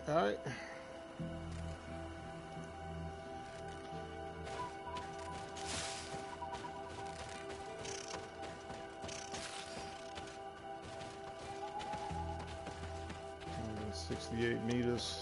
Alright. 68 meters.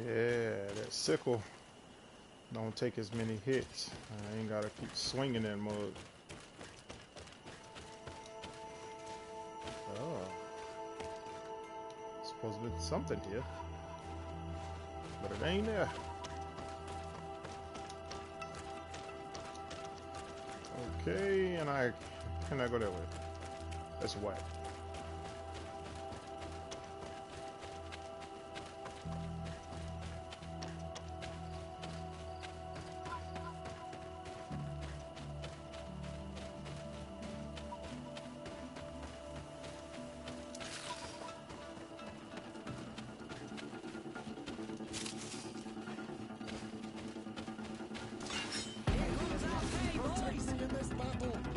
Yeah, that sickle don't take as many hits. I ain't gotta keep swinging that mug. Oh, supposed to be something here, but it ain't there. Okay, and I cannot go that way. That's whack.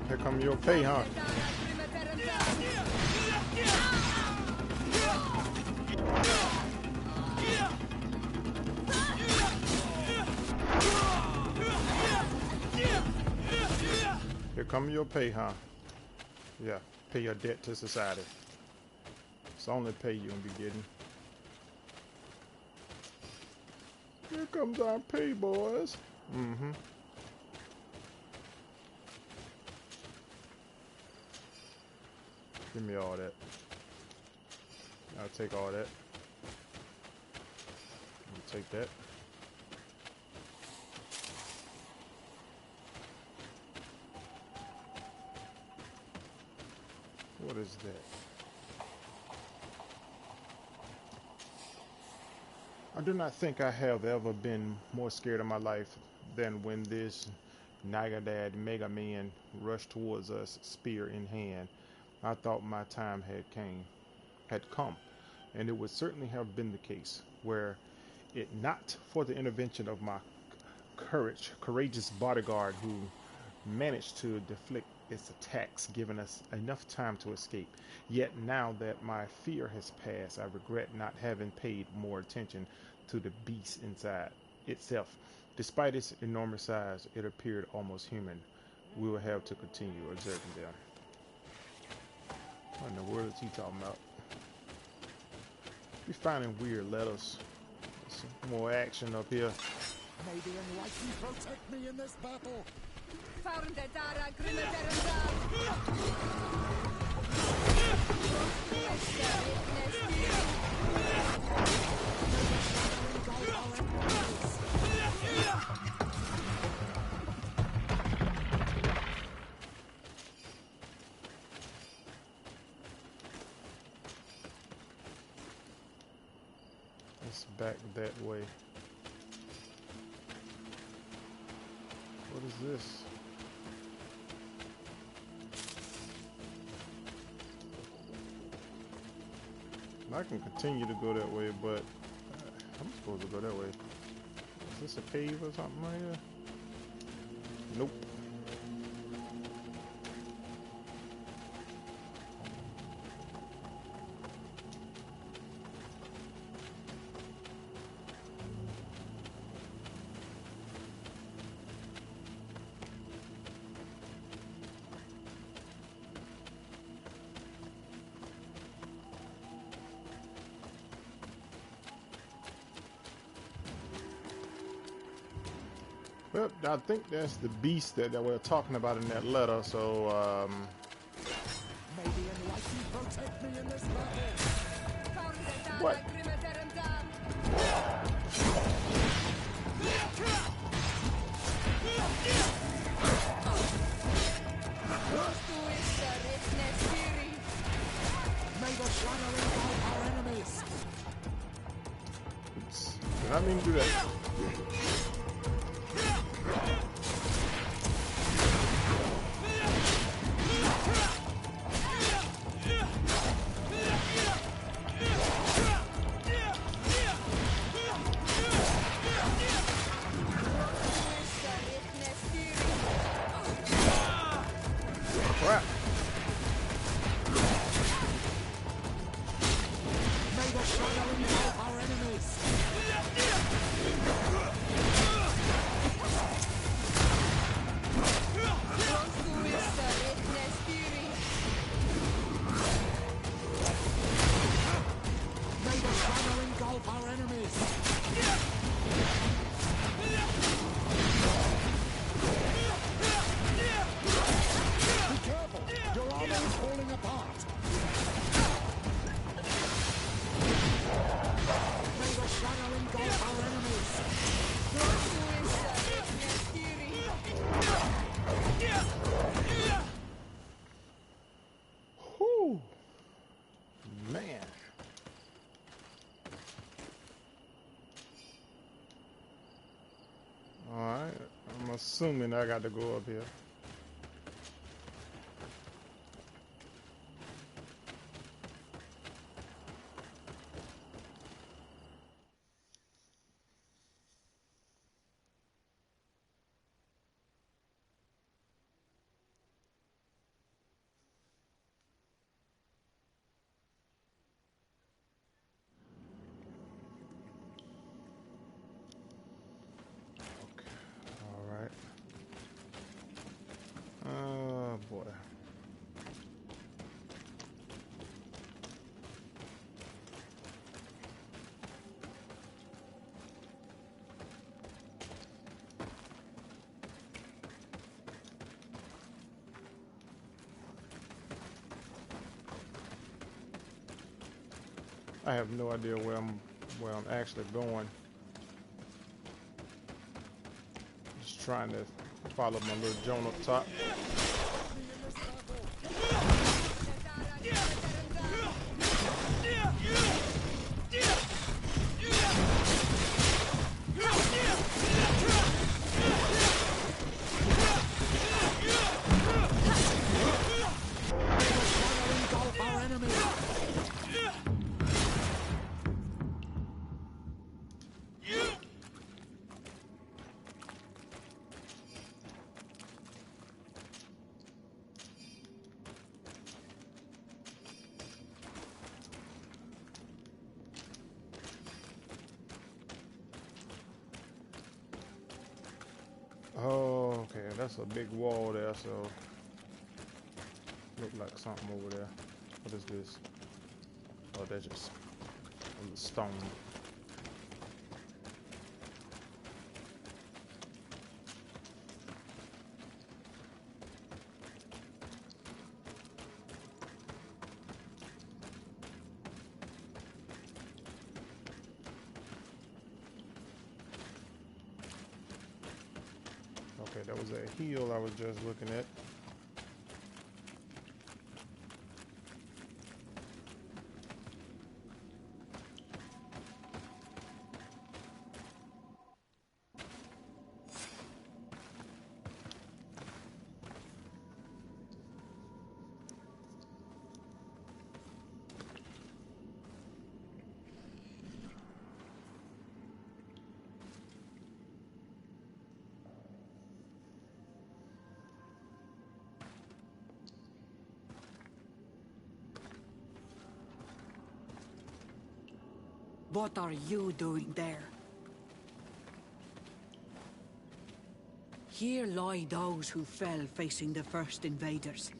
Here come your pay, huh? Here come your pay, huh? Yeah, pay your debt to society. It's the only pay you'll be getting. Here comes our pay, boys. Mm-hmm. Give me all that. I'll take all that. I'll take that. What is that? I do not think I have ever been more scared in my life than when this Nagadad Mega Man rushed towards us, spear in hand. I thought my time had come, and it would certainly have been the case, were it not for the intervention of my courageous bodyguard, who managed to deflect its attacks, giving us enough time to escape. Yet now that my fear has passed, I regret not having paid more attention to the beast inside itself. Despite its enormous size, it appeared almost human. We will have to continue observing them. What in the world is he talking about? We're finding weird letters. Some more action up here. May the enlightened protect me in this battle. It's back that way. What is this? I can continue to go that way, but I'm supposed to go that way. Is this a cave or something right here? Nope. Well, I think that's the beast that we're talking about in that letter, so, May the enlightened protect me in this battle. What? Did I mean to do that? Crap. May the shadow engulf our enemies. May the shadow engulf our enemies. Be careful! Your armor is falling apart. May the shadow engulf our enemies. Whew. Man. Alright. I'm assuming I got to go up here. Alright. Oh boy. I have no idea where I'm actually going. Just trying to follow my little Joan up top. Engulf our enemies. Oh, okay, that's a big wall there, so look like something over there. What is this? Oh, that's just a little stone. Okay, that was a hill I was just looking at. What are you doing there? Here lie those who fell facing the first invaders,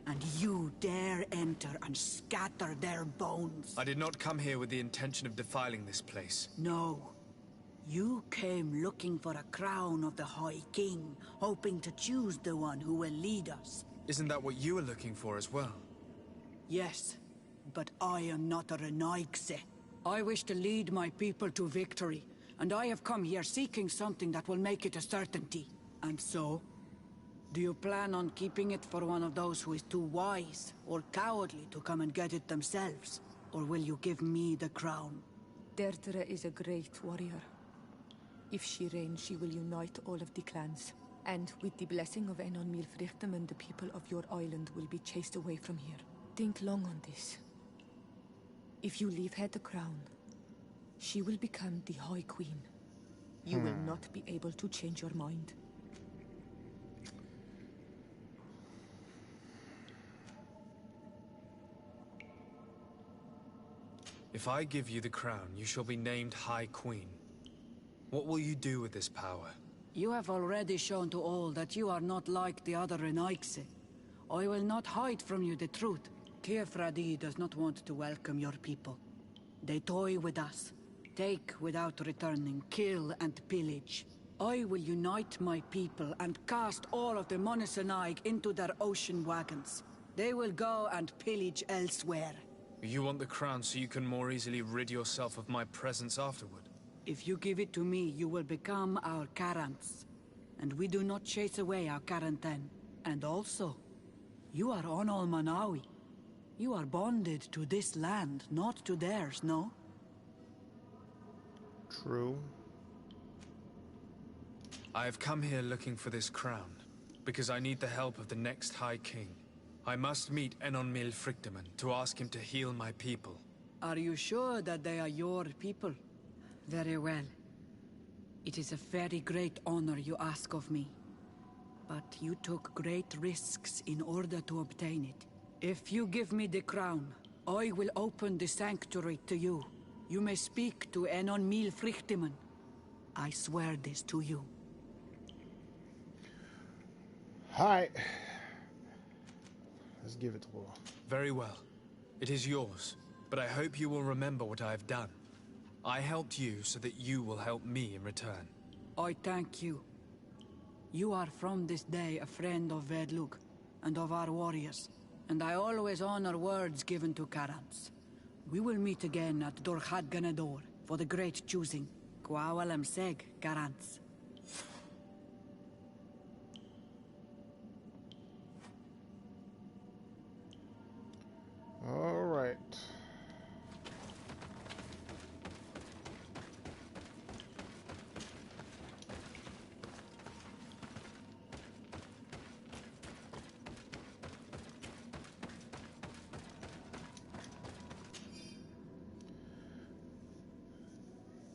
and you dare enter and scatter their bones. I did not come here with the intention of defiling this place. No. You came looking for a crown of the High King, hoping to choose the one who will lead us. Isn't that what you were looking for as well? Yes, but I am not a Renaigse. I wish to lead my people to victory, and I have come here seeking something that will make it a certainty. And so, do you plan on keeping it for one of those who is too wise or cowardly to come and get it themselves? Or will you give me the crown? Pt.13 is a great warrior. If she reigns, she will unite all of the clans. And with the blessing of Enon Milfrichtem, the people of your island will be chased away from here. Think long on this. If you leave her the crown, she will become the High Queen. You will not be able to change your mind. If I give you the crown, you shall be named High Queen. What will you do with this power? You have already shown to all that you are not like the other Renaigse. I will not hide from you the truth. Teofradi does not want to welcome your people. They toy with us, take without returning, kill and pillage. I will unite my people and cast all of the Monasenaig into their ocean wagons. They will go and pillage elsewhere. You want the crown so you can more easily rid yourself of my presence afterward? If you give it to me, you will become our Karants. And we do not chase away our Karanten. And also, you are on Manawi. You are bonded to this land, not to theirs, no? True. I have come here looking for this crown, because I need the help of the next High King. I must meet Enon Milfrichtem to ask him to heal my people. Are you sure that they are your people? Very well. It is a very great honor you ask of me. But you took great risks in order to obtain it. If you give me the crown, I will open the sanctuary to you. You may speak to Enon Milfrichtem. I swear this to you. Hi. Let's give it to her. Very well. It is yours, but I hope you will remember what I have done. I helped you so that you will help me in return. I thank you. You are from this day a friend of Vedlug and of our warriors, and I always honor words given to Karants. We will meet again at Dorchad Ganador for the great choosing. Kwawalam Seg, Karants. All right.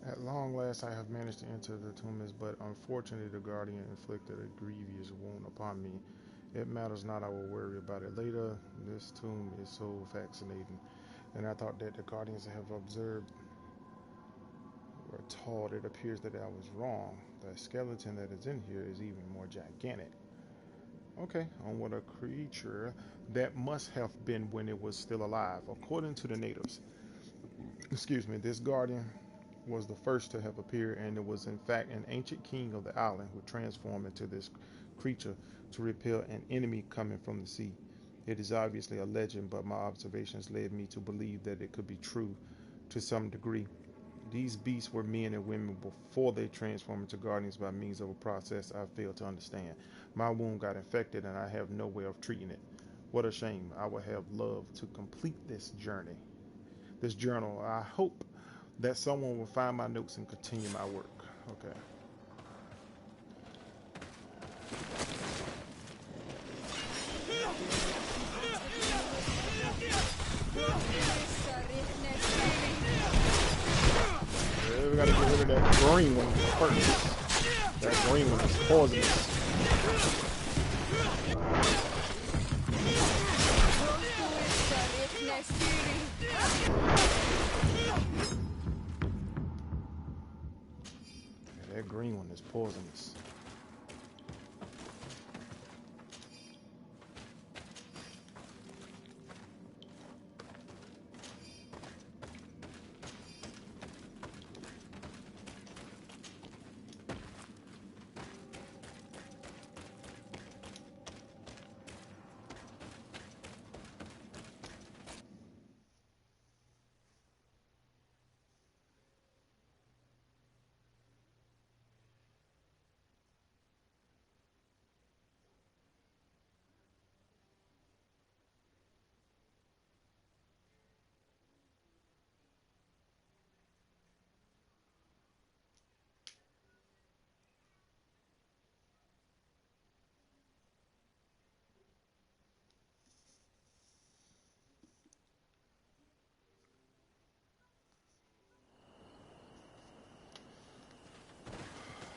At long last I have managed to enter the Tumas, but unfortunately the Guardian inflicted a grievous wound upon me. It matters not, I will worry about it later. This tomb is so fascinating, and I thought that the Guardians have observed or taught. It appears that I was wrong. The skeleton that is in here is even more gigantic. Okay, on what a creature that must have been when it was still alive. According to the natives, excuse me, this Guardian was the first to have appeared, and it was in fact an ancient king of the island who transformed into this creature to repel an enemy coming from the sea. It is obviously a legend, but my observations led me to believe that it could be true to some degree. These beasts were men and women before they transformed into guardians by means of a process I failed to understand. My wound got infected and I have no way of treating it. What a shame. I would have loved to complete this journal. I hope that someone will find my notes and continue my work. Okay. Yeah, we gotta get rid of that green one first. That green one is poisonous. Yeah, that green one is poisonous.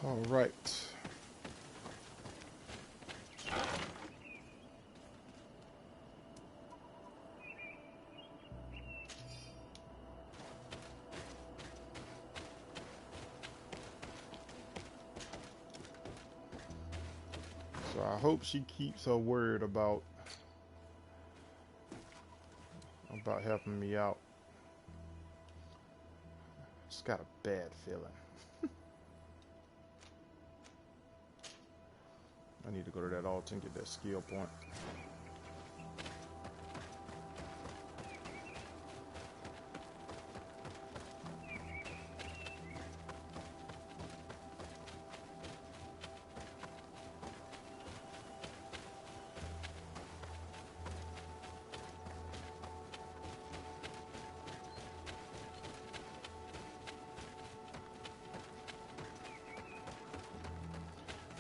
All right. So I hope she keeps her word about helping me out. Just got a bad feeling. I need to go to that altar and get that skill point.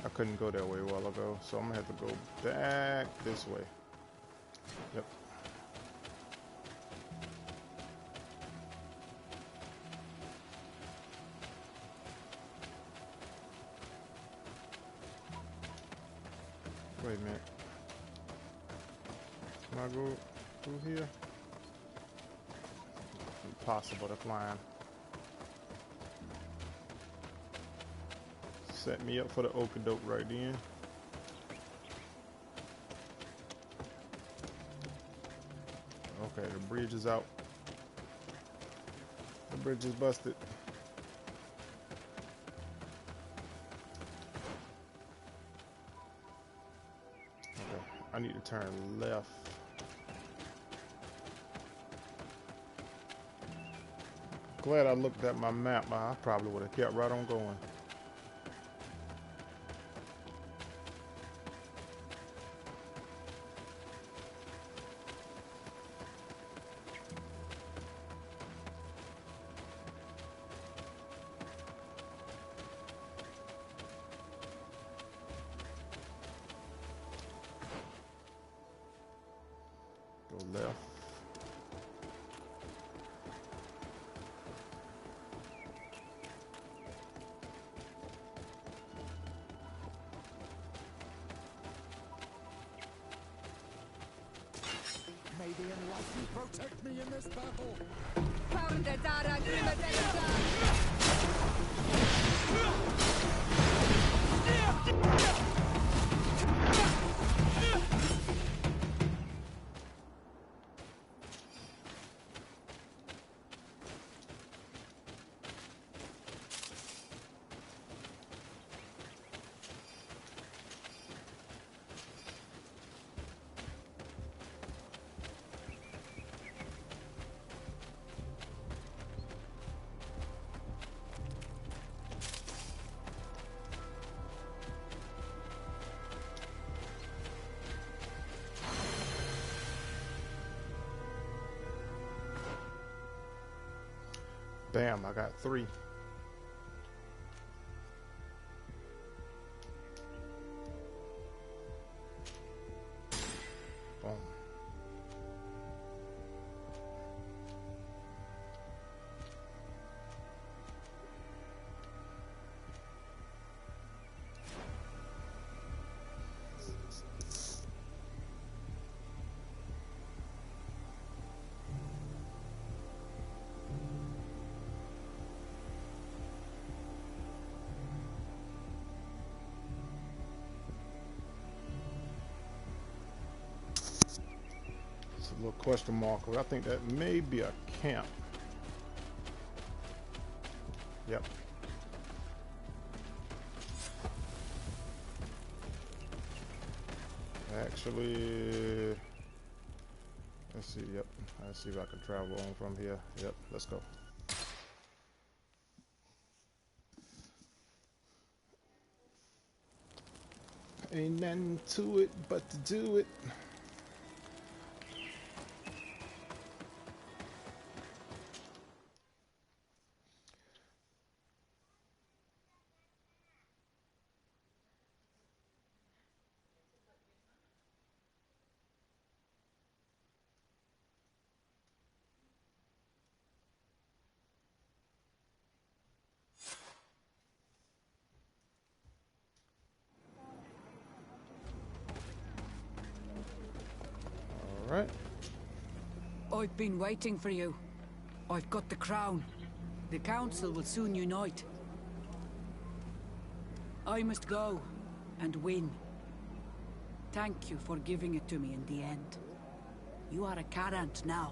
I couldn't go that way a while ago, so I'm gonna have to go back this way. Yep. Wait a minute. Can I go through here? Impossible to climb. Set me up for the okie doke right then. Okay, the bridge is out. The bridge is busted. Okay, I need to turn left. Glad I looked at my map. I probably would have kept right on going. Go left. May the Enlightened protect me in this battle. Bam, I got 3. Boom. It's a little question mark. I think that may be a camp. Yep. Actually, let's see. Yep. Let's see if I can travel on from here. Yep. Let's go. Ain't nothing to it but to do it. Alright. I've been waiting for you. I've got the crown. The council will soon unite. I must go and win. Thank you for giving it to me in the end. You are a Carant now.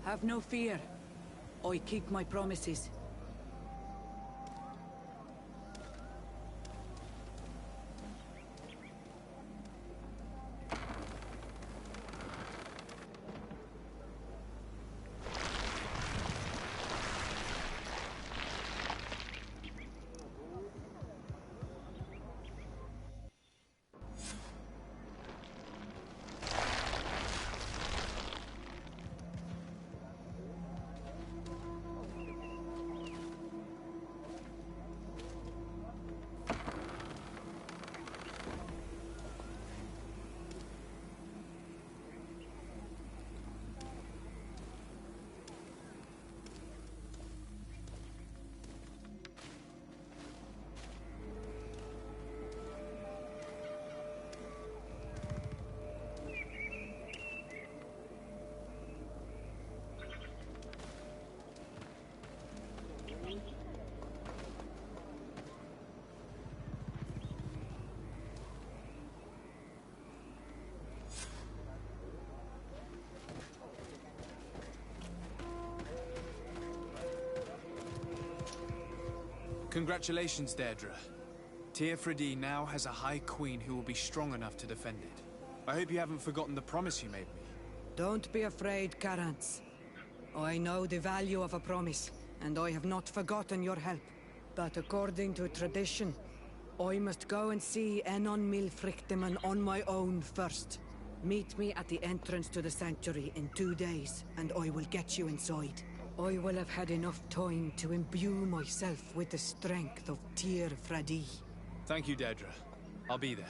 Have no fear. I keep my promises. Congratulations, Deirdre. Pt.13 now has a High Queen who will be strong enough to defend it. I hope you haven't forgotten the promise you made me. Don't be afraid, Carants. I know the value of a promise, and I have not forgotten your help. But according to tradition, I must go and see Enon Milfrichteman on my own first. Meet me at the entrance to the sanctuary in 2 days, and I will get you inside. I will have had enough time to imbue myself with the strength of Pt.13. Thank you, Deirdre. I'll be there.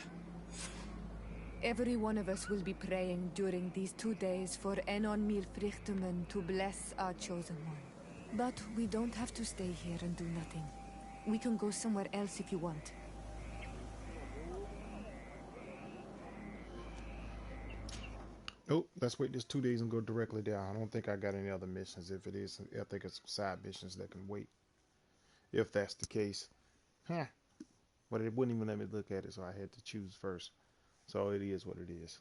Every one of us will be praying during these 2 days for Enon Milfrichteman to bless our chosen one. But we don't have to stay here and do nothing. We can go somewhere else if you want. Nope, let's wait this 2 days and go directly down. I don't think I got any other missions. If it is, I think it's side missions that can wait. If that's the case. Huh. But it wouldn't even let me look at it, so I had to choose first. So it is what it is.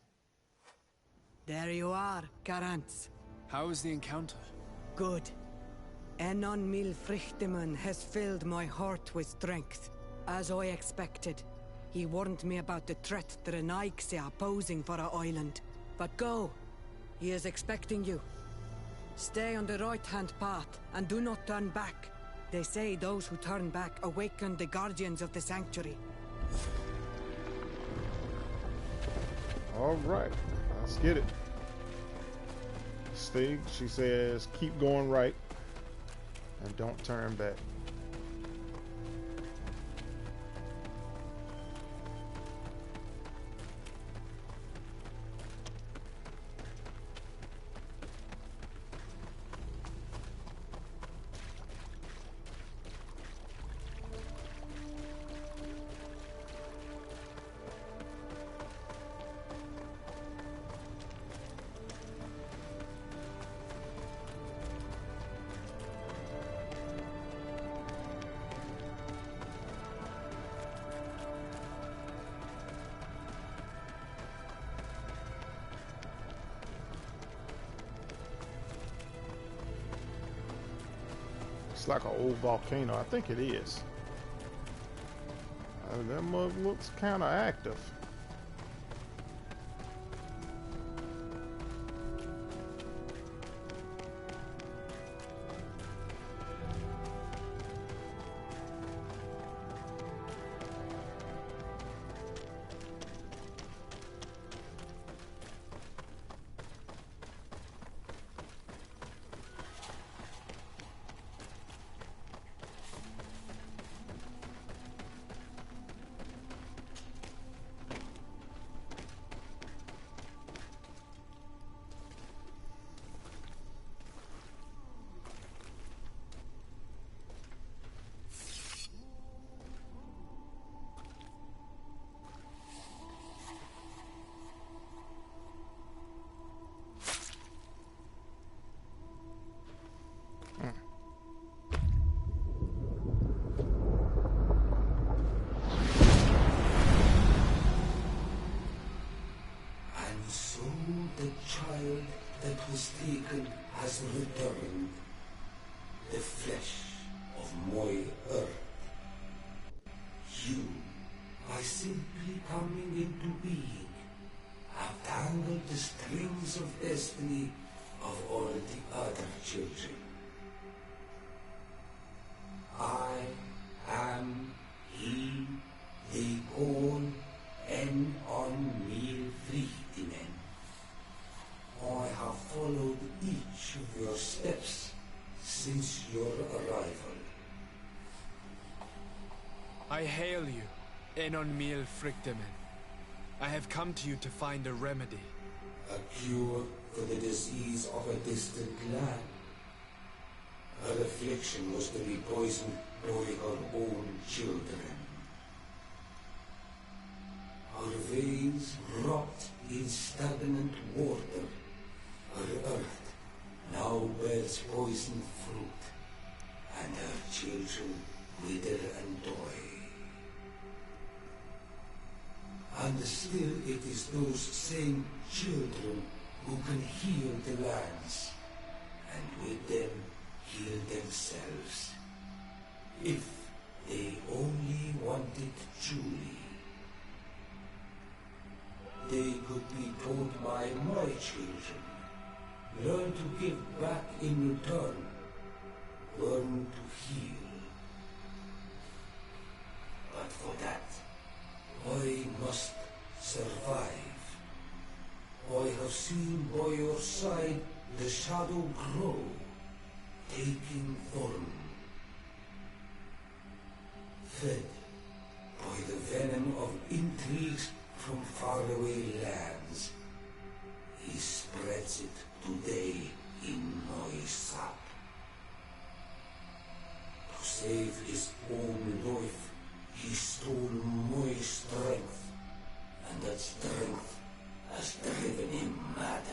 There you are, Carants. How was the encounter? Good. Enon Milfrichteman has filled my heart with strength. As I expected, he warned me about the threat the Renaigse are posing for our island. But go. He is expecting you. Stay on the right-hand path, and do not turn back. They say those who turn back awaken the guardians of the sanctuary. All right, let's get it. Stay, she says, keep going right and don't turn back. It's like an old volcano. I think it is. That mug looks kind of active. that was taken has returned, the flesh of my earth. You, by simply coming into being, have tangled the strings of destiny of all the other children. I am he they call Enon Frichtinen. I have followed each of your steps since your arrival. I hail you, Enon Frichtinen. I have come to you to find a remedy. A cure for the disease of a distant land. Her affliction was to be poisoned by her own children. Her veins rot in stagnant water. Her earth now bears poisoned fruit, and her children wither and die. And still it is those same children who can heal the lands, and with them heal themselves, if they only wanted truly. They could be taught by my children, learn to give back in return, learn to heal. But for that, I must survive. I have seen by your side the shadow grow, taking form. Fed by the venom of intrigues from faraway lands, he spreads it today in my sap. To save his own life, he stole my strength, and that strength has driven him mad,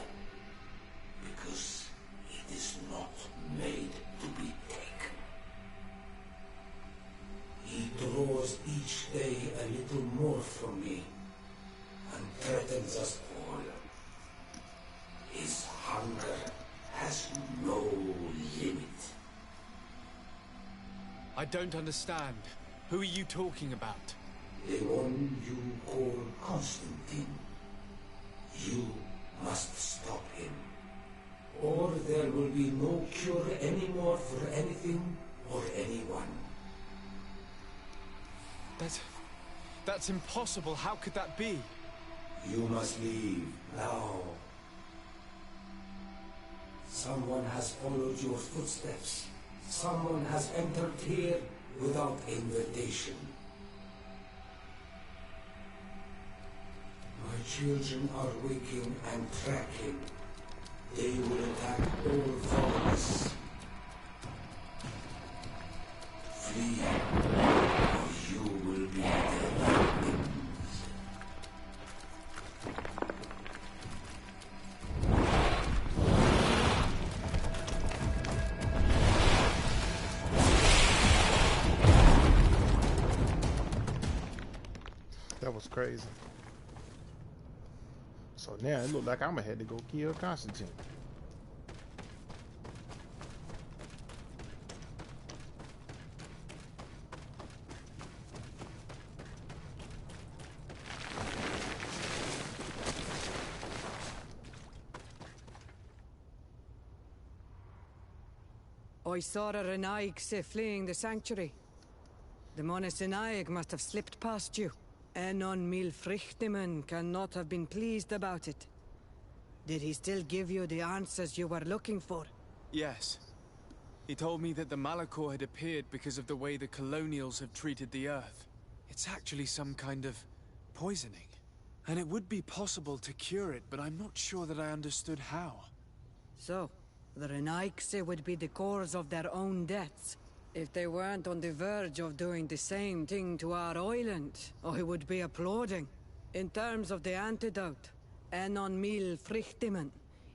because it is not made to be taken. He draws each day a little more from me, and threatens us all. His hunger has no limit. I don't understand. Who are you talking about? The one you call Constantine. You must stop him, or there will be no cure anymore for anything or anyone. That's impossible. How could that be? You must leave now. Someone has followed your footsteps. Someone has entered here without invitation. My children are waking and tracking. They will attack all foreigners. Flee, or you will be their victims. That was crazy. So now it look like I'm gonna have to go kill Constantine. I saw the Renaigse fleeing the sanctuary. The Monesenaig must have slipped past you. Enon Frichtinen cannot have been pleased about it. Did he still give you the answers you were looking for? Yes. He told me that the Malachor had appeared because of the way the colonials have treated the Earth. It's actually some kind of poisoning. And it would be possible to cure it, but I'm not sure that I understood how. So, the Renaigse would be the cause of their own deaths. If they weren't on the verge of doing the same thing to our island, I would be applauding. In terms of the antidote, Enon Frichtinen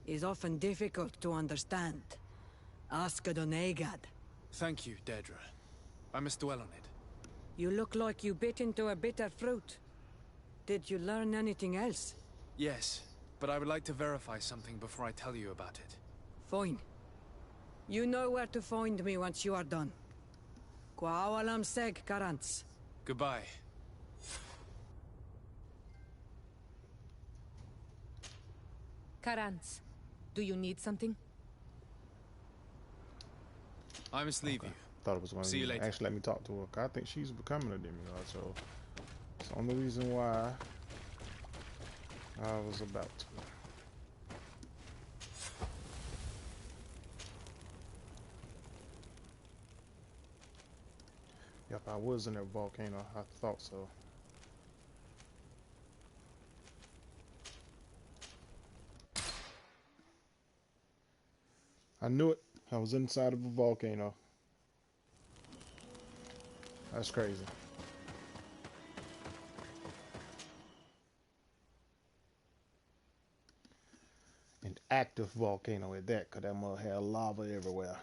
is often difficult to understand. Ask Adonegad. Thank you, Dedra. I must dwell on it. You look like you bit into a bitter fruit. Did you learn anything else? Yes. but I would like to verify something before I tell you about it. Fine. You know where to find me once you are done. Gwaawalam seg, Garants. Goodbye. Karans, do you need something? I must leave you. Thought it was going See you to later. actually let me talk to her. 'Cause I think she's becoming a demigod, so it's the only reason why I was about to. Yep, I was in that volcano. I thought so. I knew it. I was inside of a volcano. That's crazy. An active volcano at that, because that mother had lava everywhere.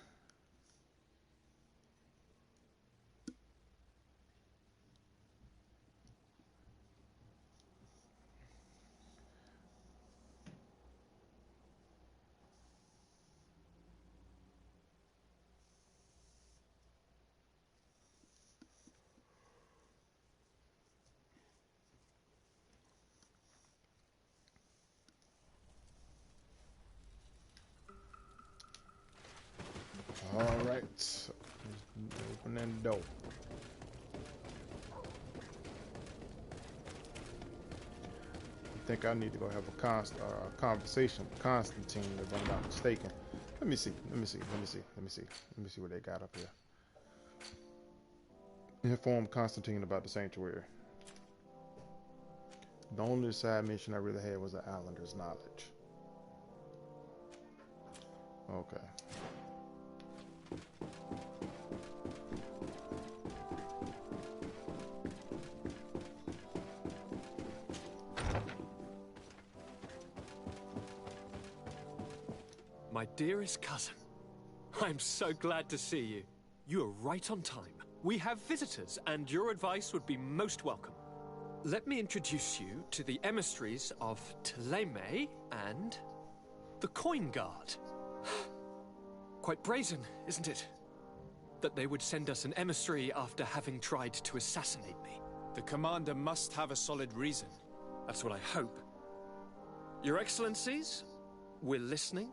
All right, open that door. I think I need to go have a conversation with Constantine, if I'm not mistaken. Let me see what they got up here. Inform Constantine about the sanctuary. The only side mission I really had was the Islander's knowledge. Okay. My dearest cousin, I'm so glad to see you. You are right on time. We have visitors, and your advice would be most welcome. Let me introduce you to the emissaries of Tleme and the Coin Guard. Quite brazen, isn't it? That they would send us an emissary after having tried to assassinate me. The commander must have a solid reason. That's what I hope. Your Excellencies, we're listening.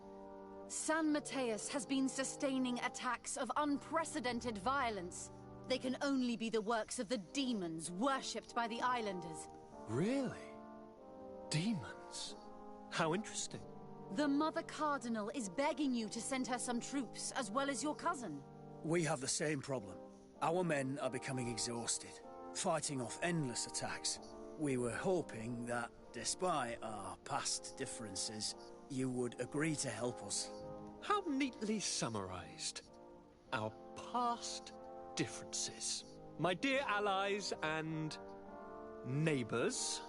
San Mateus has been sustaining attacks of unprecedented violence. They can only be the works of the demons worshipped by the islanders. Really? Demons? How interesting. The Mother Cardinal is begging you to send her some troops, as well as your cousin. We have the same problem. Our men are becoming exhausted, fighting off endless attacks. We were hoping that, despite our past differences, you would agree to help us. How neatly summarized. Our past differences. My dear allies and neighbors,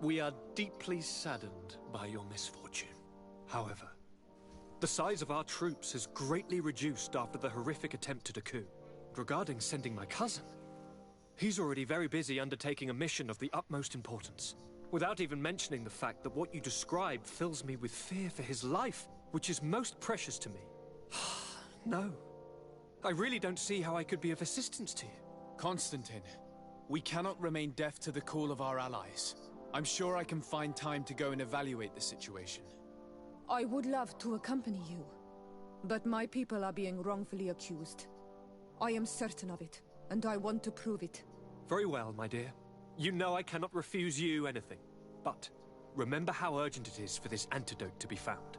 we are deeply saddened by your misfortune. However, the size of our troops has greatly reduced after the horrific attempt at a coup. Regarding sending my cousin, he's already very busy undertaking a mission of the utmost importance, without even mentioning the fact that what you describe fills me with fear for his life, which is most precious to me. No. I really don't see how I could be of assistance to you. Constantine, we cannot remain deaf to the call of our allies. I'm sure I can find time to go and evaluate the situation. I would love to accompany you, but my people are being wrongfully accused. I am certain of it, and I want to prove it. Very well, my dear. You know I cannot refuse you anything. But remember how urgent it is for this antidote to be found.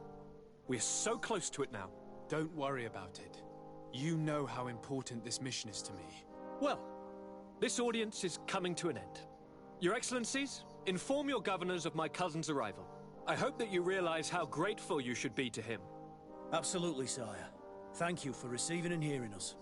We're so close to it now. Don't worry about it. You know how important this mission is to me. Well, this audience is coming to an end. Your Excellencies, inform your governors of my cousin's arrival. I hope that you realize how grateful you should be to him. Absolutely, sire. Thank you for receiving and hearing us.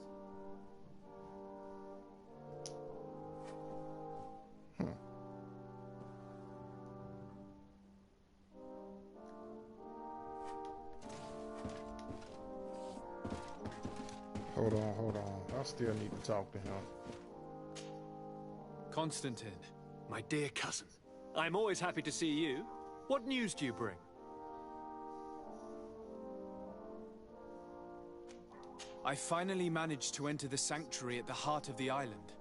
Hold on. I still need to talk to him. Constantine. My dear cousin, I'm always happy to see you. What news do you bring? I finally managed to enter the sanctuary at the heart of the island,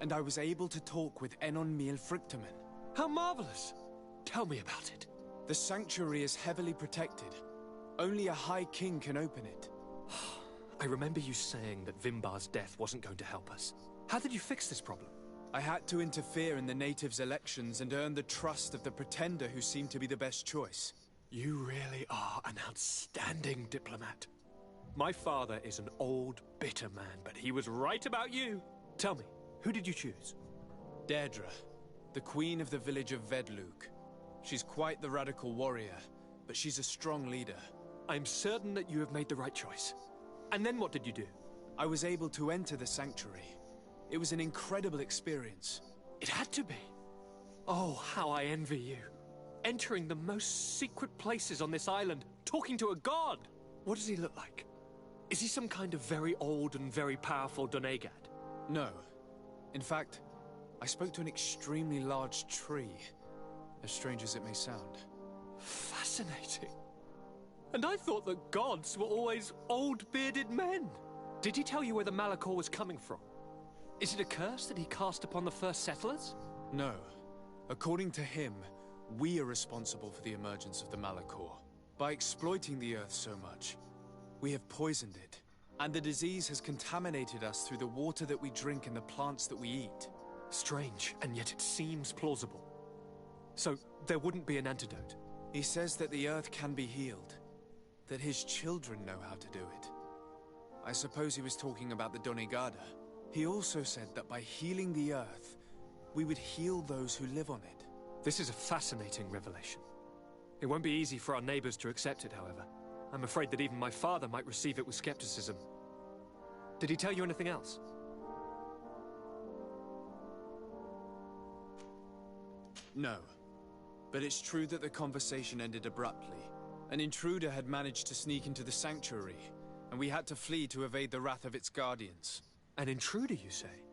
and I was able to talk with Enon Miel Frichtemann. How marvelous! Tell me about it. The sanctuary is heavily protected. Only a High King can open it. I remember you saying that Vimbar's death wasn't going to help us. How did you fix this problem? I had to interfere in the natives' elections and earn the trust of the pretender who seemed to be the best choice. You really are an outstanding diplomat. My father is an old, bitter man, but he was right about you. Tell me, who did you choose? Deirdre, the queen of the village of Vedluk. She's quite the radical warrior, but she's a strong leader. I'm certain that you have made the right choice. And then what did you do? I was able to enter the sanctuary. It was an incredible experience. It had to be. Oh, how I envy you. Entering the most secret places on this island, talking to a god. What does he look like? Is he some kind of very old and very powerful Donegad? No. In fact, I spoke to an extremely large tree. As strange as it may sound. Fascinating. And I thought that gods were always old, bearded men. Did he tell you where the Malachor was coming from? Is it a curse that he cast upon the first settlers? No. According to him, we are responsible for the emergence of the Malachor. By exploiting the Earth so much, we have poisoned it. And the disease has contaminated us through the water that we drink and the plants that we eat. Strange, and yet it seems plausible. So, there wouldn't be an antidote? He says that the Earth can be healed. That his children know how to do it. I suppose he was talking about the Donegada. He also said that by healing the Earth, we would heal those who live on it. This is a fascinating revelation. It won't be easy for our neighbors to accept it, however. I'm afraid that even my father might receive it with skepticism. Did he tell you anything else? No. But it's true that the conversation ended abruptly. An intruder had managed to sneak into the sanctuary, and we had to flee to evade the wrath of its guardians. An intruder, you say?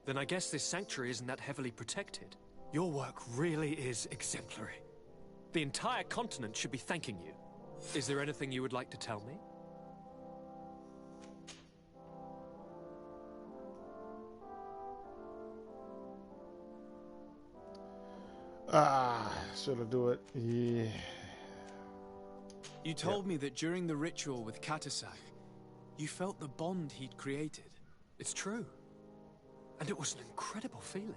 Then I guess this sanctuary isn't that heavily protected. Your work really is exemplary. The entire continent should be thanking you. Is there anything you would like to tell me? Should I do it? Yeah. You told me that during the ritual with Katasak, you felt the bond he'd created. It's true. And it was an incredible feeling.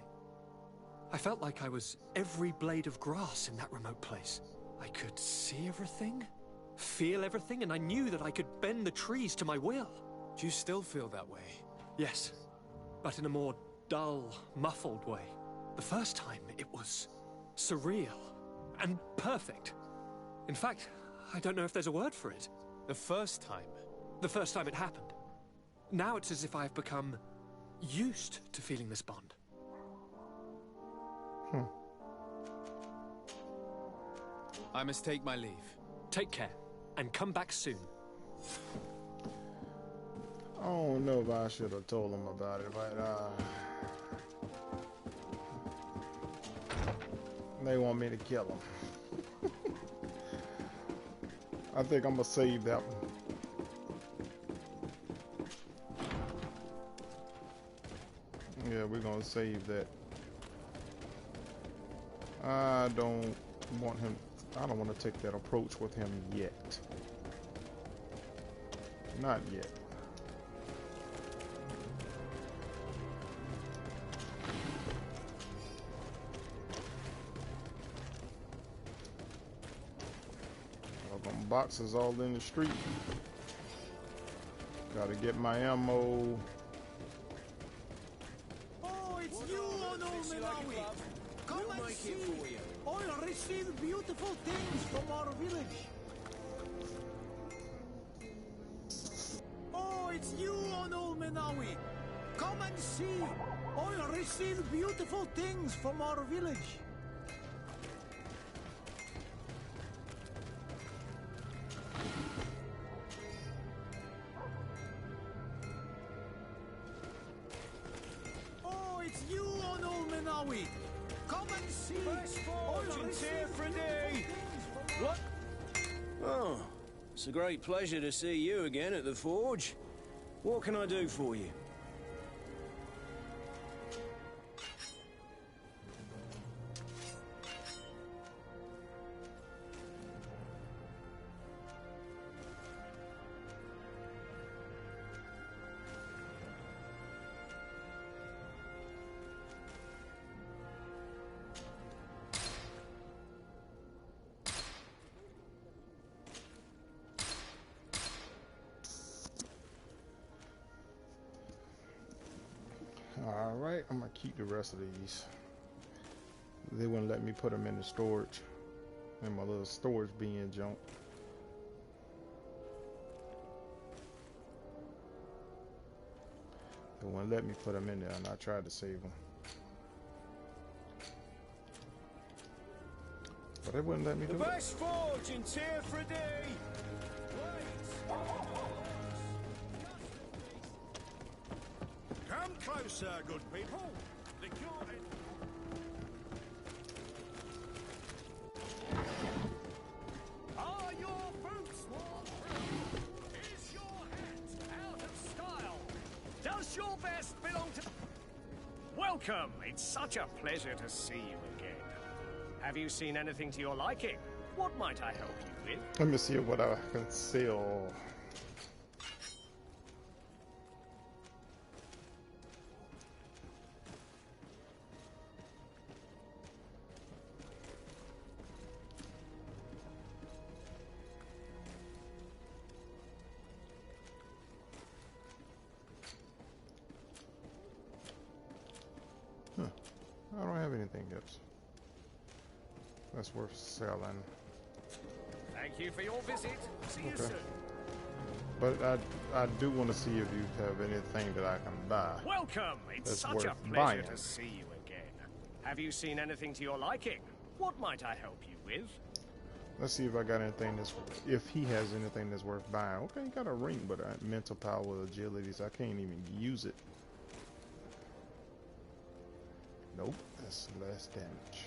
I felt like I was every blade of grass in that remote place. I could see everything, feel everything, and I knew that I could bend the trees to my will. Do you still feel that way? Yes, but in a more dull, muffled way. The first time, it was surreal and perfect. In fact, I don't know if there's a word for it. The first time? The first time it happened. Now it's as if I've become used to feeling this bond. I must take my leave. Take care, and come back soon. I don't know if I should have told him about it, but they want me to kill him. I think I'm gonna save that one. Yeah, we're gonna save that. I don't want to take that approach with him yet. Not yet. Boxes all in the street. Gotta get my ammo. Oh, it's you, Onomenawi! Come and see! I'll receive beautiful things from our village. Oh, it's you, Onomenawi! Come and see! I'll receive beautiful things from our village. Come and see! Best fortunes here for a day! What? Oh, it's a great pleasure to see you again at the forge. What can I do for you? Alright, I'm gonna keep the rest of these. They wouldn't let me put them in the storage, in my little storage bin junk. They wouldn't let me put them in there, and I tried to save them. But they wouldn't let me do it. The best forge in Tier 3D! Come closer, good people. The garden. Are your boots worn through? Is your hat out of style? Does your vest belong to... Welcome. It's such a pleasure to see you again. Have you seen anything to your liking? What might I help you with? Let me see what I can sell. I don't have anything else that's worth selling. Thank you for your visit. See you soon. But I do want to see if you have anything that I can buy. Welcome. It's That's such worth a pleasure buying. to see you again. Have you seen anything to your liking? What might I help you with? Let's see if I got anything that's, if he has anything that's worth buying. Okay, he got a ring, but mental power, agility, so I can't even use it. Nope, that's less damage.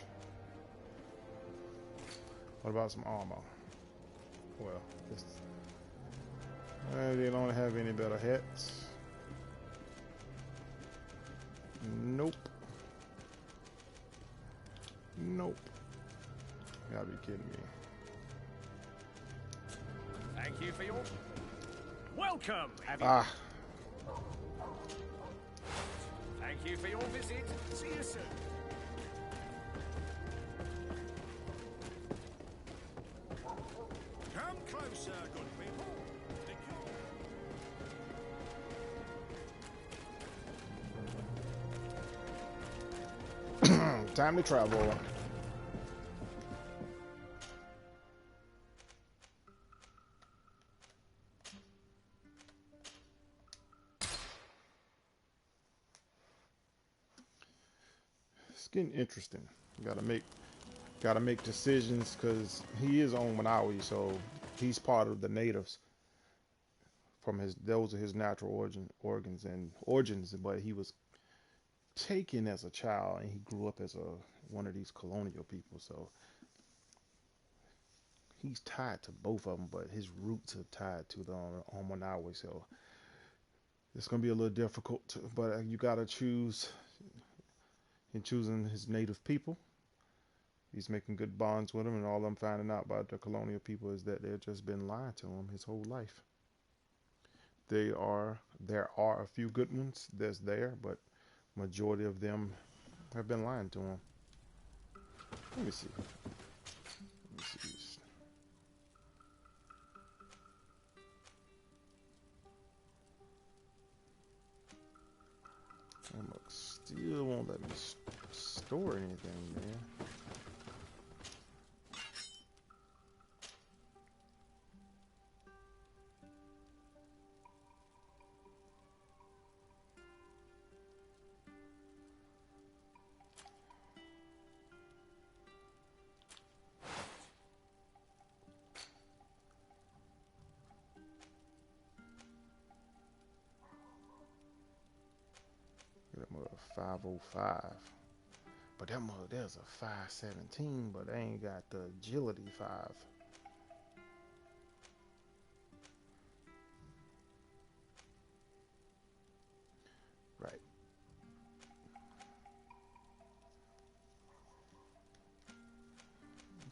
What about some armor? Well, they don't have any better hats. Nope. Nope. You gotta be kidding me. Thank you for your... Welcome. Thank you for your visit. See you soon. Come closer, good people. Time to travel. It's getting interesting. Gotta make decisions because he is on Manawi, so he's part of the natives. From those are his natural origins, but he was taken as a child and he grew up as one of these colonial people, so he's tied to both of them, but his roots are tied to the Manawi, so it's gonna be a little difficult but you gotta choose. In choosing his native people, he's making good bonds with them, and all I'm finding out about the colonial people is that they've just been lying to him his whole life. There are a few good ones but majority of them have been lying to him. Let me see. Still won't let me store anything, man. That mother 505. But that mother, there's a 517, but they ain't got the agility 5.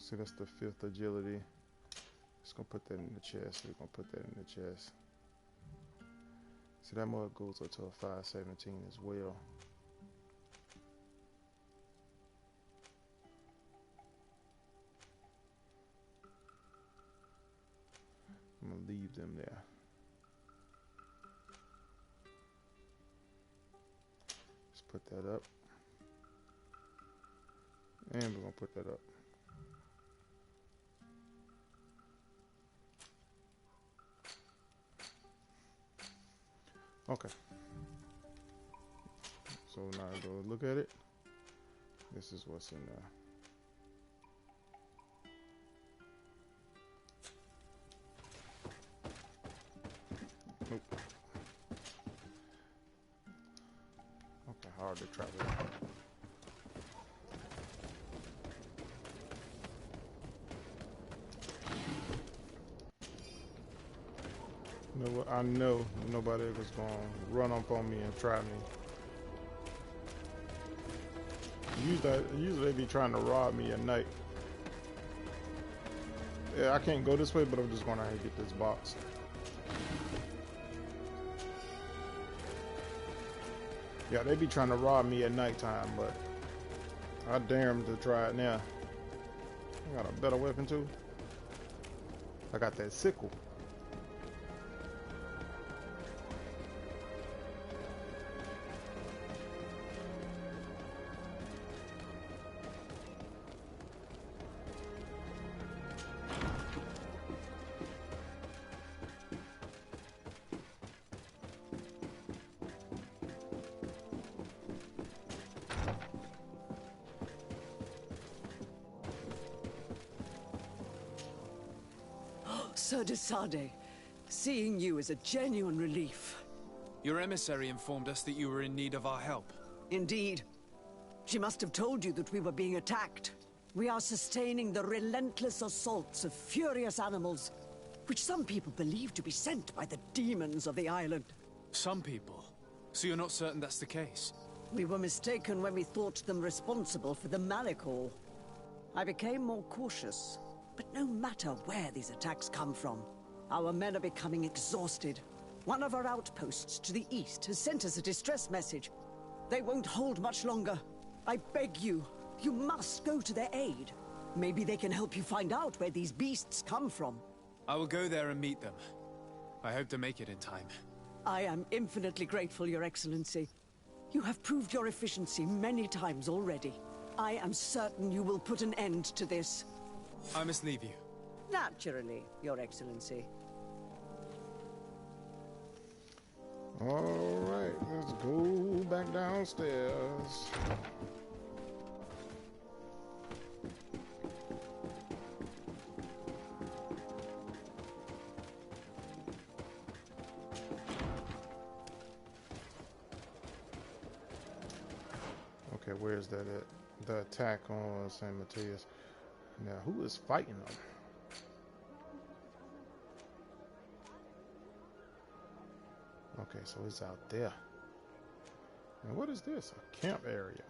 See, that's the 5th agility. Just gonna put that in the chest. We're gonna put that in the chest. See, that mug goes up to a 517 as well. I'm gonna leave them there. Just put that up. And we're gonna put that up. Okay. So now go look at it. This is what's in there. Nope. Okay, hard to travel. You know what? I know nobody was gonna run up on me and try me. Usually they be trying to rob me at night. Yeah, I can't go this way, but I'm just gonna get this box. Yeah, they be trying to rob me at nighttime, but I dare them to try it now. I got a better weapon too. I got that sickle. Sir de Sade, seeing you is a genuine relief. Your emissary informed us that you were in need of our help. Indeed. She must have told you that we were being attacked. We are sustaining the relentless assaults of furious animals, which some people believe to be sent by the demons of the island. Some people? So you're not certain that's the case? We were mistaken when we thought them responsible for the Malachor. I became more cautious. But no matter where these attacks come from, our men are becoming exhausted. One of our outposts to the east has sent us a distress message. They won't hold much longer. I beg you, you must go to their aid. Maybe they can help you find out where these beasts come from. I will go there and meet them. I hope to make it in time. I am infinitely grateful, Your Excellency. You have proved your efficiency many times already. I am certain you will put an end to this. I must leave you. Naturally, Your Excellency. All right, let's go back downstairs. Okay, where's that at? The attack on San Mateus. Now, who is fighting them? Okay, so it's out there. And what is this? A camp area.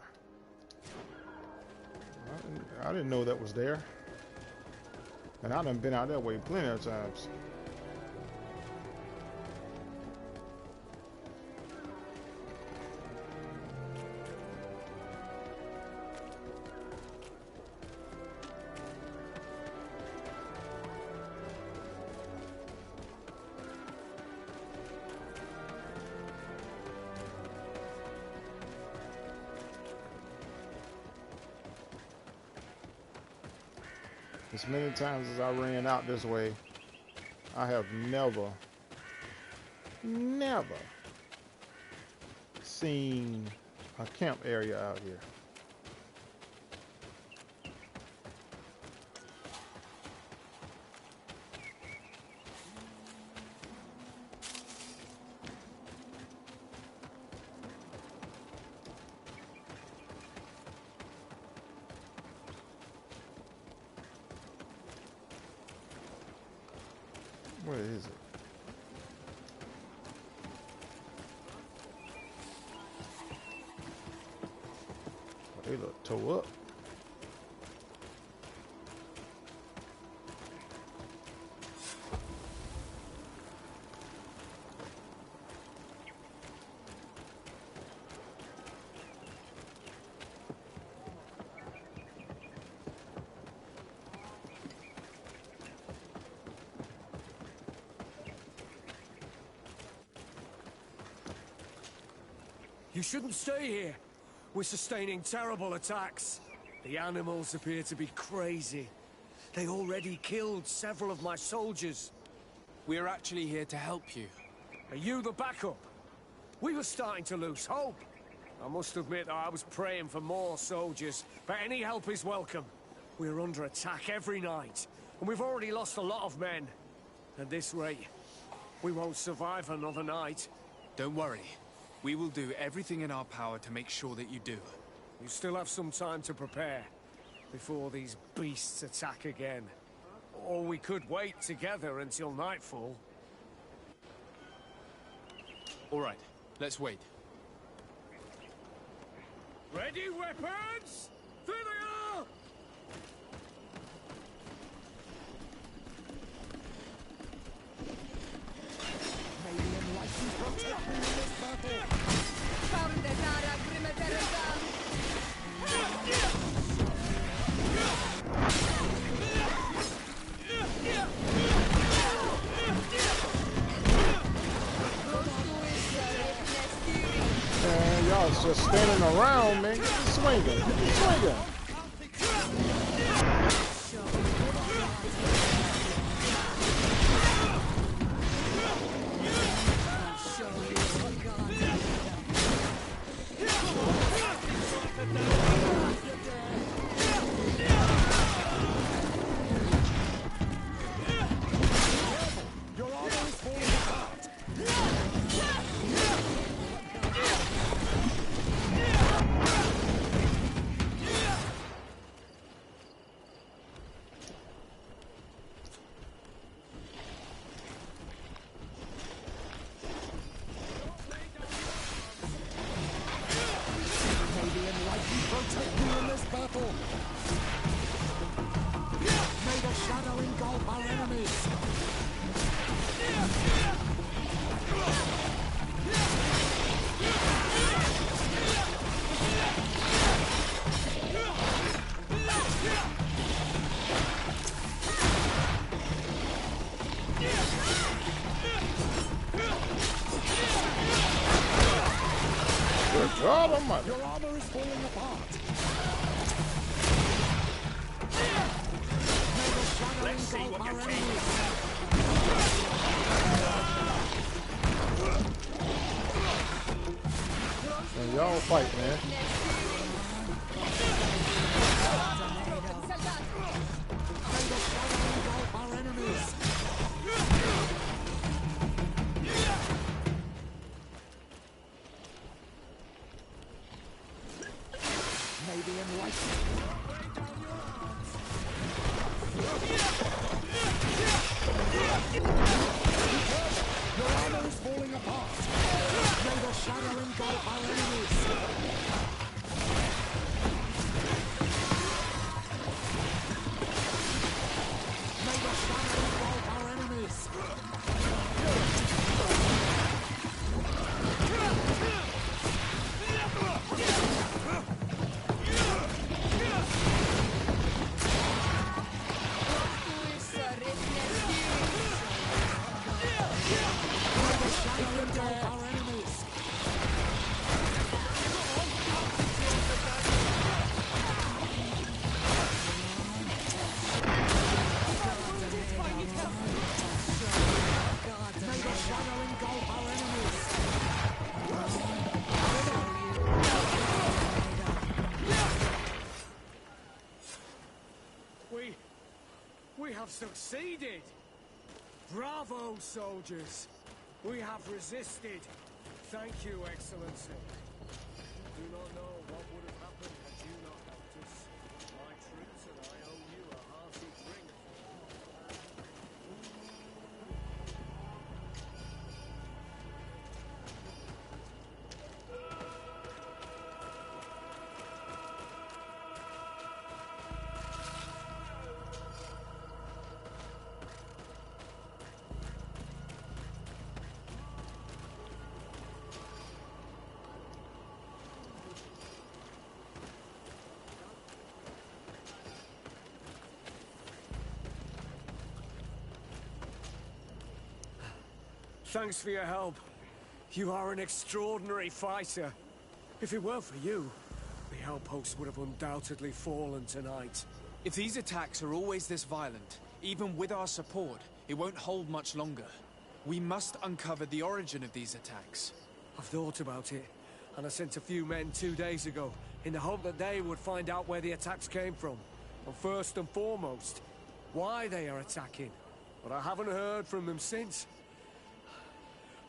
I didn't know that was there. And I done been out that way plenty of times. As many times as I ran out this way, I have never seen a camp area out here. Where is it? They look tore up. You shouldn't stay here. We're sustaining terrible attacks. The animals appear to be crazy. They already killed several of my soldiers. We're actually here to help you. Are you the backup? We were starting to lose hope. I must admit that I was praying for more soldiers, but any help is welcome. We're under attack every night, and we've already lost a lot of men. At this rate, we won't survive another night. Don't worry. We will do everything in our power to make sure that you do. You still have some time to prepare, before these beasts attack again. Or we could wait together until nightfall. All right, let's wait. Ready, weapons? There they are! Man, y'all just standing around, man. Get the swinging. Get the swinging. God almighty. Your armor is falling apart. Let's see what you can. Man, y'all fight, man. We have succeeded! Bravo, soldiers! We have resisted. Thank you, Excellency. Do not know what would have happened had you not helped us. My troops and I owe you a hearty drink. Thanks for your help. You are an extraordinary fighter. If it weren't for you, the outpost would have undoubtedly fallen tonight. If these attacks are always this violent, even with our support, it won't hold much longer. We must uncover the origin of these attacks. I've thought about it, and I sent a few men 2 days ago, in the hope that they would find out where the attacks came from. And first and foremost, why they are attacking. But I haven't heard from them since.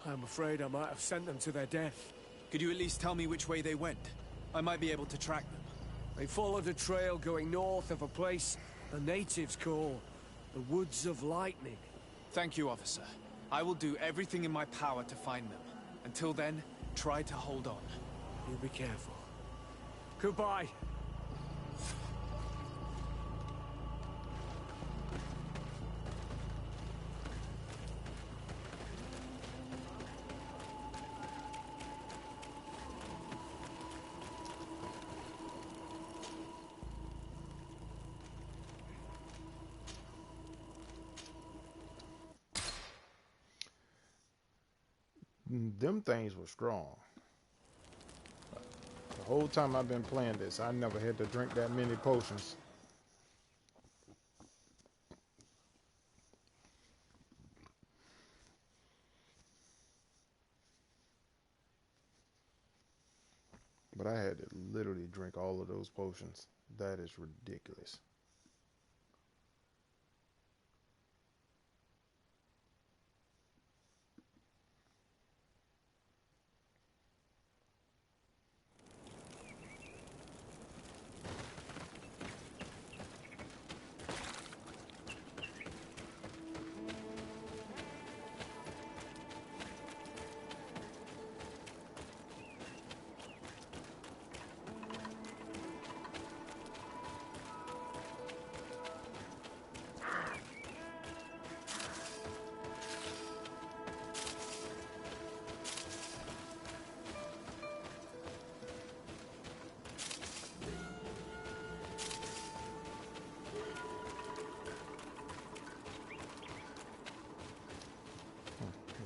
I'm afraid I might have sent them to their death. Could you at least tell me which way they went? I might be able to track them. They followed a trail going north of a place the natives call the Woods of Lightning. Thank you, officer. I will do everything in my power to find them. Until then, try to hold on. You be careful. Goodbye. Them things were strong. The whole time I've been playing this, I never had to drink that many potions. But I had to literally drink all of those potions. That is ridiculous.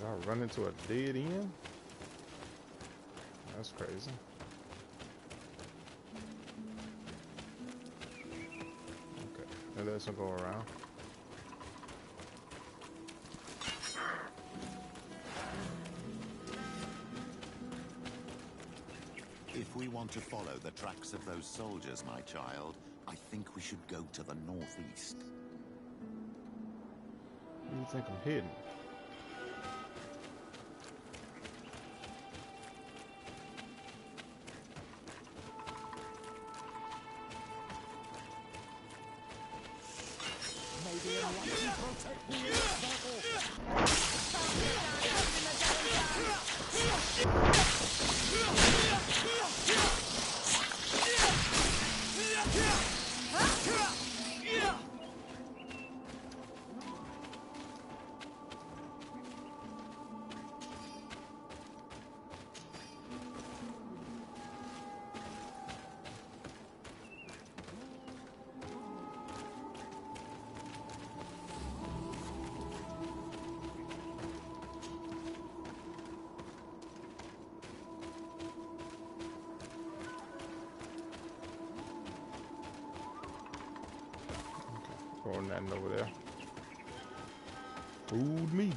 I run into a dead end? That's crazy. Okay, now let's go around. If we want to follow the tracks of those soldiers, my child, I think we should go to the northeast. Where do you think I'm heading? Protect me in this Throwing that over there. Fooled me.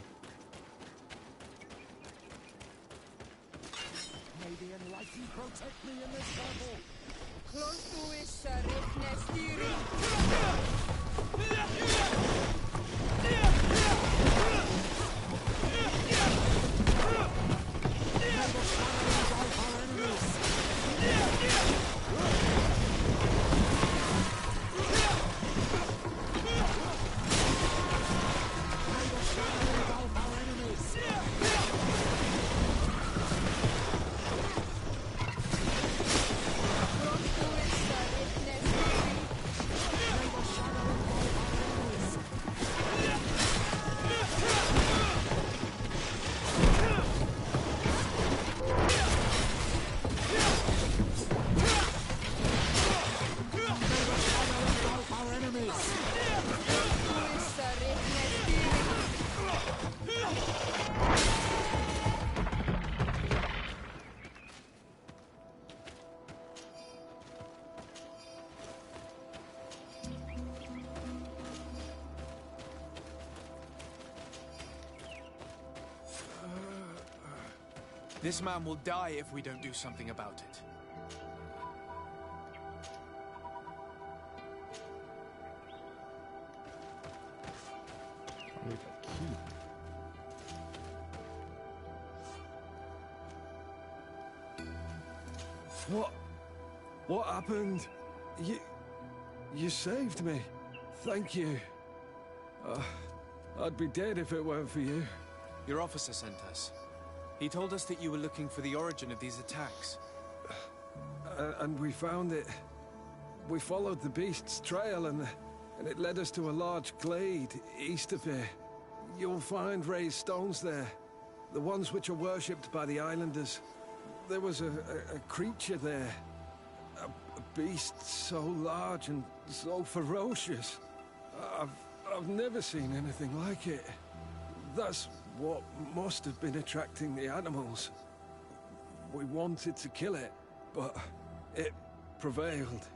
May the enlightened protect me in this battle. Close to it, Sheriff Nestiri. This man will die if we don't do something about it. I need a key. What happened? You saved me. Thank you. I'd be dead if it weren't for you. Your officer sent us. He told us that you were looking for the origin of these attacks. And we found it. We followed the beast's trail and it led us to a large glade east of here. You'll find raised stones there. The ones which are worshipped by the islanders. There was a creature there. A beast so large and so ferocious. I've never seen anything like it. That's what must have been attracting the animals. We wanted to kill it, but it prevailed.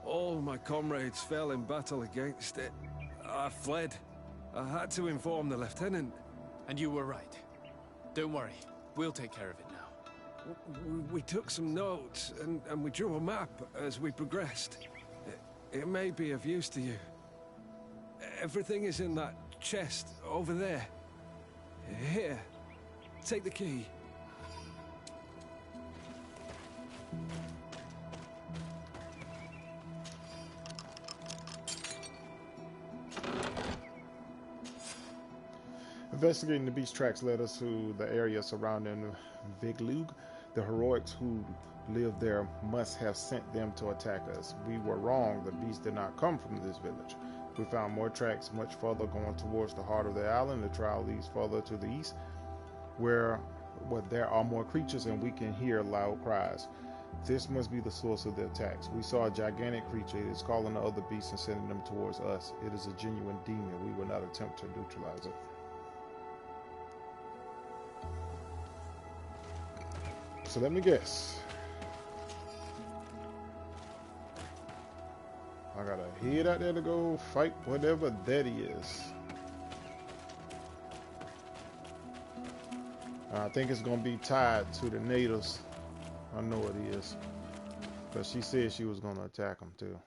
All my comrades fell in battle against it. I fled. I had to inform the lieutenant. And you were right. Don't worry, we'll take care of it now. We took some notes, and we drew a map as we progressed. It may be of use to you. Everything is in that chest over there. Here, take the key. Investigating the beast tracks led us to the area surrounding Viglug. The heroics who lived there must have sent them to attack us. We were wrong. The beast did not come from this village. We found more tracks much further going towards the heart of the island. The trail leads further to the east, where there are more creatures and we can hear loud cries. This must be the source of the attacks. We saw a gigantic creature. It is calling the other beasts and sending them towards us. It is a genuine demon. We will not attempt to neutralize it. So let me guess. I gotta head out there to go fight whatever that is. I think it's gonna be tied to the natives. I know it is. Because she said she was gonna attack them too.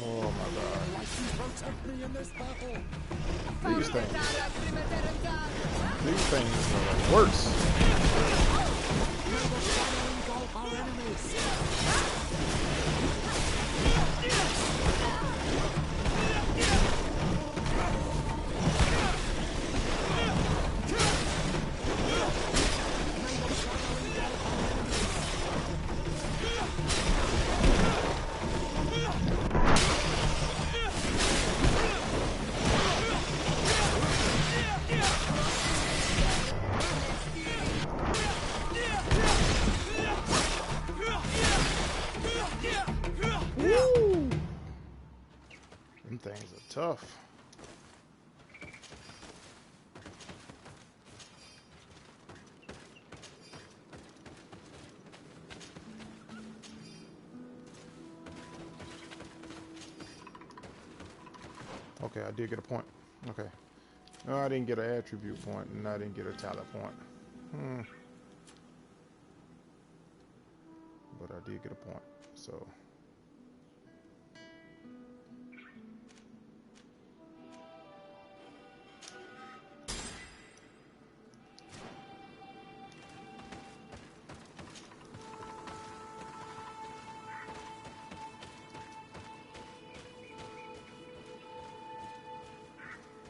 Oh my God. These things are worse. Woo! Them things are tough. Okay, I did get a point. Okay. No, I didn't get an attribute point, and I didn't get a talent point. But I did get a point, so...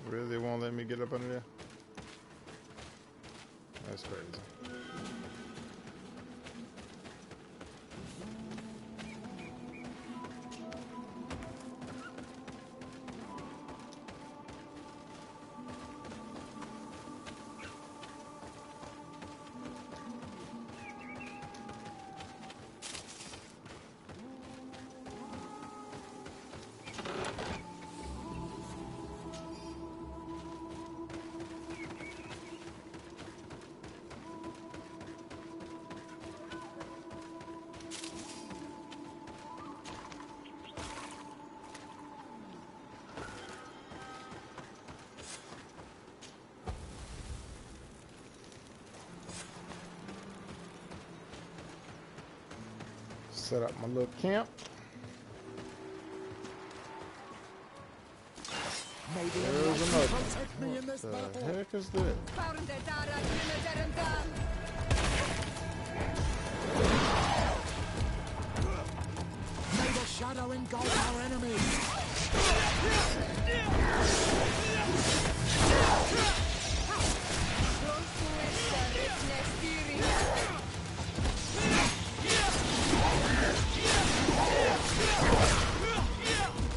Really, they won't let me get up under there? That's crazy. Set up my little camp. Maybe There's another one. protect me in this What the battle. heck is that? May the shadow engulf our enemies.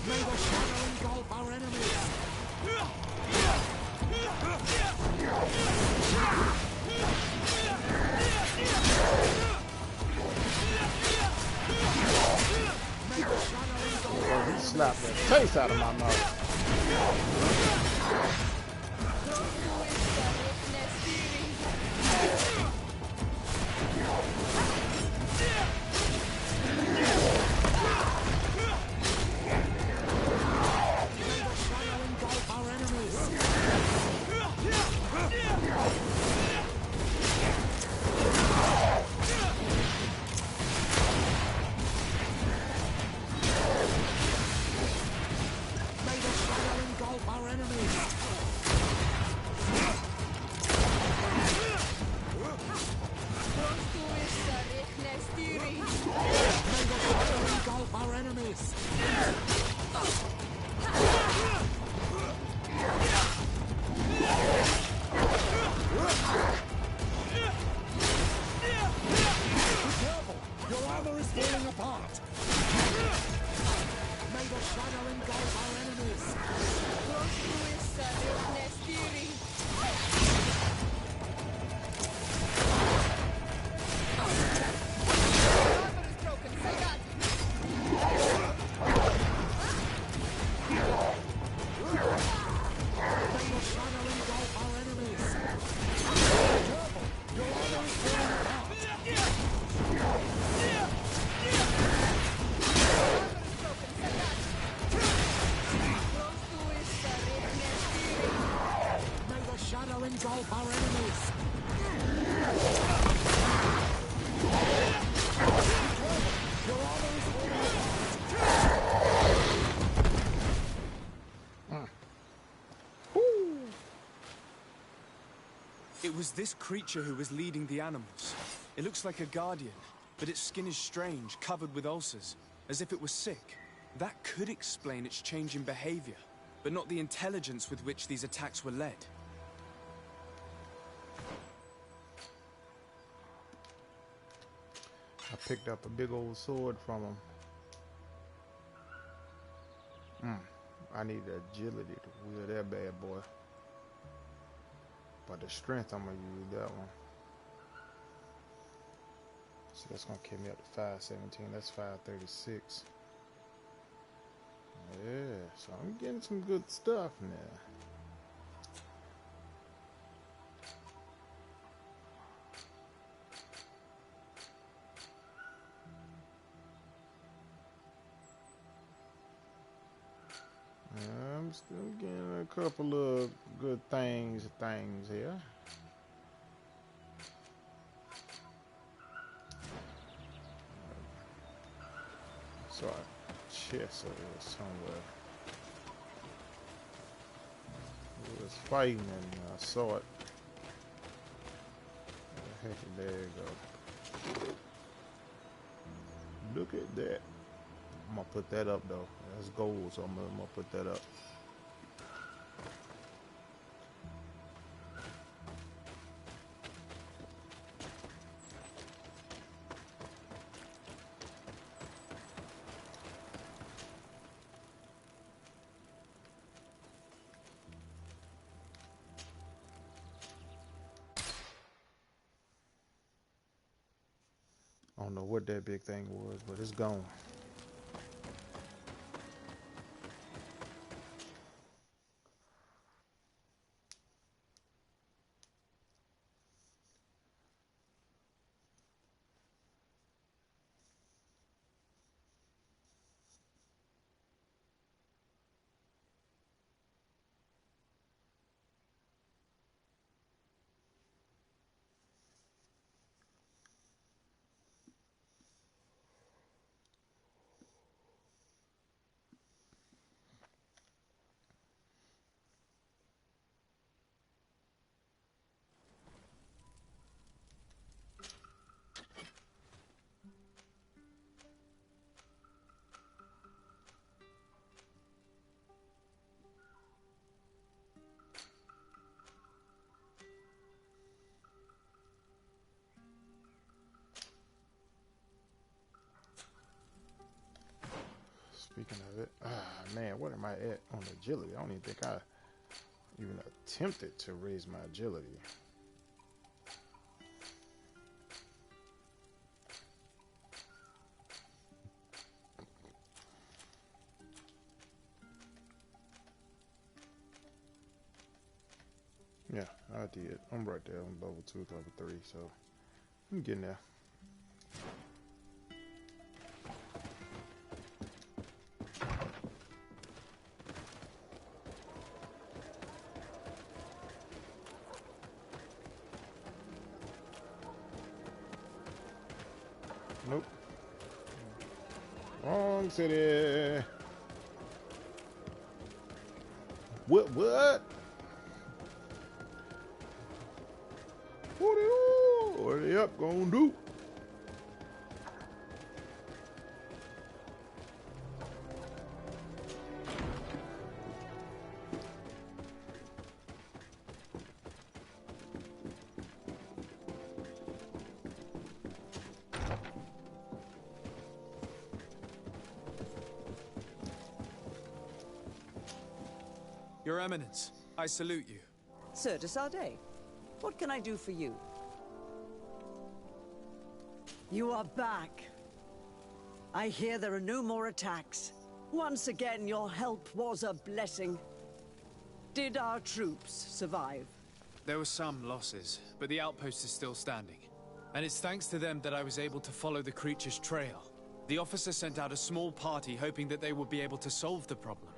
May the shadow engulf our enemies. May the shadow engulf Oh, he slapped the taste out of my mouth. engulf our enemies. May the shadow engulf our enemies. May the shadow engulf our enemies. Be careful! Your armor is falling apart! May the shadow engulf our enemies! May the shadow engulf our enemies! Be careful! Your armor is falling apart! May the shadow engulf our enemies! Your armor is falling apart! It was this creature who was leading the animals. It looks like a guardian, but its skin is strange, covered with ulcers, as if it was sick. That could explain its change in behavior, but not the intelligence with which these attacks were led. I picked up a big old sword from him. I need agility to wield that bad boy. But the strength, I'm gonna use that one. So that's gonna carry me up to 517. That's 536. Yeah, so I'm getting some good stuff now. I'm still getting a couple of good things here. So a chest over here somewhere. We was fighting and I saw it. Heck, there you go. Look at that. I'm gonna put that up though. That's gold, so I'm gonna put that up. I don't know what that big thing was, but it's gone. Speaking of it, man, what am I at on agility? I don't even think I even attempted to raise my agility. Yeah, I did. I'm right there on level 2, level 3, so I'm getting there. Nope. Wrong city. What? What? What are they up gonna do? Your Eminence, I salute you. Sir de Sardet, what can I do for you? You are back. I hear there are no more attacks. Once again, your help was a blessing. Did our troops survive? There were some losses, but the outpost is still standing. And it's thanks to them that I was able to follow the creature's trail. The officer sent out a small party hoping that they would be able to solve the problem.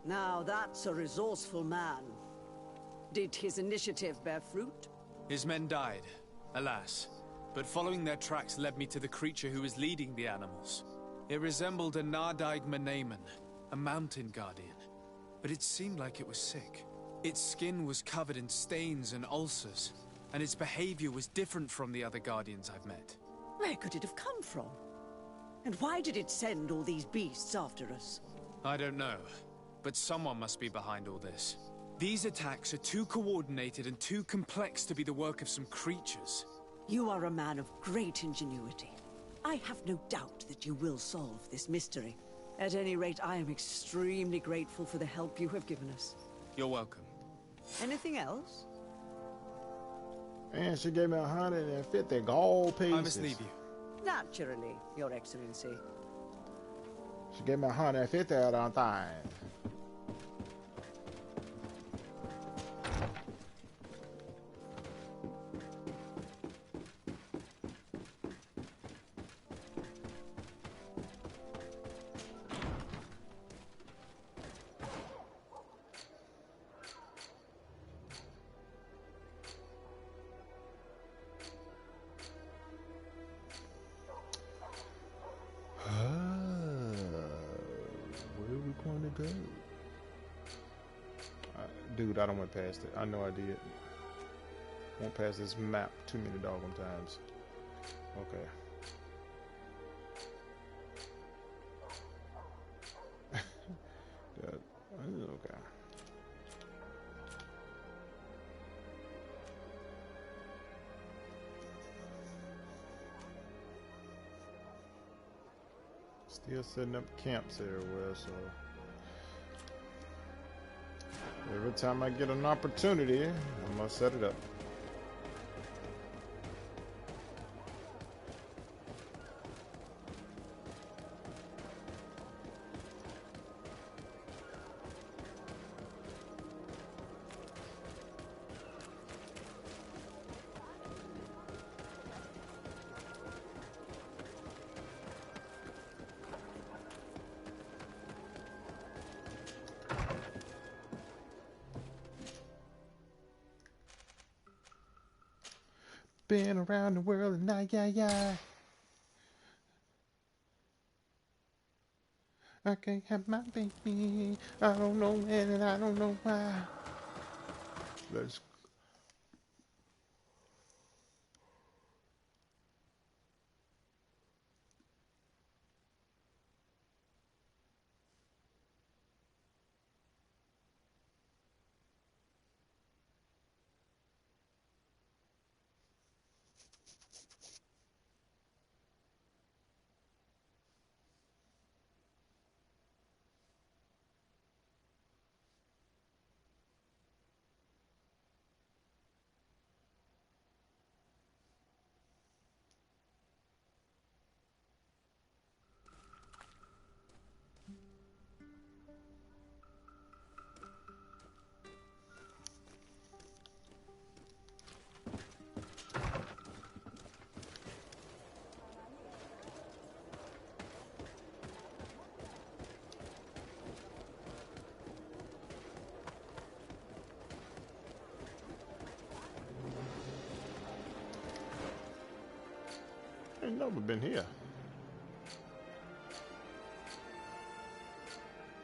Now that's a resourceful man. Did his initiative bear fruit? His men died, alas. But following their tracks led me to the creature who was leading the animals. It resembled a Nardaig Menaemon, a mountain guardian. But it seemed like it was sick. Its skin was covered in stains and ulcers, and its behavior was different from the other guardians I've met. Where could it have come from? And why did it send all these beasts after us? I don't know, but someone must be behind all this. These attacks are too coordinated and too complex to be the work of some creatures. You are a man of great ingenuity. I have no doubt that you will solve this mystery. At any rate, I am extremely grateful for the help you have given us. You're welcome. Anything else? Man, she gave me 150 gold pieces. I must leave you. Naturally, Your Excellency. She gave me 150 out on time. Where are we going to go? Dude, I don't went past it. I know I did. Went past this map too many doggone times. Okay. Good. Okay. Still setting up camps everywhere, so every time I get an opportunity, I'm gonna set it up. Been around the world and yeah. I can't have my baby. I don't know when and I don't know why. Let's ain't never been here.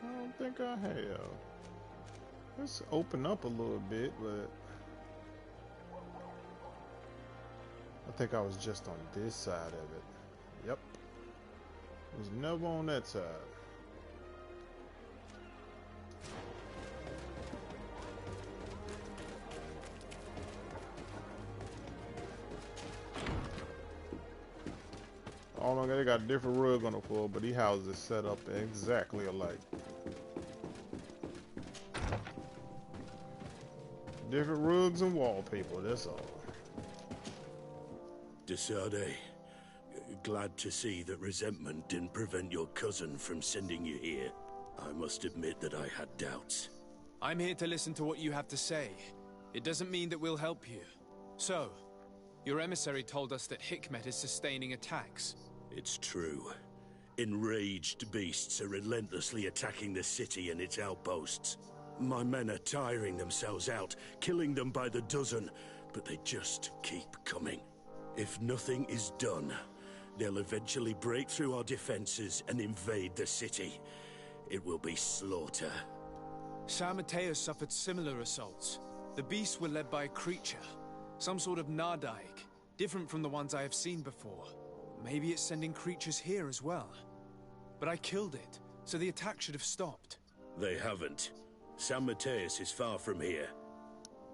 I don't think I have. Let's open up a little bit, but I think I was just on this side of it. Yep. Was never on that side. Oh my god, they got a different rug on the floor, but these houses set up exactly alike. Different rugs and wallpaper, that's all. Desade, glad to see that resentment didn't prevent your cousin from sending you here. I must admit that I had doubts. I'm here to listen to what you have to say. It doesn't mean that we'll help you. So, your emissary told us that Hikmet is sustaining attacks. It's true. Enraged beasts are relentlessly attacking the city and its outposts. My men are tiring themselves out, killing them by the dozen, but they just keep coming. If nothing is done, they'll eventually break through our defenses and invade the city. It will be slaughter. San Mateo suffered similar assaults. The beasts were led by a creature, some sort of Nardaik, different from the ones I have seen before. Maybe it's sending creatures here as well. But I killed it, so the attack should have stopped. They haven't. San Mateus is far from here.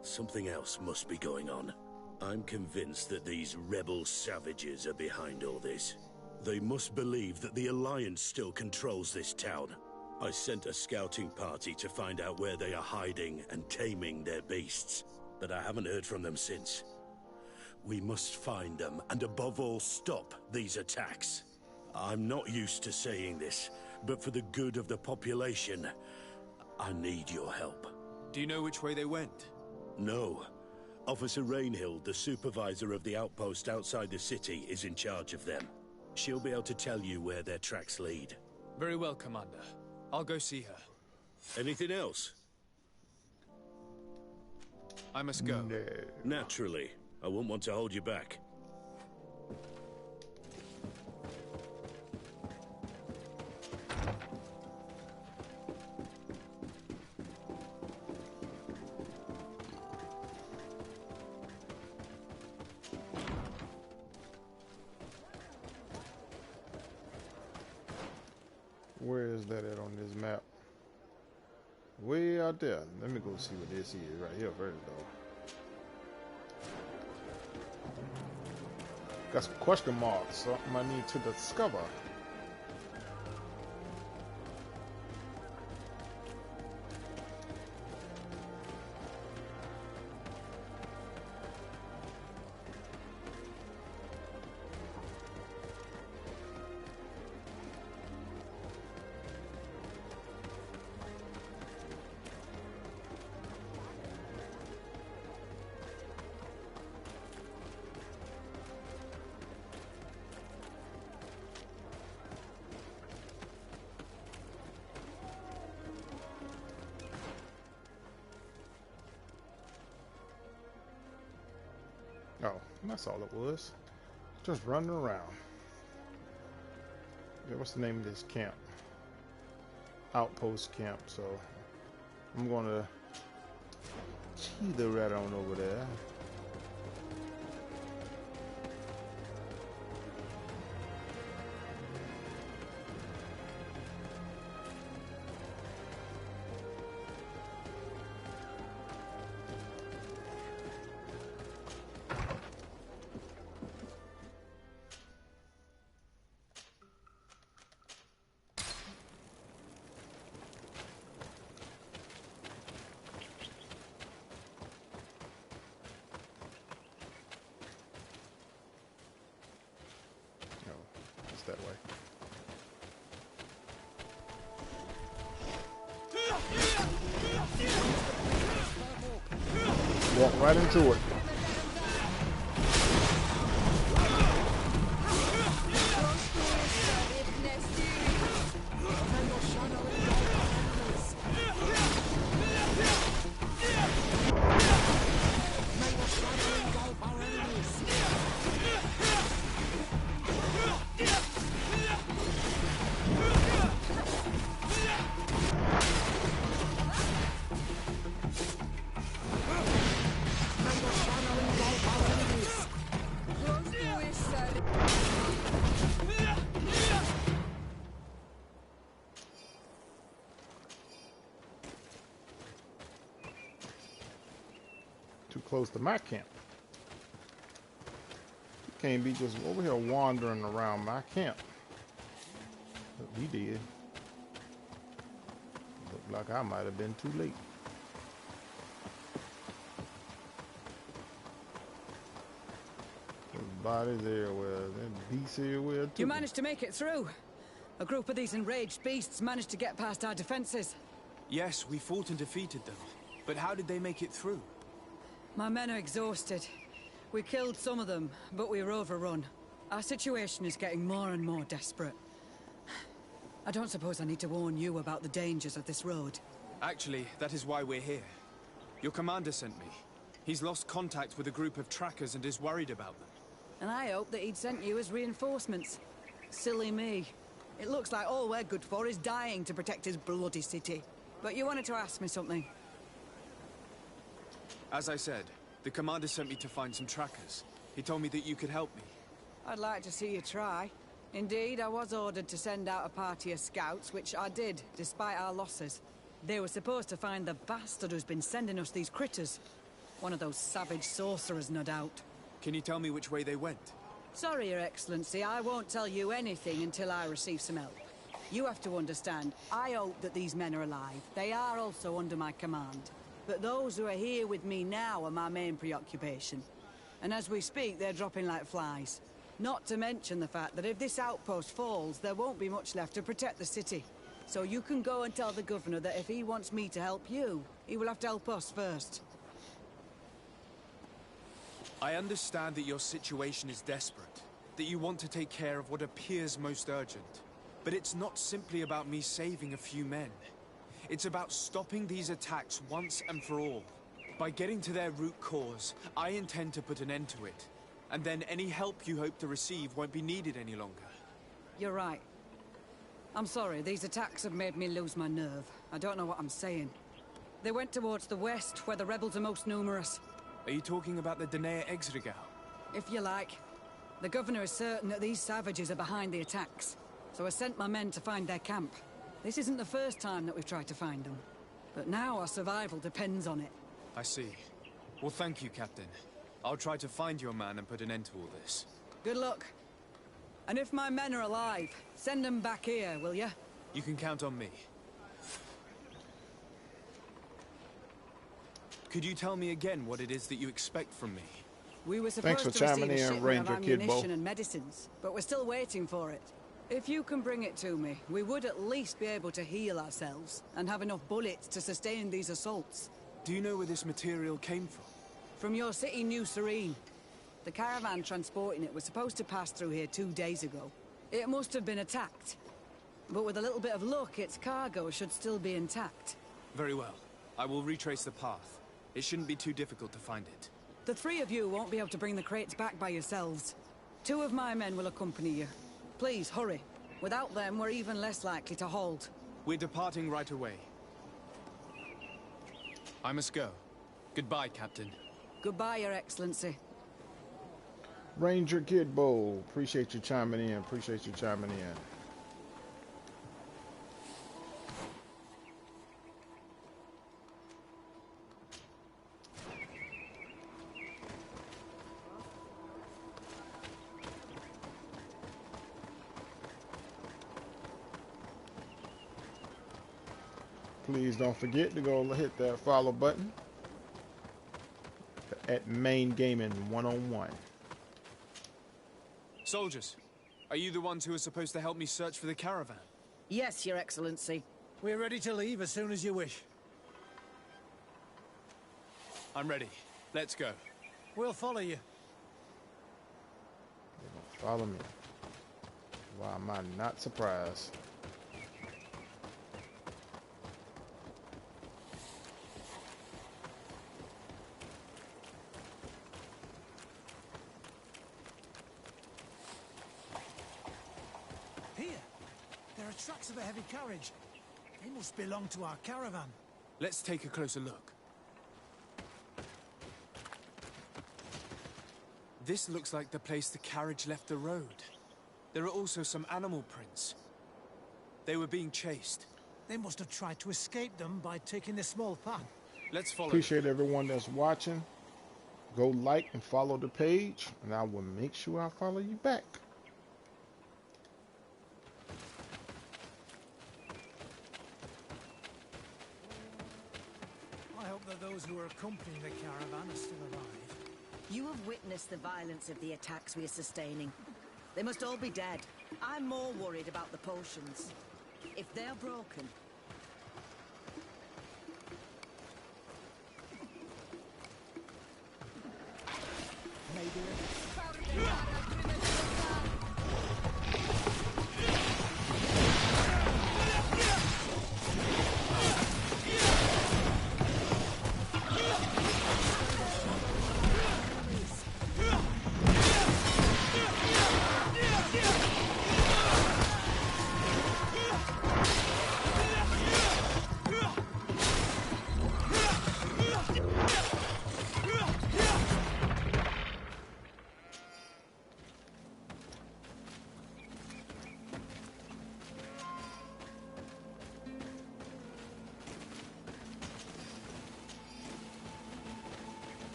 Something else must be going on. I'm convinced that these rebel savages are behind all this. They must believe that the Alliance still controls this town. I sent a scouting party to find out where they are hiding and taming their beasts, but I haven't heard from them since. We must find them, and above all, stop these attacks. I'm not used to saying this, but for the good of the population, I need your help. Do you know which way they went? No. Officer Rainhill, the supervisor of the outpost outside the city, is in charge of them. She'll be able to tell you where their tracks lead. Very well, Commander. I'll go see her. Anything else? I must go. No. Naturally. I wouldn't want to hold you back. Where is that at on this map? Way out there. Let me go see what this is right here first, though. Got some question marks, something I need to discover. Oh, that's all it was. Just running around. Yeah, what's the name of this camp? Outpost camp, so I'm gonna cheetah right on over there. That way. Walk right into it. Too close to my camp. You can't be just over here wandering around my camp. But we did. Looked like I might have been too late. There's bodies everywhere. There's beasts everywhere too. You managed to make it through. A group of these enraged beasts managed to get past our defenses. Yes, we fought and defeated them. But how did they make it through? My men are exhausted. We killed some of them, but we were overrun. Our situation is getting more and more desperate. I don't suppose I need to warn you about the dangers of this road. Actually, that is why we're here. Your commander sent me. He's lost contact with a group of trackers and is worried about them. And I hoped that he'd sent you as reinforcements. Silly me. It looks like all we're good for is dying to protect his bloody city. But you wanted to ask me something. As I said, the commander sent me to find some trackers. He told me that you could help me. I'd like to see you try. Indeed, I was ordered to send out a party of scouts, which I did, despite our losses. They were supposed to find the bastard who's been sending us these critters. One of those savage sorcerers, no doubt. Can you tell me which way they went? Sorry, Your Excellency, I won't tell you anything until I receive some help. You have to understand, I hope that these men are alive. They are also under my command. But those who are here with me now are my main preoccupation. And as we speak, they're dropping like flies. Not to mention the fact that if this outpost falls, there won't be much left to protect the city. So you can go and tell the governor that if he wants me to help you, he will have to help us first. I understand that your situation is desperate, that you want to take care of what appears most urgent. But it's not simply about me saving a few men. It's about stopping these attacks once and for all. By getting to their root cause, I intend to put an end to it. And then any help you hope to receive won't be needed any longer. You're right. I'm sorry, these attacks have made me lose my nerve. I don't know what I'm saying. They went towards the west, where the rebels are most numerous. Are you talking about the Danea Exregau? If you like. The governor is certain that these savages are behind the attacks, so I sent my men to find their camp. This isn't the first time that we've tried to find them, but now our survival depends on it. I see. Well, thank you, Captain. I'll try to find your man and put an end to all this. Good luck. And if my men are alive, send them back here, will you? You can count on me. Could you tell me again what it is that you expect from me? We were supposed to receive a shipment of Ranger ammunition and medicines, but we're still waiting for it. If you can bring it to me, we would at least be able to heal ourselves and have enough bullets to sustain these assaults. Do you know where this material came from? From your city, New Serene. The caravan transporting it was supposed to pass through here 2 days ago. It must have been attacked. But with a little bit of luck, its cargo should still be intact. Very well. I will retrace the path. It shouldn't be too difficult to find it. The three of you won't be able to bring the crates back by yourselves. 2 of my men will accompany you. Please, hurry. Without them, we're even less likely to hold. We're departing right away. I must go. Goodbye, Captain. Goodbye, Your Excellency. Ranger Kidbo, appreciate you chiming in. Appreciate you chiming in. Please don't forget to go hit that follow button at Main Gaming 101. Soldiers, are you the ones who are supposed to help me search for the caravan? Yes, Your Excellency. We're ready to leave as soon as you wish. I'm ready. Let's go. We'll follow you. Follow me. Why am I not surprised? Here! There are tracks of a heavy carriage. They must belong to our caravan. Let's take a closer look. This looks like the place the carriage left the road. There are also some animal prints. They were being chased. They must have tried to escape them by taking the small path. Let's follow. Appreciate everyone that's watching. go like and follow the page, and I will make sure I follow you back. I hope that those who are accompanying the caravan are still alive. You have witnessed the violence of the attacks we are sustaining. They must all be dead. I'm more worried about the potions. If they're broken...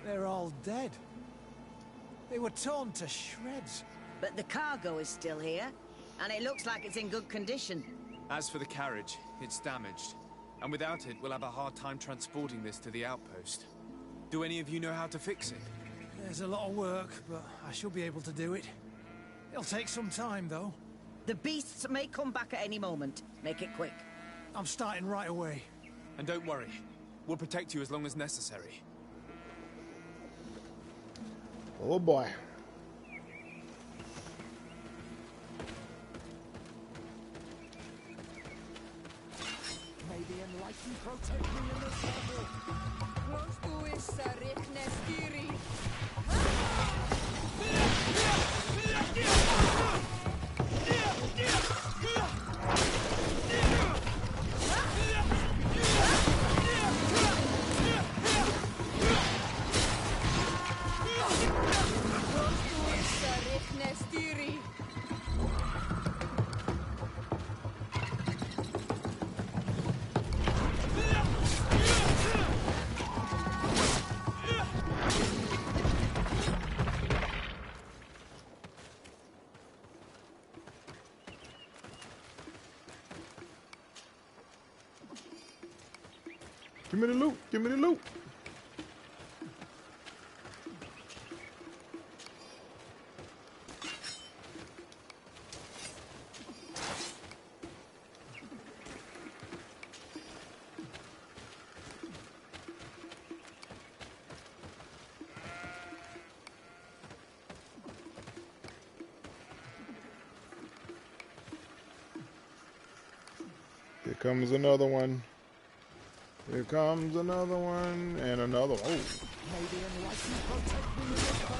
They're all dead. They were torn to shreds. But the cargo is still here, and it looks like it's in good condition. As for the carriage, it's damaged. And without it, we'll have a hard time transporting this to the outpost. Do any of you know how to fix it? There's a lot of work, but I should be able to do it. It'll take some time, though. The beasts may come back at any moment. Make it quick. I'm starting right away. And don't worry. We'll protect you as long as necessary. Oh boy. May the enlightened protect me in this battle. Give me the loot. Give me the loot. Here comes another one. Here comes another one, and another one. Oh. May the enlightened protect me in this battle.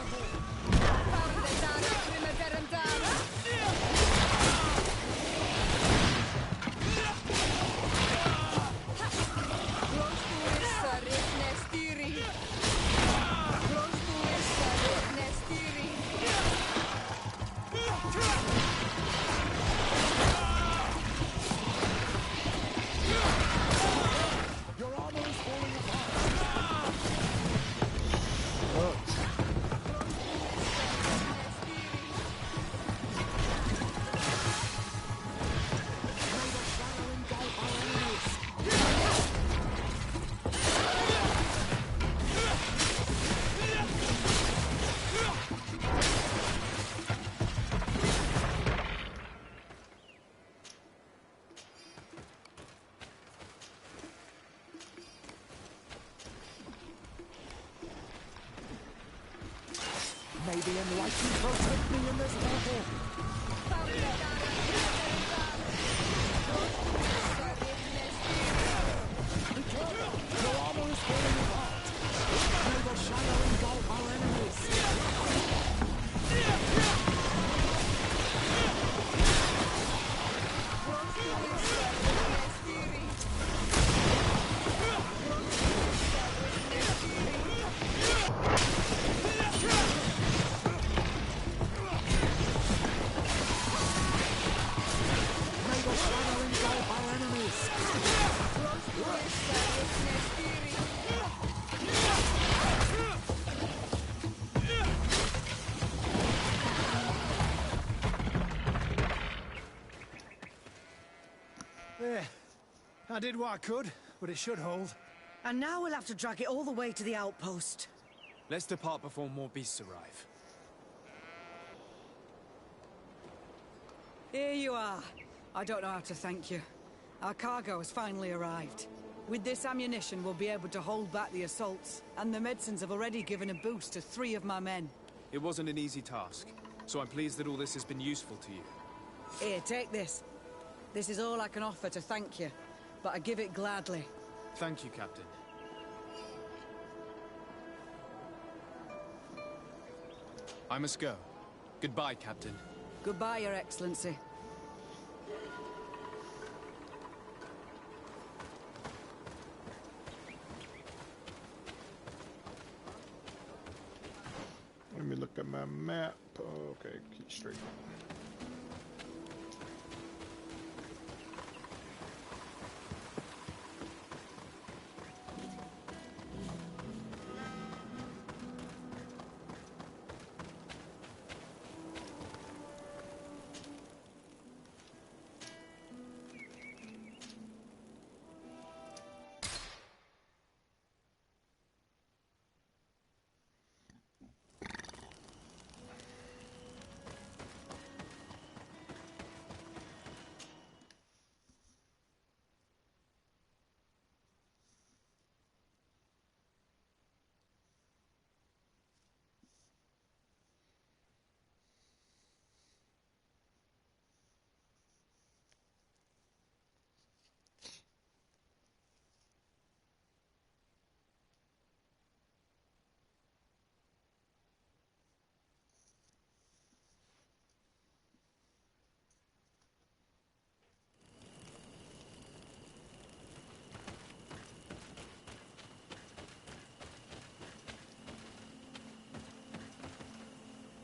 I did what I could, but it should hold. And now we'll have to drag it all the way to the outpost. Let's depart before more beasts arrive. Here you are. I don't know how to thank you. Our cargo has finally arrived. With this ammunition, we'll be able to hold back the assaults, and the medicines have already given a boost to 3 of my men. It wasn't an easy task, so I'm pleased that all this has been useful to you. Here, take this. This is all I can offer to thank you, but I give it gladly. Thank you, Captain. I must go. Goodbye, Captain. Goodbye, Your Excellency. Let me look at my map. Okay, keep straight.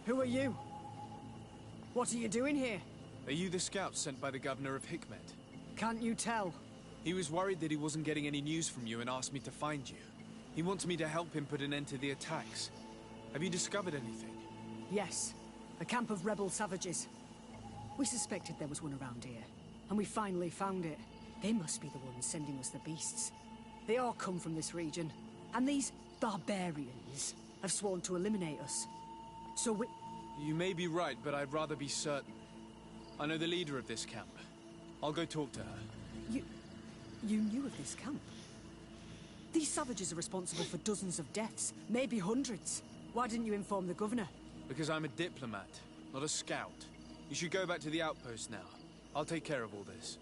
Who are you? What are you doing here? Are you the scout sent by the governor of Hikmet? Can't you tell? He was worried that he wasn't getting any news from you and asked me to find you. He wants me to help him put an end to the attacks. Have you discovered anything? Yes. A camp of rebel savages. We suspected there was one around here, and we finally found it. They must be the ones sending us the beasts. They all come from this region, and these barbarians have sworn to eliminate us. So we... You may be right, but I'd rather be certain. I know the leader of this camp. I'll go talk to her. You knew of this camp? These savages are responsible for dozens of deaths, maybe hundreds. Why didn't you inform the governor? Because I'm a diplomat, not a scout. You should go back to the outpost now. I'll take care of all this.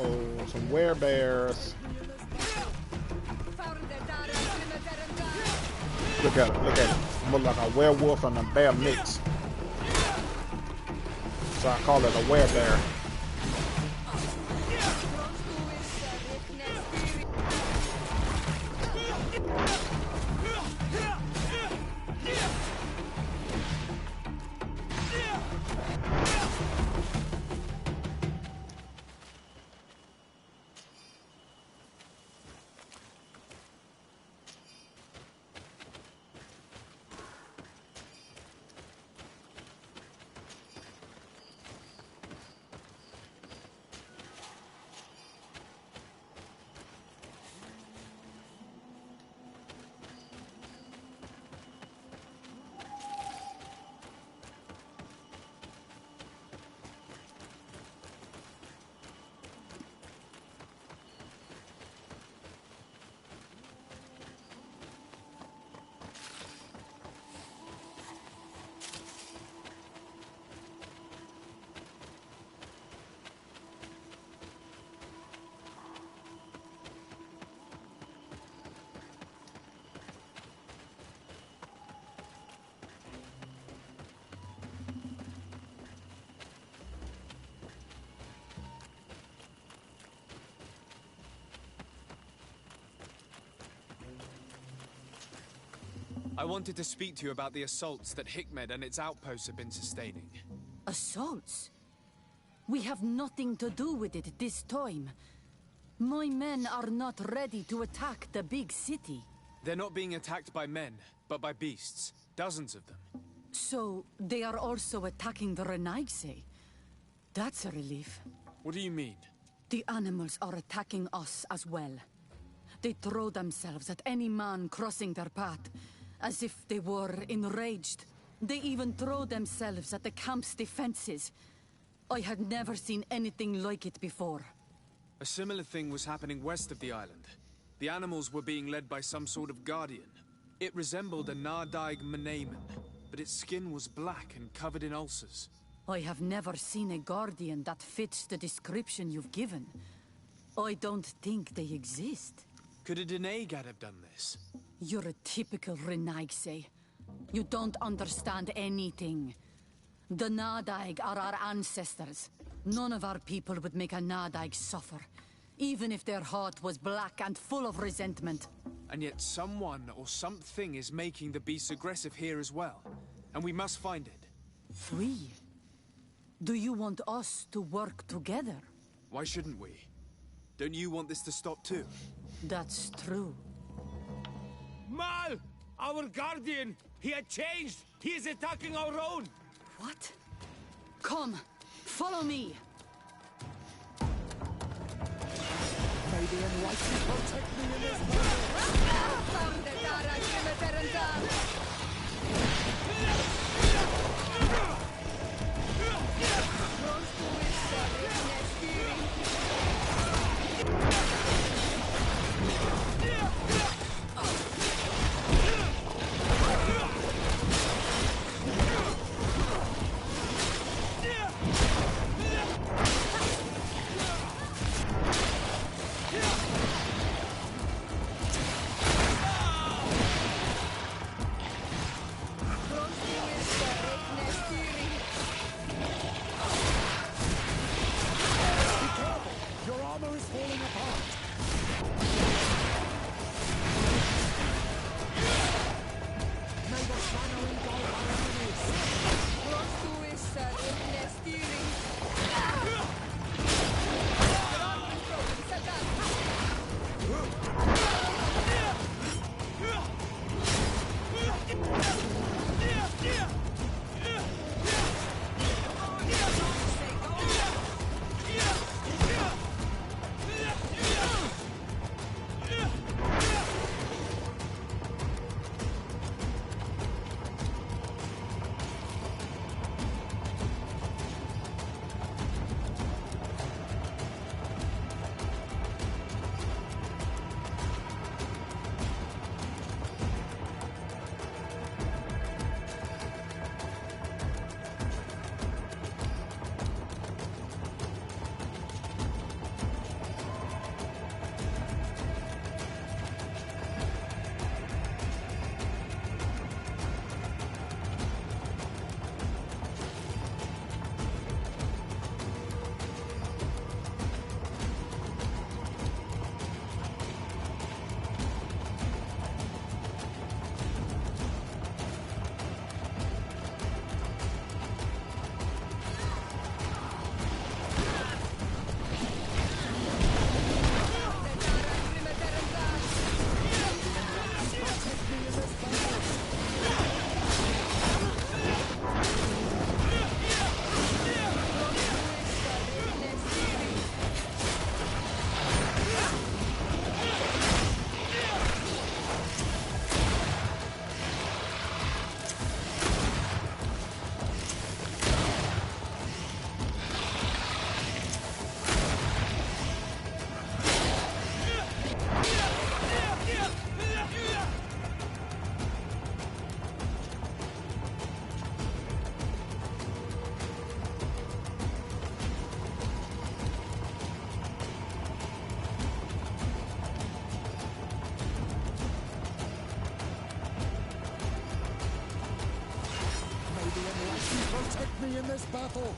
Oh, some werebears. Look at it, look at it. Look like a werewolf and a bear mix. So I call it a werebear. I wanted to speak to you about the assaults that Hikmed and its outposts have been sustaining. Assaults? We have nothing to do with it this time. My men are not ready to attack the big city. They're not being attacked by men, but by beasts. Dozens of them. So, they are also attacking the Renaigse? That's a relief. What do you mean? The animals are attacking us as well. They throw themselves at any man crossing their path, as if they were enraged. They even throw themselves at the camp's defenses. I had never seen anything like it before. A similar thing was happening west of the island. The animals were being led by some sort of guardian. It resembled a Nardaig Menamen, but its skin was black and covered in ulcers. I have never seen a guardian that fits the description you've given. I don't think they exist. Could a Denegad have done this? You're a typical Renaigse. You don't understand anything. The Nardaig are our ancestors. None of our people would make a Nardaig suffer, even if their heart was black and full of resentment. And yet someone or something is making the beasts aggressive here as well. And we must find it. We? Do you want us to work together? Why shouldn't we? Don't you want this to stop too? That's true. Mal! Our guardian! He had changed! He is attacking our own! What? Come! Follow me! May the enlightened protect me in this Protect me in this battle!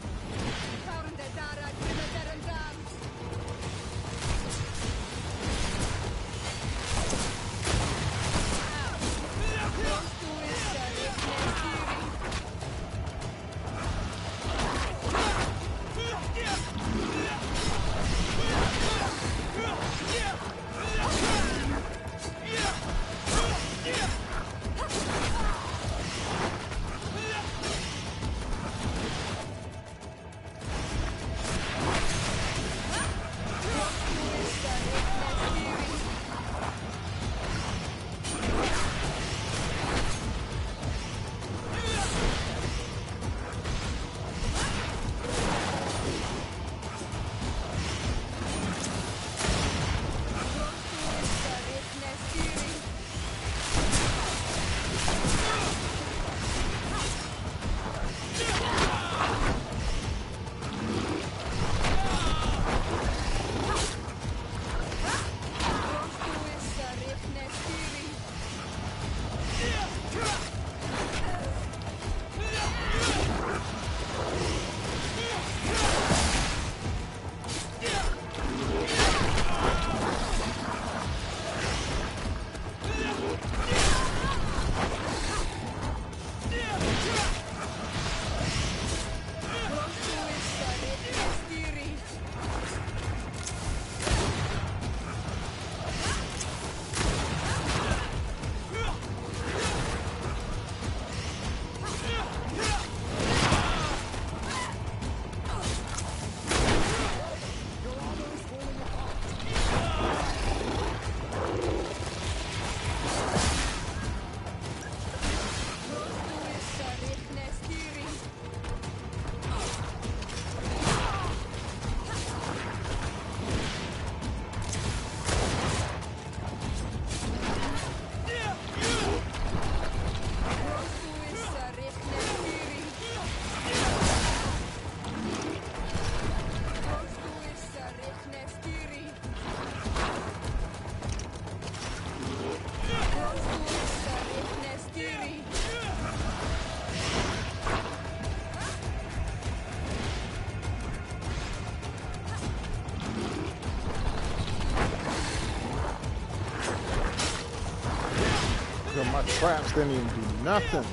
My traps didn't even do nothing.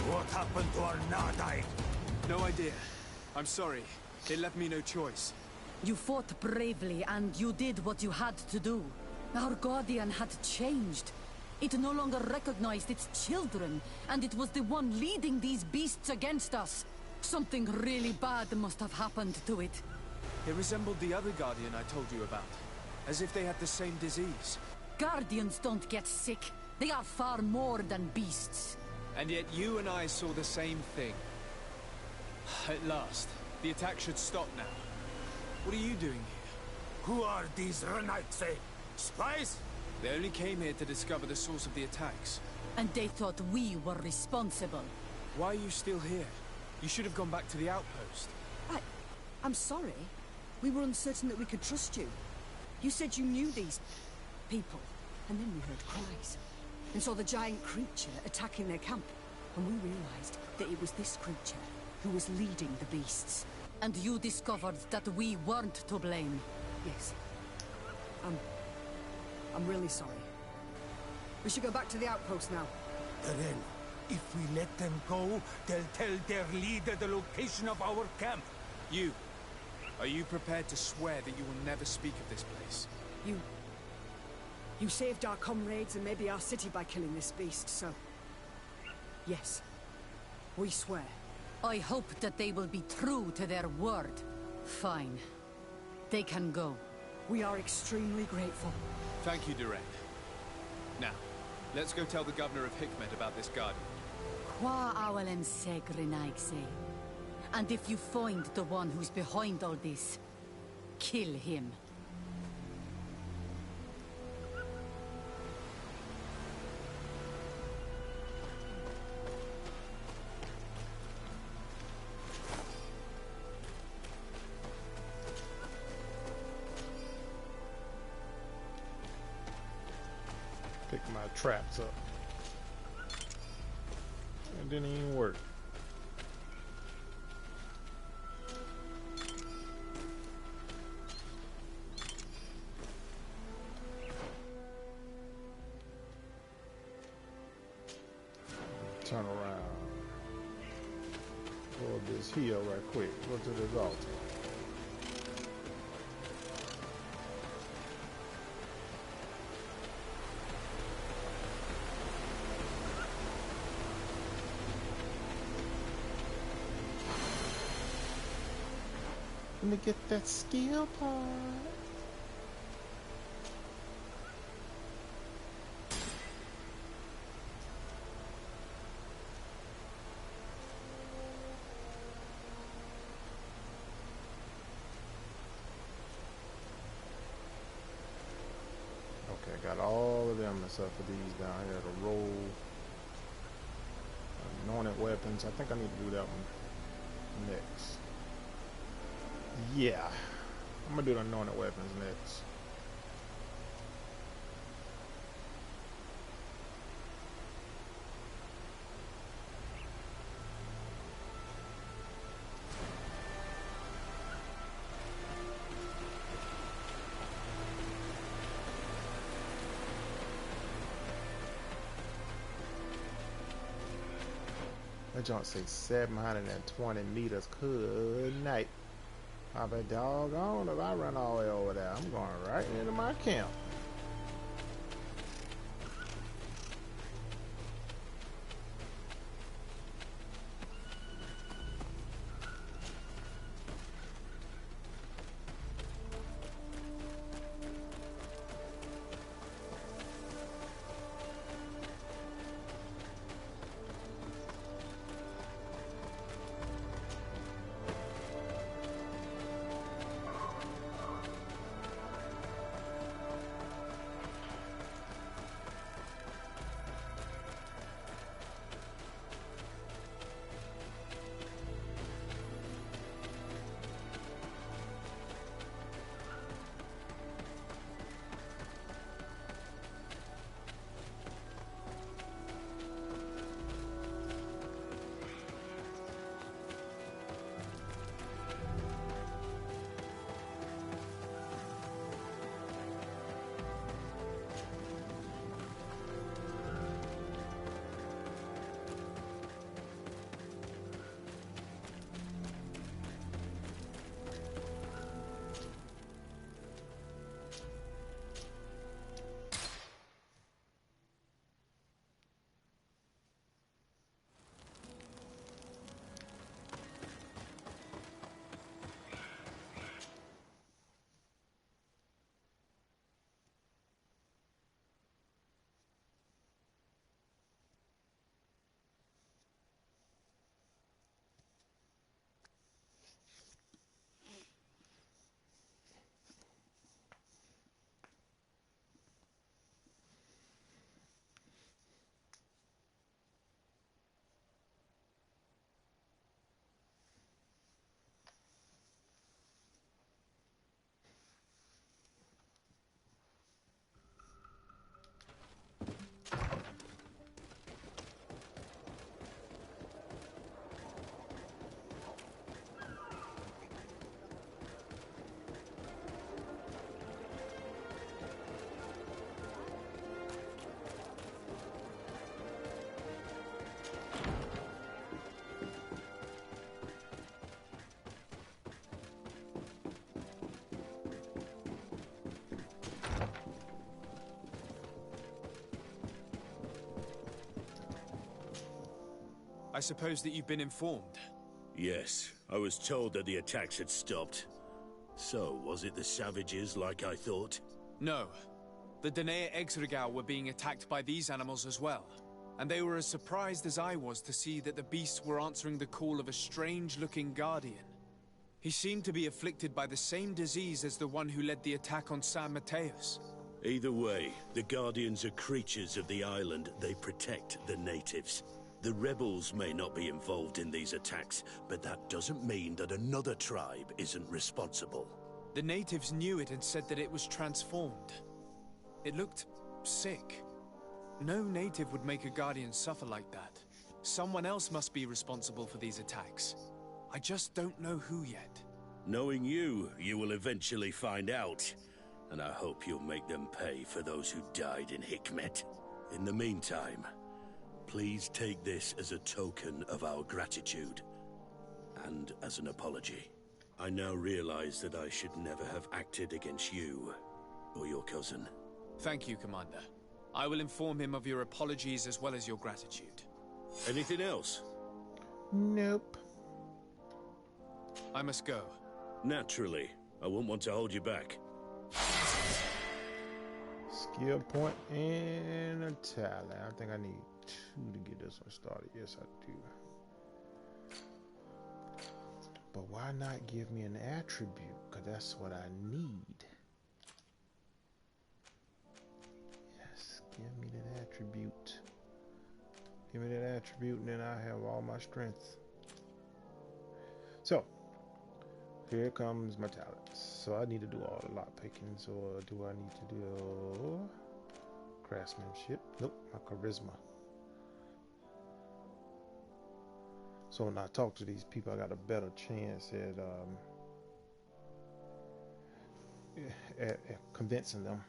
What happened to our Nardite? No idea. I'm sorry. It left me no choice. You fought bravely, and you did what you had to do. Our Guardian had changed. It no longer recognized its children, and it was the one leading these beasts against us. Something really bad must have happened to it. It resembled the other Guardian I told you about. As if they had the same disease. Guardians don't get sick. They are far more than beasts. And yet you and I saw the same thing. At last. The attack should stop now. What are you doing here? Who are these Renaitse? Spies? They only came here to discover the source of the attacks. And they thought we were responsible. Why are you still here? You should have gone back to the outpost. I'm sorry. We were uncertain that we could trust you. You said you knew these people, and then we heard cries. And saw the giant creature attacking their camp. And we realized that it was this creature who was leading the beasts. And you discovered that we weren't to blame. Yes. I'm really sorry. We should go back to the outpost now. Then, if we let them go, they'll tell their leader the location of our camp. You. Are you prepared to swear that you will never speak of this place? You saved our comrades and maybe our city by killing this beast, so... Yes. We swear. I hope that they will be true to their word. Fine. They can go. We are extremely grateful. Thank you, Duran. Now, let's go tell the governor of Hikmet about this Guardian. Qua awalen segrenaigse. And if you find the one who's behind all this, kill him. Pick my traps up. It didn't even work. Turn around. Go up this hill right quick. Go to this altar. Let me get that skill point. Okay, got all of them except for these down here. The roll, anointed weapons. I think I need to do that one next. Yeah, I'm gonna do the anointed weapons next. That joint say 720 meters. Good night. I'll be doggone if I run all the way over there. I'm going right into my camp. I suppose that you've been informed. Yes, I was told that the attacks had stopped. So, was it the savages like I thought? No. The Danae Exregao were being attacked by these animals as well. And they were as surprised as I was to see that the beasts were answering the call of a strange-looking guardian. He seemed to be afflicted by the same disease as the one who led the attack on San Mateus. Either way, the Guardians are creatures of the island. They protect the natives. The rebels may not be involved in these attacks, but that doesn't mean that another tribe isn't responsible. The natives knew it and said that it was transformed. It looked sick. No native would make a Guardian suffer like that. Someone else must be responsible for these attacks. I just don't know who yet. Knowing you, you will eventually find out. And I hope you'll make them pay for those who died in Hikmet. In the meantime, please take this as a token of our gratitude. And as an apology. I now realize that I should never have acted against you or your cousin. Thank you, Commander. I will inform him of your apologies as well as your gratitude. Anything else? Nope. I must go. Naturally. I won't want to hold you back. Skill point and a talent. I think I need 2 to get this one started. Yes, I do. But why not give me an attribute? Because that's what I need. Yes, give me that attribute. Give me that attribute and then I have all my strength. So, here comes my talents. So I need to do all the lock pickings, or do I need to do craftsmanship? Nope, my charisma. So when I talk to these people, I got a better chance at convincing them.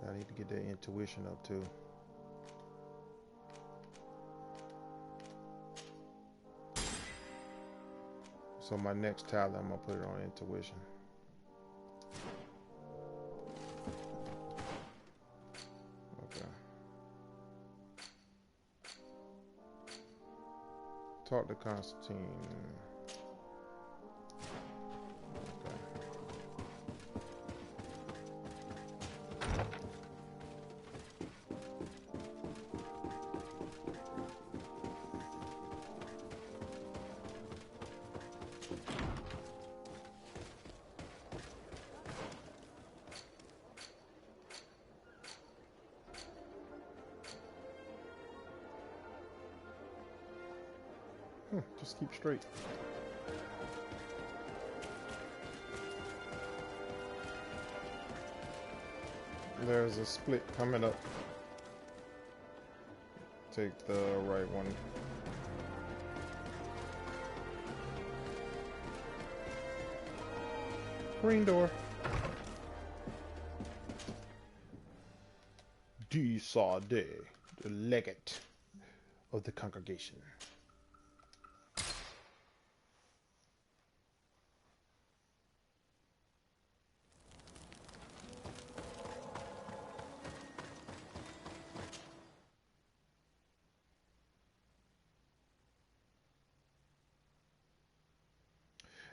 I need to get that intuition up too. So my next talent, I'm gonna put it on intuition. Okay. Talk to Constantine. Just keep straight. There's a split coming up. Take the right one. Green door. Desade, the legate of the congregation.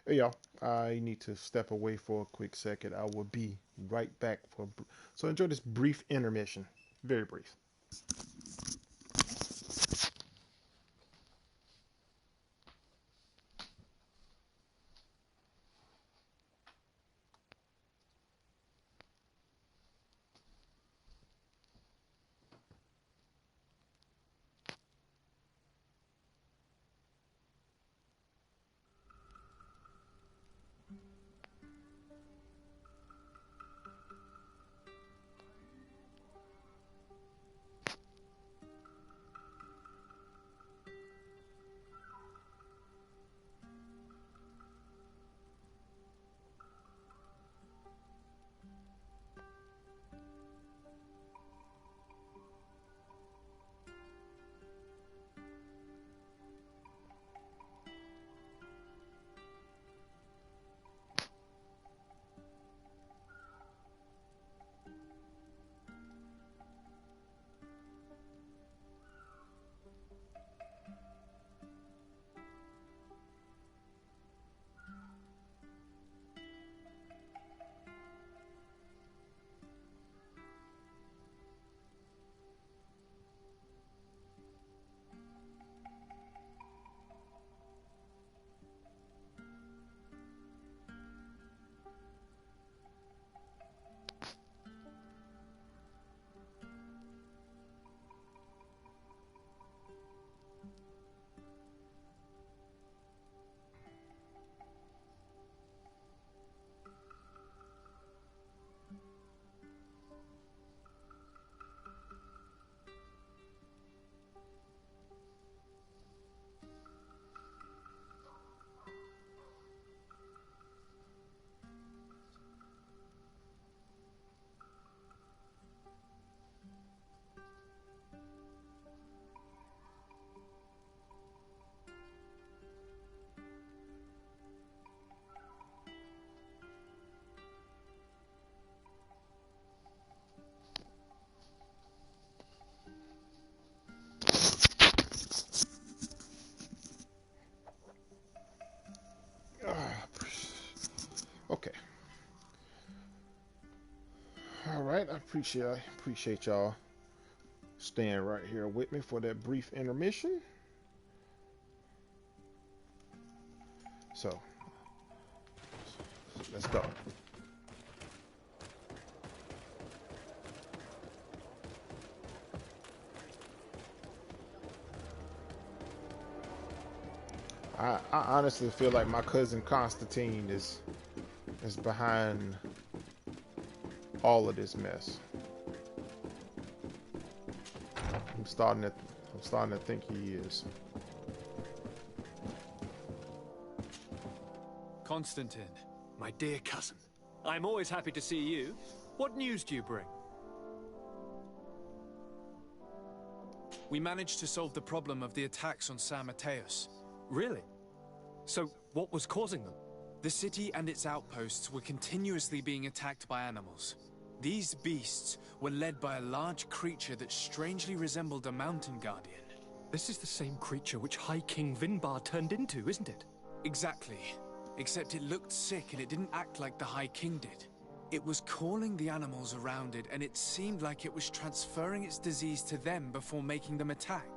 Hey y'all, I need to step away for a quick second. I will be right back so enjoy this brief intermission. Very brief. Okay. All right. I appreciate y'all staying right here with me for that brief intermission. So, let's go. I honestly feel like my cousin Constantine is behind all of this mess. I'm starting to think he is. Constantine. My dear cousin, I'm always happy to see you. What news do you bring? We managed to solve the problem of the attacks on San Mateus. Really? So, what was causing them? The city and its outposts were continuously being attacked by animals. These beasts were led by a large creature that strangely resembled a mountain guardian. This is the same creature which High King Vinbar turned into, isn't it? Exactly. Except it looked sick and it didn't act like the High King did. It was calling the animals around it, and it seemed like it was transferring its disease to them before making them attack.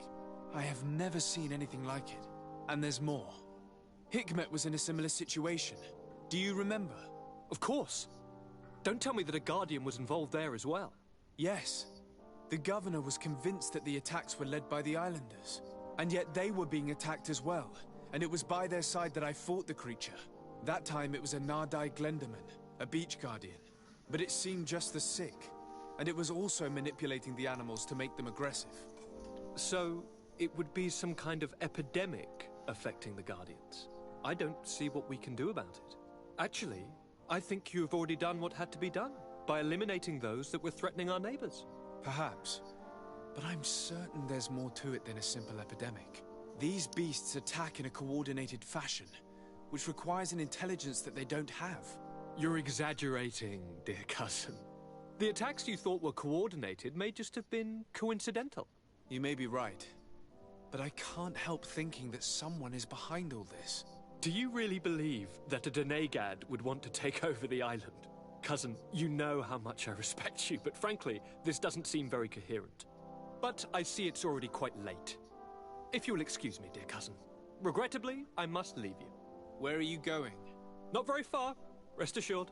I have never seen anything like it. And there's more. Hikmet was in a similar situation. Do you remember? Of course. Don't tell me that a Guardian was involved there as well. Yes. The governor was convinced that the attacks were led by the islanders. And yet they were being attacked as well. And it was by their side that I fought the creature. That time it was a Nardai Glenderman, a beach guardian. But it seemed just as sick. And it was also manipulating the animals to make them aggressive. So, it would be some kind of epidemic affecting the Guardians. I don't see what we can do about it. Actually, I think you've already done what had to be done, by eliminating those that were threatening our neighbors. Perhaps. But I'm certain there's more to it than a simple epidemic. These beasts attack in a coordinated fashion, which requires an intelligence that they don't have. You're exaggerating, dear cousin. The attacks you thought were coordinated may just have been coincidental. You may be right. But I can't help thinking that someone is behind all this. Do you really believe that a Denegad would want to take over the island? Cousin, you know how much I respect you, but frankly, this doesn't seem very coherent. But I see it's already quite late. If you'll excuse me, dear cousin. Regrettably, I must leave you. Where are you going? Not very far, rest assured.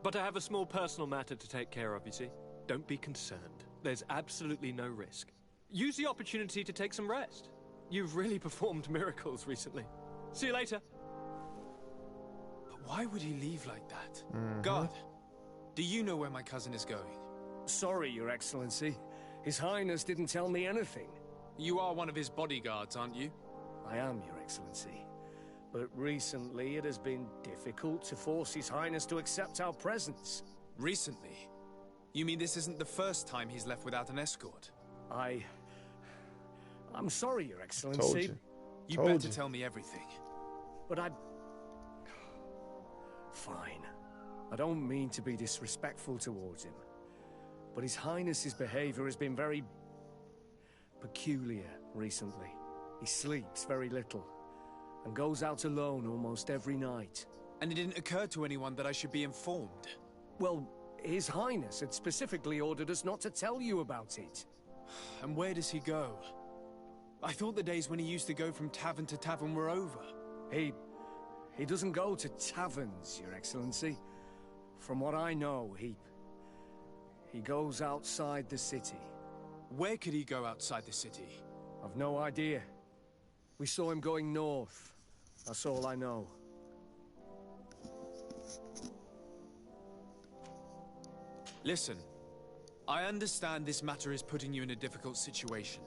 But I have a small personal matter to take care of, you see. Don't be concerned. There's absolutely no risk. Use the opportunity to take some rest. You've really performed miracles recently. See you later. But why would he leave like that? Guard, do you know where my cousin is going? Sorry, Your Excellency. His Highness didn't tell me anything. You are one of his bodyguards, aren't you? I am, Your Excellency. But recently it has been difficult to force His Highness to accept our presence. Recently? You mean this isn't the first time he's left without an escort? I'm sorry, Your Excellency. Told you. You better tell me everything. But Fine. I don't mean to be disrespectful towards him. But His Highness's behavior has been very peculiar recently. He sleeps very little and goes out alone almost every night. And it didn't occur to anyone that I should be informed? Well, His Highness had specifically ordered us not to tell you about it. And where does he go? I thought the days when he used to go from tavern to tavern were over. He doesn't go to taverns, Your Excellency. From what I know, he goes outside the city. Where could he go outside the city? I've no idea. We saw him going north. That's all I know. Listen, I understand this matter is putting you in a difficult situation.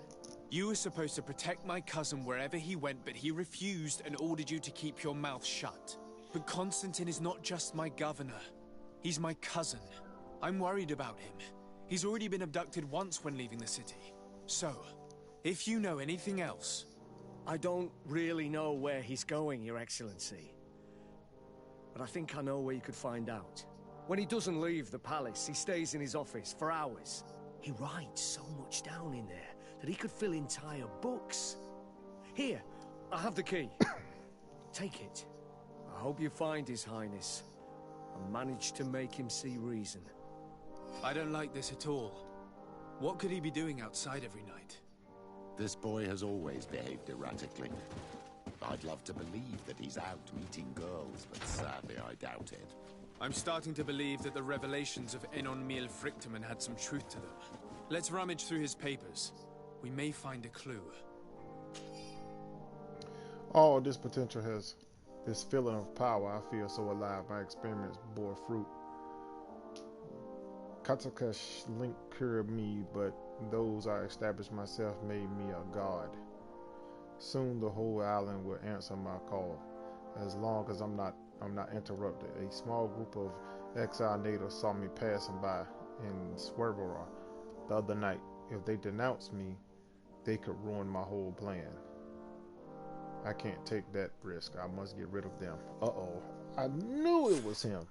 You were supposed to protect my cousin wherever he went, but he refused and ordered you to keep your mouth shut. But Constantine is not just my governor. He's my cousin. I'm worried about him. He's already been abducted once when leaving the city. So, if you know anything else... I don't really know where he's going, Your Excellency. But I think I know where you could find out. When he doesn't leave the palace, he stays in his office for hours. He writes so much down in there that he could fill entire books. Here, I have the key. Take it. I hope you find His Highness. and managed to make him see reason. I don't like this at all. What could he be doing outside every night? This boy has always behaved erratically. I'd love to believe that he's out meeting girls, but sadly I doubt it. I'm starting to believe that the revelations of Enon Miel Frichtemann had some truth to them. Let's rummage through his papers. We may find a clue. All this potential has this feeling of power. I feel so alive. My experiments bore fruit. Katakash link cured me, but those I established myself made me a god. Soon the whole island will answer my call, as long as I'm not interrupted. A small group of exile natives saw me passing by in Swervera the other night. If they denounce me, they could ruin my whole plan. I can't take that risk. I must get rid of them. Uh-oh. I knew it was him.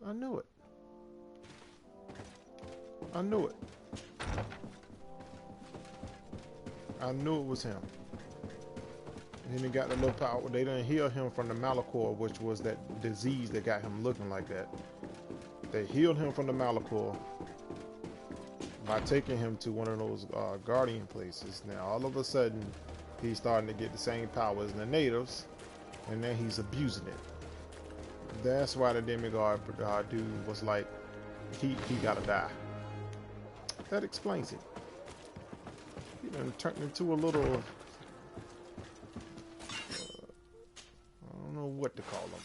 I knew it. I knew it. I knew it was him. And he got the little power. They didn't heal him from the Malachor, which was that disease that got him looking like that. They healed him from the Malachor by taking him to one of those guardian places. Now, all of a sudden, he's starting to get the same power as the natives, and then he's abusing it. That's why the demigod dude was like, he gotta die. That explains it. He done turned into a little, I don't know what to call him.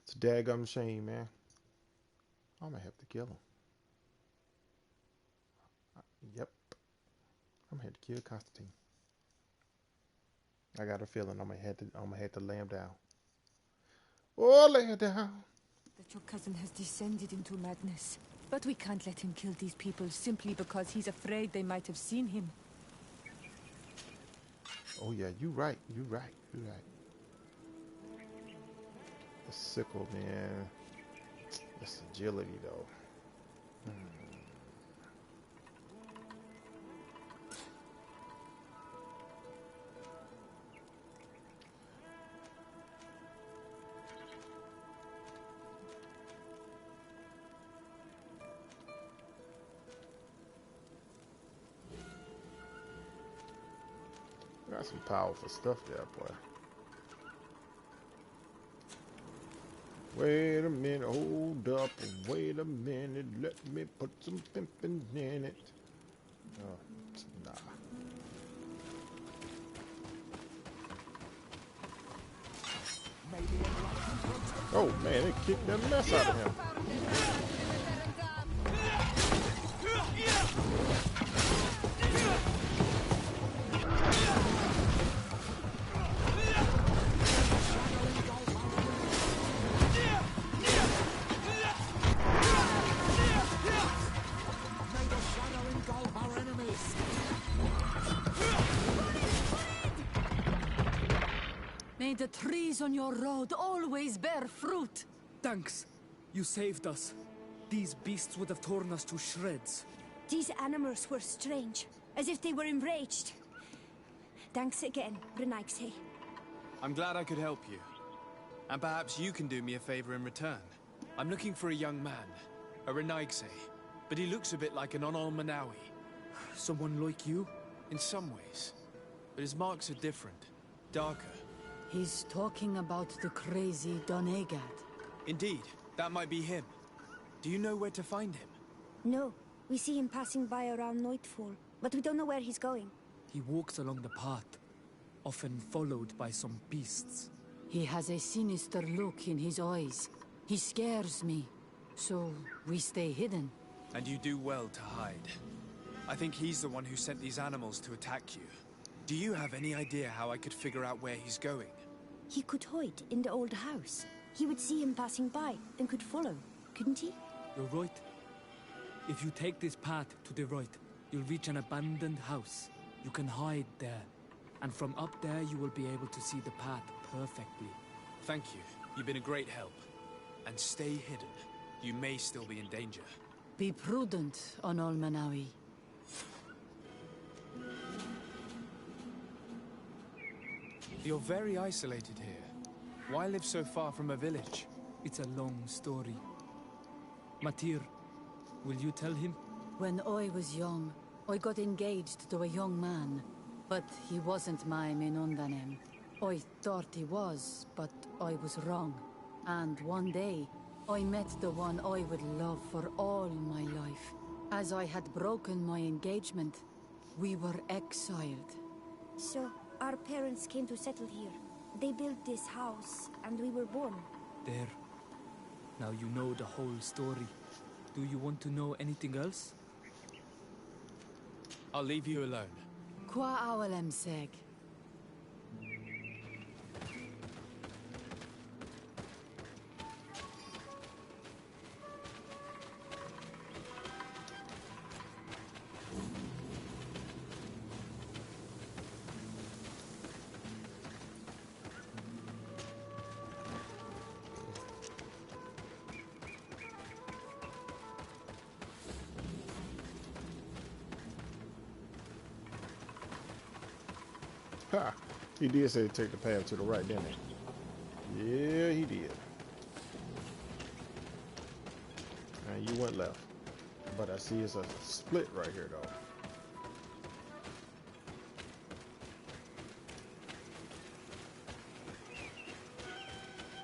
It's a daggum shame, man. I'm gonna have to kill him. Yep. I'm gonna have to kill Constantine. I got a feeling I'm gonna have to lay him down. Oh, lay him down. That your cousin has descended into madness. But we can't let him kill these people simply because he's afraid they might have seen him. Oh yeah, you right. You right. You right. The sickle, man. That's agility, though. Got some powerful stuff there, boy. Wait a minute, hold up, wait a minute, let me put some pimpin' in it. Oh, nah. Oh man, they kicked the mess out of him. May the trees on your road always bear fruit. Thanks. You saved us. These beasts would have torn us to shreds. These animals were strange, as if they were enraged. Thanks again, Renaigse. I'm glad I could help you. And perhaps you can do me a favor in return. I'm looking for a young man, a Renaigse, but he looks a bit like an Onol Manawi. Someone like you? In some ways. But his marks are different, darker. He's talking about the crazy Donegad. Indeed, that might be him. Do you know where to find him? No, we see him passing by around nightfall, but we don't know where he's going. He walks along the path, often followed by some beasts. He has a sinister look in his eyes. He scares me, so we stay hidden. And you do well to hide. I think he's the one who sent these animals to attack you. Do you have any idea how I could figure out where he's going? He could hide in the old house. He would see him passing by and could follow, couldn't he? You're right. If you take this path to the right, you'll reach an abandoned house. You can hide there. And from up there you will be able to see the path perfectly. Thank you. You've been a great help. And stay hidden. You may still be in danger. Be prudent on Manawi. You're very isolated here. Why live so far from a village? It's a long story. Matir, will you tell him? When I was young, I got engaged to a young man. But he wasn't my Minundanem. I thought he was, but I was wrong. And one day, I met the one I would love for all my life. As I had broken my engagement, we were exiled. So, our parents came to settle here. They built this house, and we were born. There. Now you know the whole story. Do you want to know anything else? I'll leave you alone. Qua awalem seg. Ha! He did say take the path to the right, didn't he? Yeah, he did. And you went left. But I see it's a split right here, though.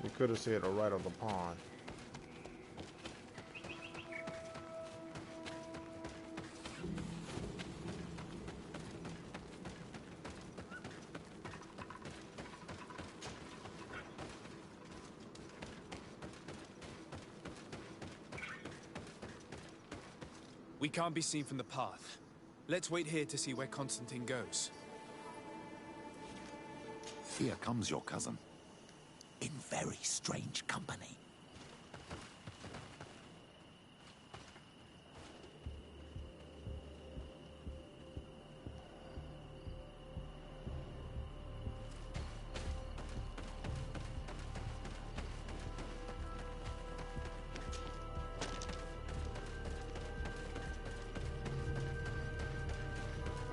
You could have said a right of the pond. We can't be seen from the path. Let's wait here to see where Constantine goes. Here comes your cousin. In very strange company.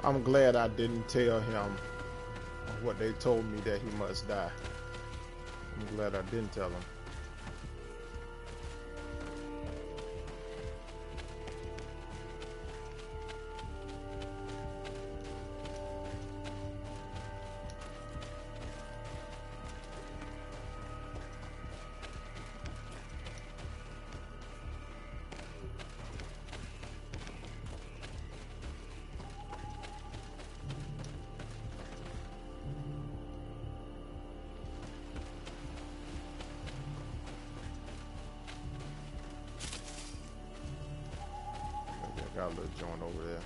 I'm glad I didn't tell him what they told me, that he must die. I'm glad I didn't tell him. Got a little joint over there.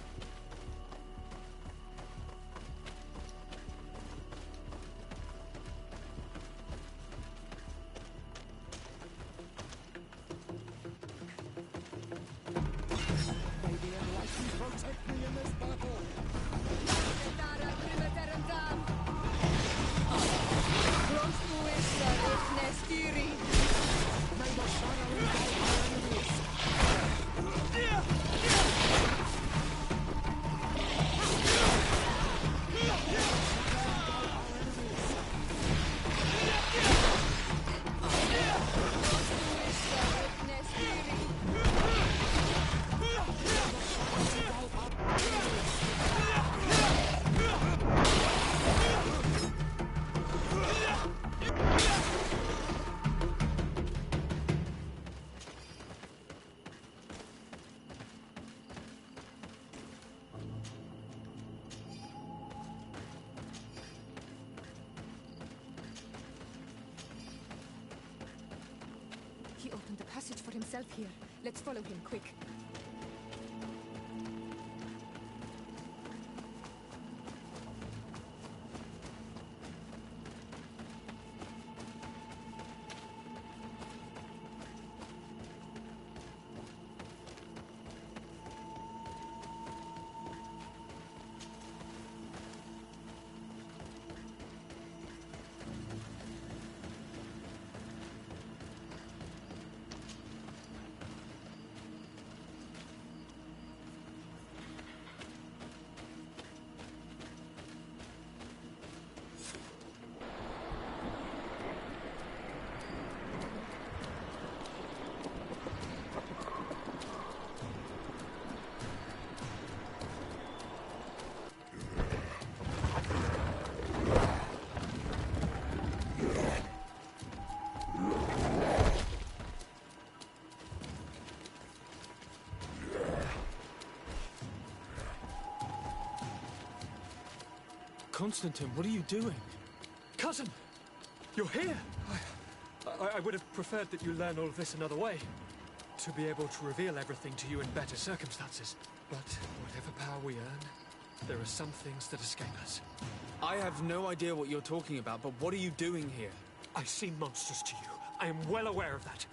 Protect me in this battle. He opened a passage for himself here. Let's follow him, quick. Constantine, what are you doing? Cousin! You're here! I would have preferred that you learn all of this another way. To be able to reveal everything to you in better circumstances. But whatever power we earn, there are some things that escape us. I have no idea what you're talking about, but what are you doing here? I seem monstrous to you. I am well aware of that.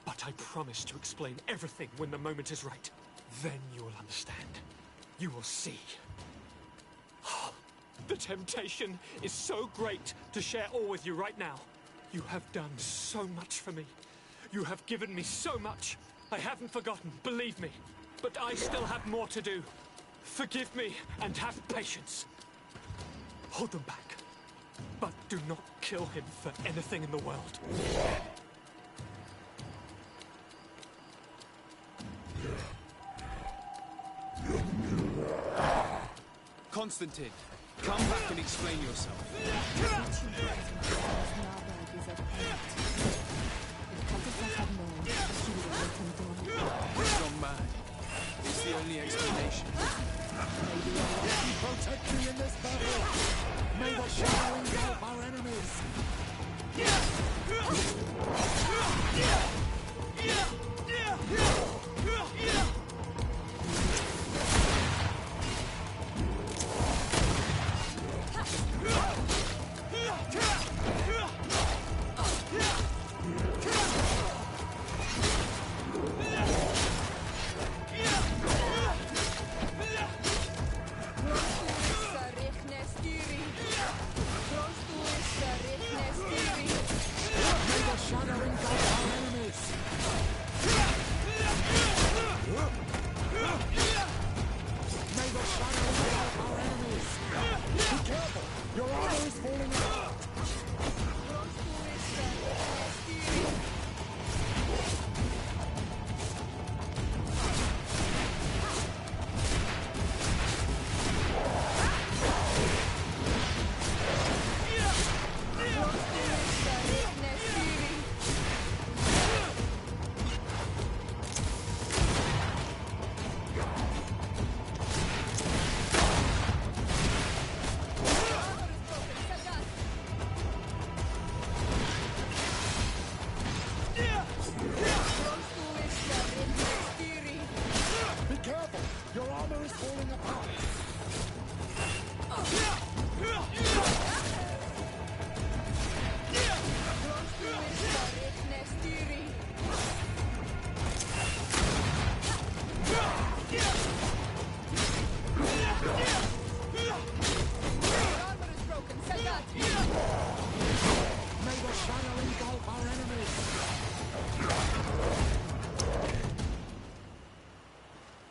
But I promise to explain everything when the moment is right. Then you will understand. You will see. The temptation is so great to share all with you right now. You have done so much for me. You have given me so much. I haven't forgotten, believe me. But I still have more to do. Forgive me and have patience. Hold them back. But do not kill him for anything in the world. Constantine, come back and explain yourself. You're mad. It's the only explanation. Protect me in this battle! May the shadow engulf our enemies!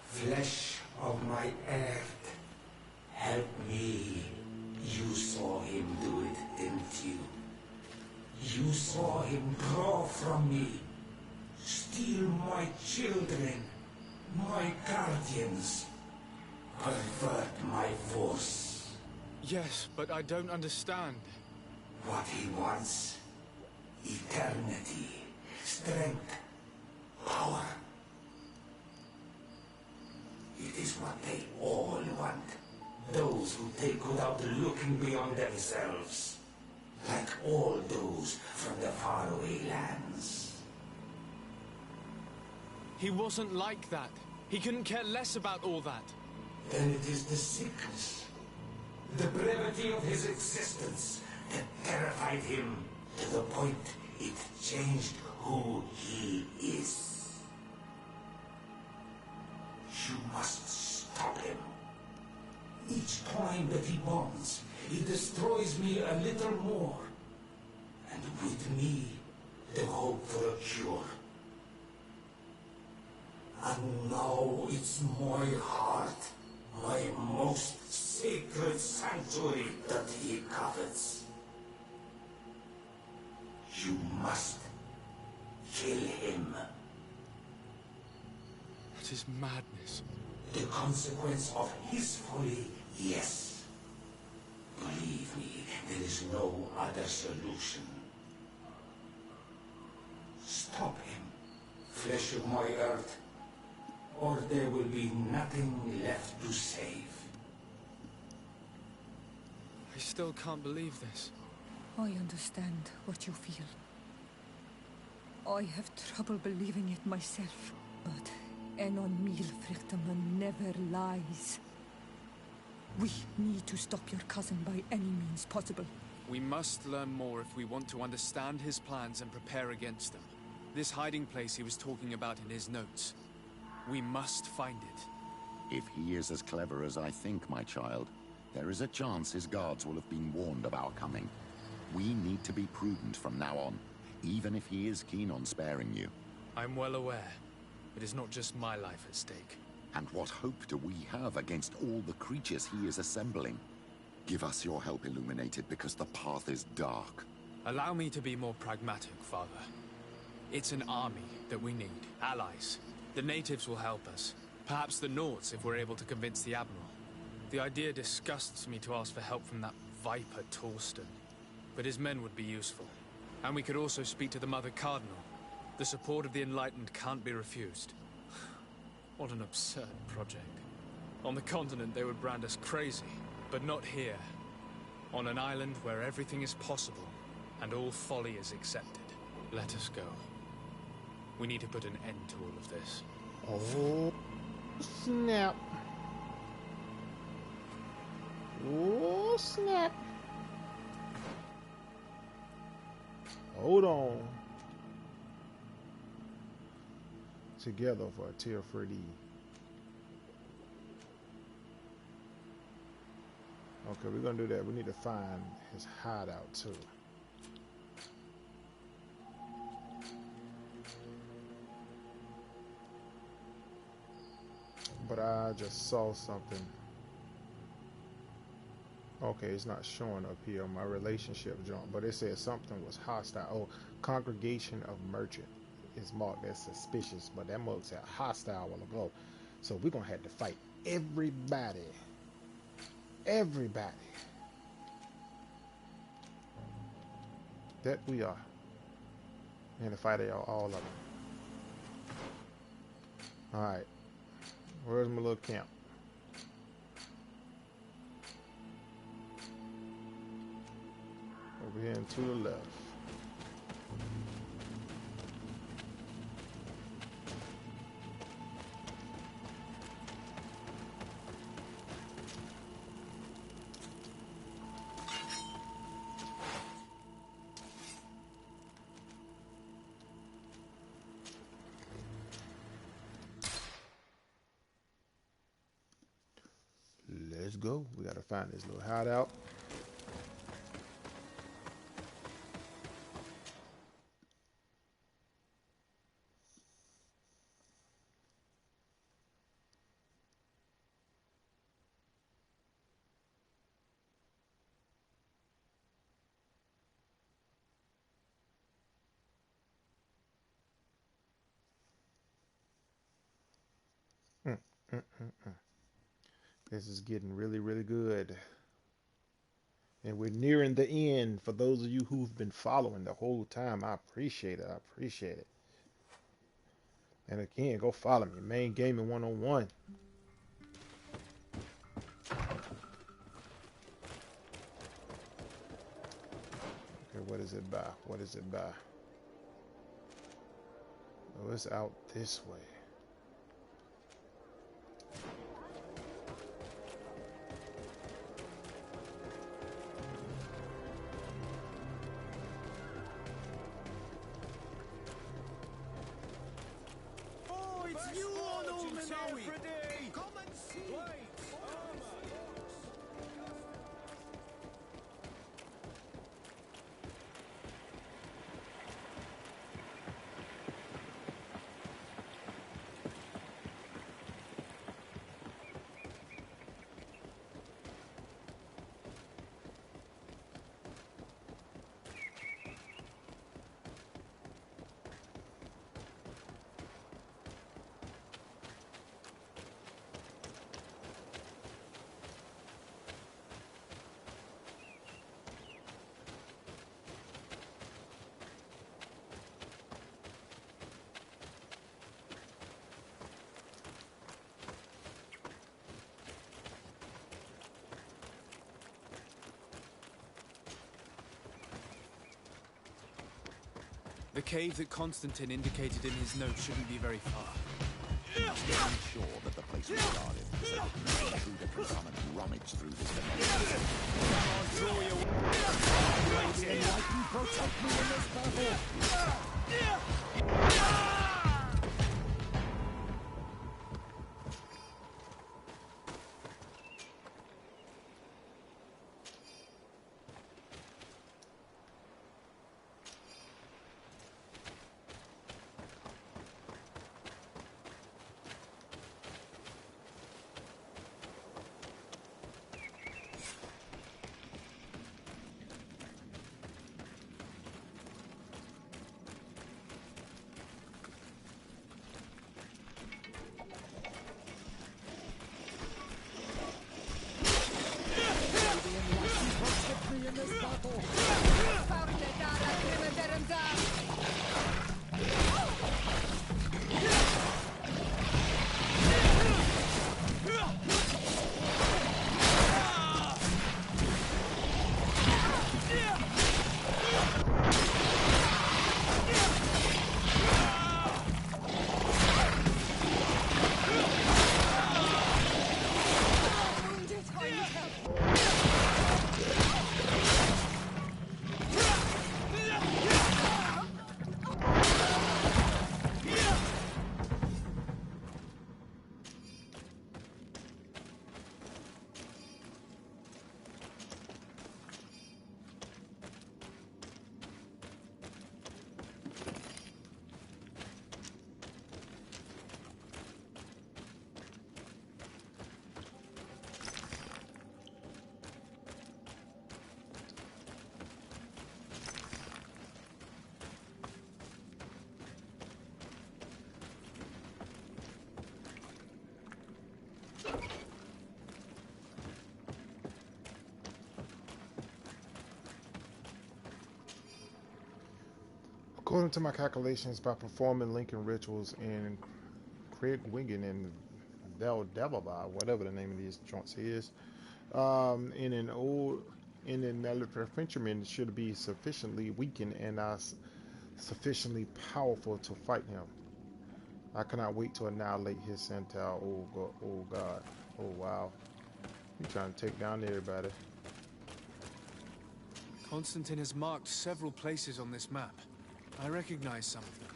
Flesh of my earth, help me. You saw him do it, didn't you? You saw him draw from me, steal my children, my guardians, pervert my force. Yes, but I don't understand. What he wants, eternity, strength, power. It is what they all want. Those who take without looking beyond themselves. Like all those from the faraway lands. He wasn't like that. He couldn't care less about all that. Then it is the sickness, the brevity of his existence that terrified him to the point it changed who he is. You must stop him. Each time that he bonds, he destroys me a little more. And with me, the hope for a cure. And now it's my heart, my most sacred sanctuary that he covets. You must kill him. That is madness. The consequence of his folly, yes. Believe me, there is no other solution. Stop him, flesh of my earth, or there will be nothing left to save. I still can't believe this. I understand what you feel. I have trouble believing it myself. But Enon Milfrichterman never lies. We need to stop your cousin by any means possible. We must learn more if we want to understand his plans and prepare against them. This hiding place he was talking about in his notes. We must find it. If he is as clever as I think, my child, there is a chance his guards will have been warned of our coming. We need to be prudent from now on, even if he is keen on sparing you. I'm well aware. It is not just my life at stake. And what hope do we have against all the creatures he is assembling? Give us your help, Illuminated, because the path is dark. Allow me to be more pragmatic, Father. It's an army that we need. Allies. The natives will help us. Perhaps the Nords, if we're able to convince the Admiral. The idea disgusts me to ask for help from that viper Torsten. But his men would be useful. And we could also speak to the Mother Cardinal. The support of the Enlightened can't be refused. What an absurd project. On the continent they would brand us crazy, but not here. On an island where everything is possible, and all folly is accepted. Let us go. We need to put an end to all of this. Oh, snap. Oh, snap. Hold on. Together for a tier 3D. Okay, we're gonna do that. We need to find his hideout too. But I just saw something. Okay, it's not showing up here on my relationship jump, but it said something was hostile. Oh, congregation of merchant is marked as suspicious, but that mug said hostile a while ago. So we're gonna have to fight everybody. Everybody. That we are. And to fight all of them. Alright. Where's my little camp? Over here and to the left. Let's go. We gotta find this little hideout. Mm, mm, mm, mm. This is getting really, really good. And we're nearing the end. For those of you who've been following the whole time, I appreciate it. I appreciate it. And again, go follow me. Main Gaming 101. Okay, what is it by? What is it by? Oh, it's out this way. The cave that Constantine indicated in his note shouldn't be very far. He's making sure that the place was guarded, so that no intruder can come and rummage through this domain. Draw your protect me in this battle! According to my calculations, by performing Lincoln rituals in Craig Wingen and Del Devaba, whatever the name of these joints is, in an infantryman should be sufficiently weakened and sufficiently powerful to fight him. I cannot wait to annihilate his centaur. Oh God. Oh wow. He's trying to take down everybody. Constantine has marked several places on this map. I recognize some of them.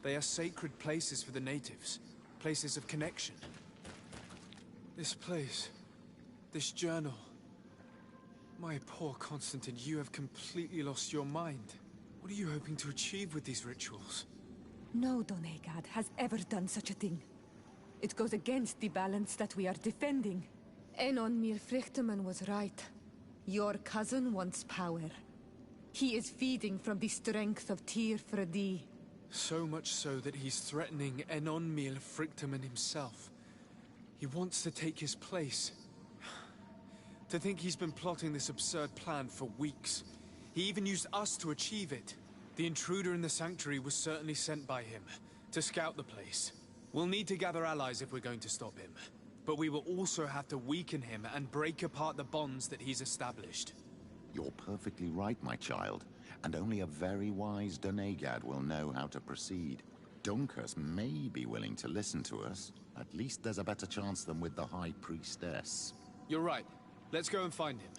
They are sacred places for the natives, places of connection. This place, this journal. My poor Constantine, you have completely lost your mind. What are you hoping to achieve with these rituals? No Donegad has ever done such a thing. It goes against the balance that we are defending. Enon Mirfrichtemann was right. Your cousin wants power. He is feeding from the strength of Pt.13. So much so that he's threatening Enon Mirfrichtemann himself. He wants to take his place. To think he's been plotting this absurd plan for weeks. He even used us to achieve it. The intruder in the sanctuary was certainly sent by him, to scout the place. We'll need to gather allies if we're going to stop him. But we will also have to weaken him and break apart the bonds that he's established. You're perfectly right, my child, and only a very wise Donegad will know how to proceed. Dunkus may be willing to listen to us. At least there's a better chance than with the High Priestess. You're right. Let's go and find him.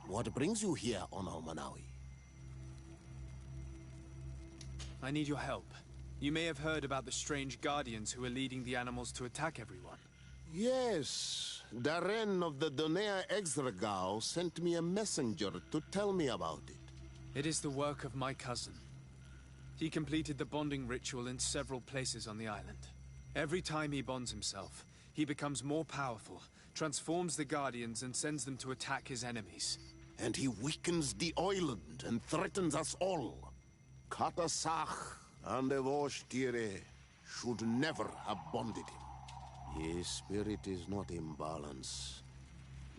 What brings you here on Almanawi? I need your help. You may have heard about the strange guardians who are leading the animals to attack everyone. Yes, Darren of the Donea Exregao sent me a messenger to tell me about it. It is the work of my cousin. He completed the bonding ritual in several places on the island. Every time he bonds himself, he becomes more powerful, transforms the guardians and sends them to attack his enemies. And he weakens the island and threatens us all. Katasach and Evosh-Tire should never have bonded him. His spirit is not in balance.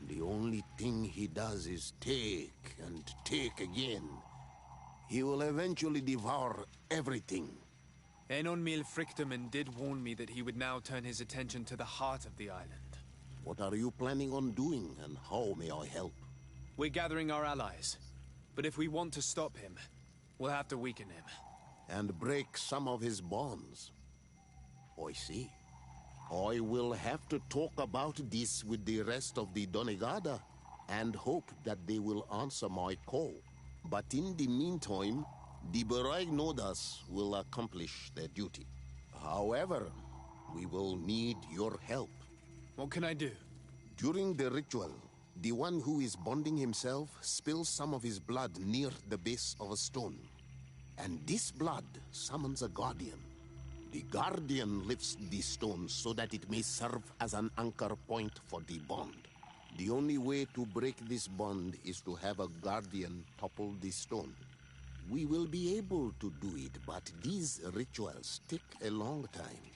The only thing he does is take and take again. He will eventually devour everything. Enon Frichtemann did warn me that he would now turn his attention to the heart of the island. What are you planning on doing, and how may I help? We're gathering our allies. But if we want to stop him, we'll have to weaken him. And break some of his bonds. I see. I will have to talk about this with the rest of the Donegada, and hope that they will answer my call. But in the meantime, the Beraignodas will accomplish their duty. However, we will need your help. What can I do? During the ritual, the one who is bonding himself spills some of his blood near the base of a stone. And this blood summons a guardian. The guardian lifts the stone so that it may serve as an anchor point for the bond. The only way to break this bond is to have a guardian topple the stone. We will be able to do it, but these rituals take a long time.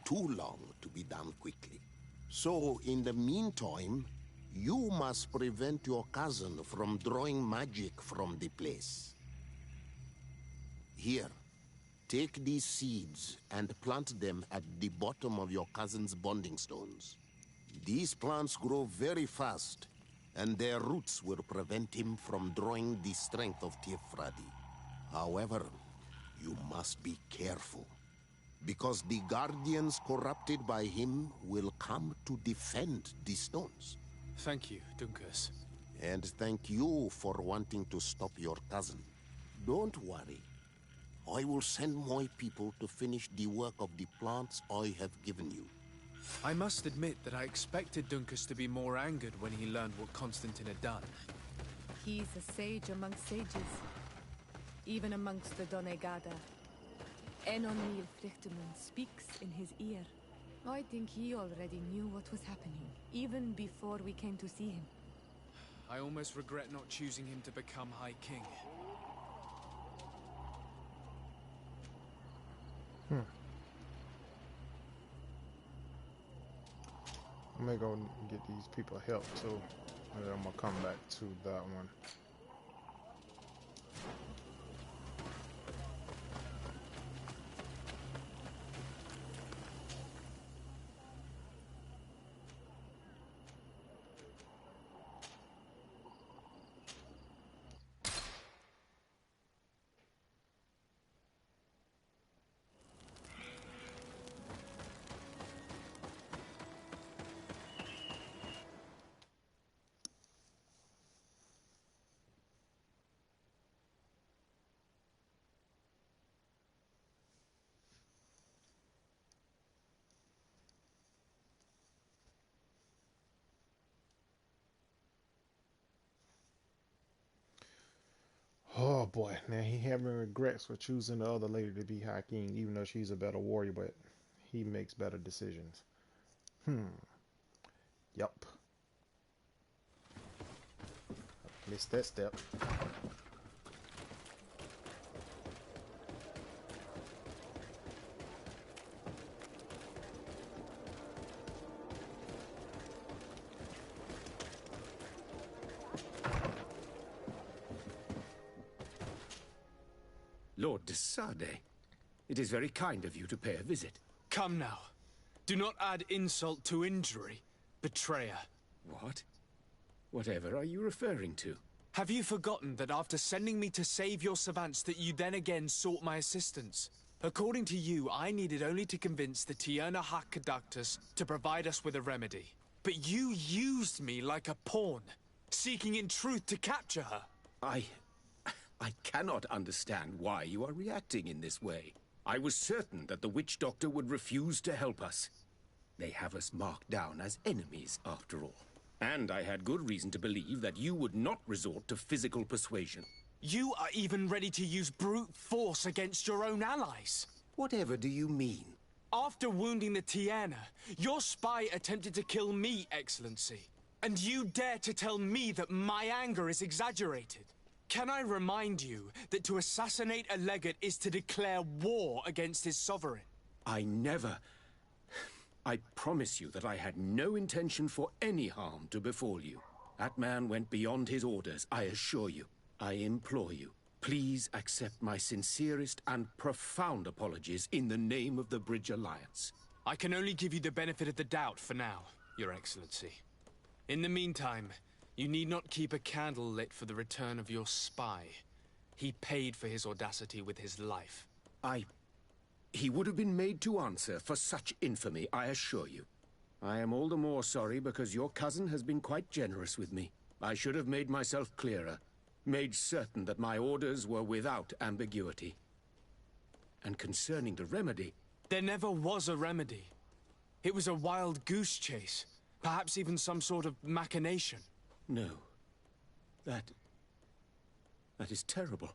Too long to be done quickly. So, in the meantime, you must prevent your cousin from drawing magic from the place. Here, take these seeds and plant them at the bottom of your cousin's bonding stones. These plants grow very fast, and their roots will prevent him from drawing the strength of Tifradi. However, you must be careful, because the guardians corrupted by him will come to defend the stones. Thank you, Dunkus. And thank you for wanting to stop your cousin. Don't worry. I will send my people to finish the work of the plants I have given you. I must admit that I expected Dunkus to be more angered when he learned what Constantine had done. He's a sage amongst sages, even amongst the Donegada. Enon Frichtemann speaks in his ear. I think he already knew what was happening, even before we came to see him. I almost regret not choosing him to become High King. I'm gonna go get these people help too, and then I'm gonna come back to that one. Oh boy, now he having regrets for choosing the other lady to be High King, even though she's a better warrior, but he makes better decisions. Yup. Missed that step. Lord de Sade, it is very kind of you to pay a visit. Come now. Do not add insult to injury, betrayer. What? Whatever are you referring to? Have you forgotten that after sending me to save your savants that you then again sought my assistance? According to you, I needed only to convince the Tierna Conductors to provide us with a remedy. But you used me like a pawn. seeking in truth to capture her. I cannot understand why you are reacting in this way. I was certain that the witch doctor would refuse to help us. They have us marked down as enemies, after all. And I had good reason to believe that you would not resort to physical persuasion. You are even ready to use brute force against your own allies. Whatever do you mean? After wounding the Tiana, your spy attempted to kill me, Excellency. And you dare to tell me that my anger is exaggerated? Can I remind you that to assassinate a legate is to declare war against his sovereign? I promise you that I had no intention for any harm to befall you. That man went beyond his orders, I assure you. I implore you, please accept my sincerest and profound apologies in the name of the Bridge Alliance. I can only give you the benefit of the doubt for now, Your Excellency. In the meantime, you need not keep a candle lit for the return of your spy. He paid for his audacity with his life. He would have been made to answer for such infamy, I assure you. I am all the more sorry because your cousin has been quite generous with me. I should have made myself clearer, made certain that my orders were without ambiguity. And concerning the remedy... There never was a remedy. It was a wild goose chase, perhaps even some sort of machination. No. That is terrible.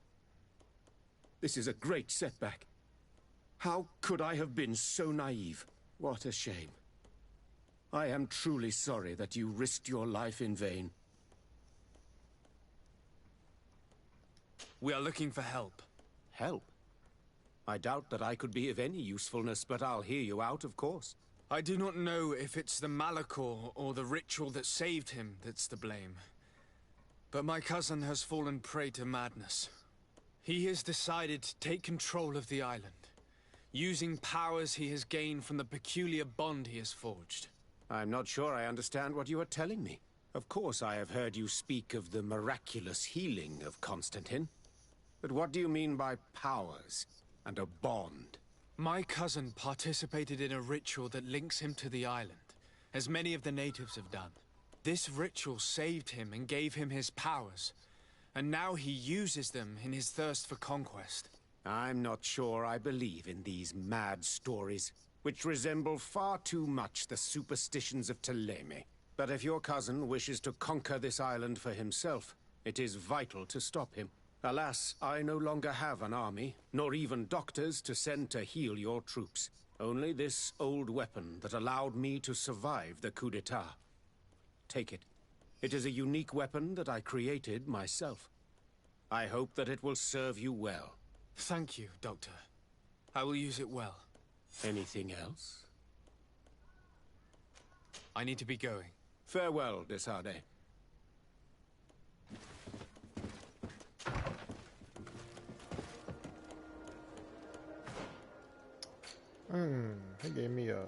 This is a great setback. How could I have been so naive? What a shame. I am truly sorry that you risked your life in vain. We are looking for help. Help? I doubt that I could be of any usefulness, but I'll hear you out, of course. I do not know if it's the Malachor or the ritual that saved him that's to blame. But my cousin has fallen prey to madness. He has decided to take control of the island, using powers he has gained from the peculiar bond he has forged. I'm not sure I understand what you are telling me. Of course I have heard you speak of the miraculous healing of Constantine. But what do you mean by powers and a bond? My cousin participated in a ritual that links him to the island, as many of the natives have done. This ritual saved him and gave him his powers, and now he uses them in his thirst for conquest. I'm not sure I believe in these mad stories, which resemble far too much the superstitions of Ptolemy. But if your cousin wishes to conquer this island for himself, it is vital to stop him. Alas, I no longer have an army, nor even doctors to send to heal your troops. Only this old weapon that allowed me to survive the coup d'etat. Take it. It is a unique weapon that I created myself. I hope that it will serve you well. Thank you, Doctor. I will use it well. Anything else? I need to be going. Farewell, Desade. He gave me a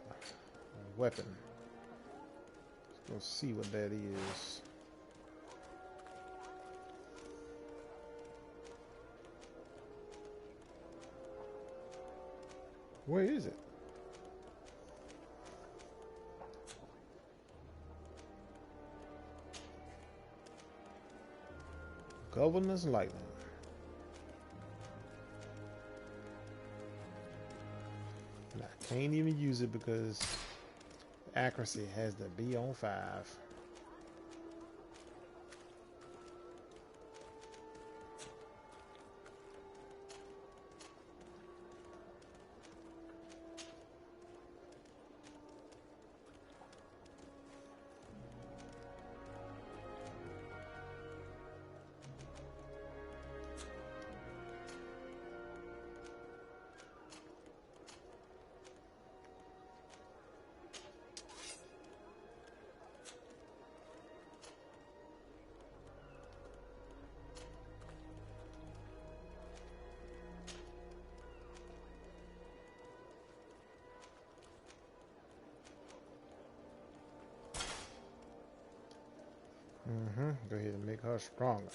weapon. Let's go see what that is. Where is it? Governor's Lightning. And I can't even use it because accuracy has to be on 5. Go ahead and make her stronger.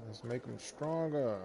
Let's make them stronger.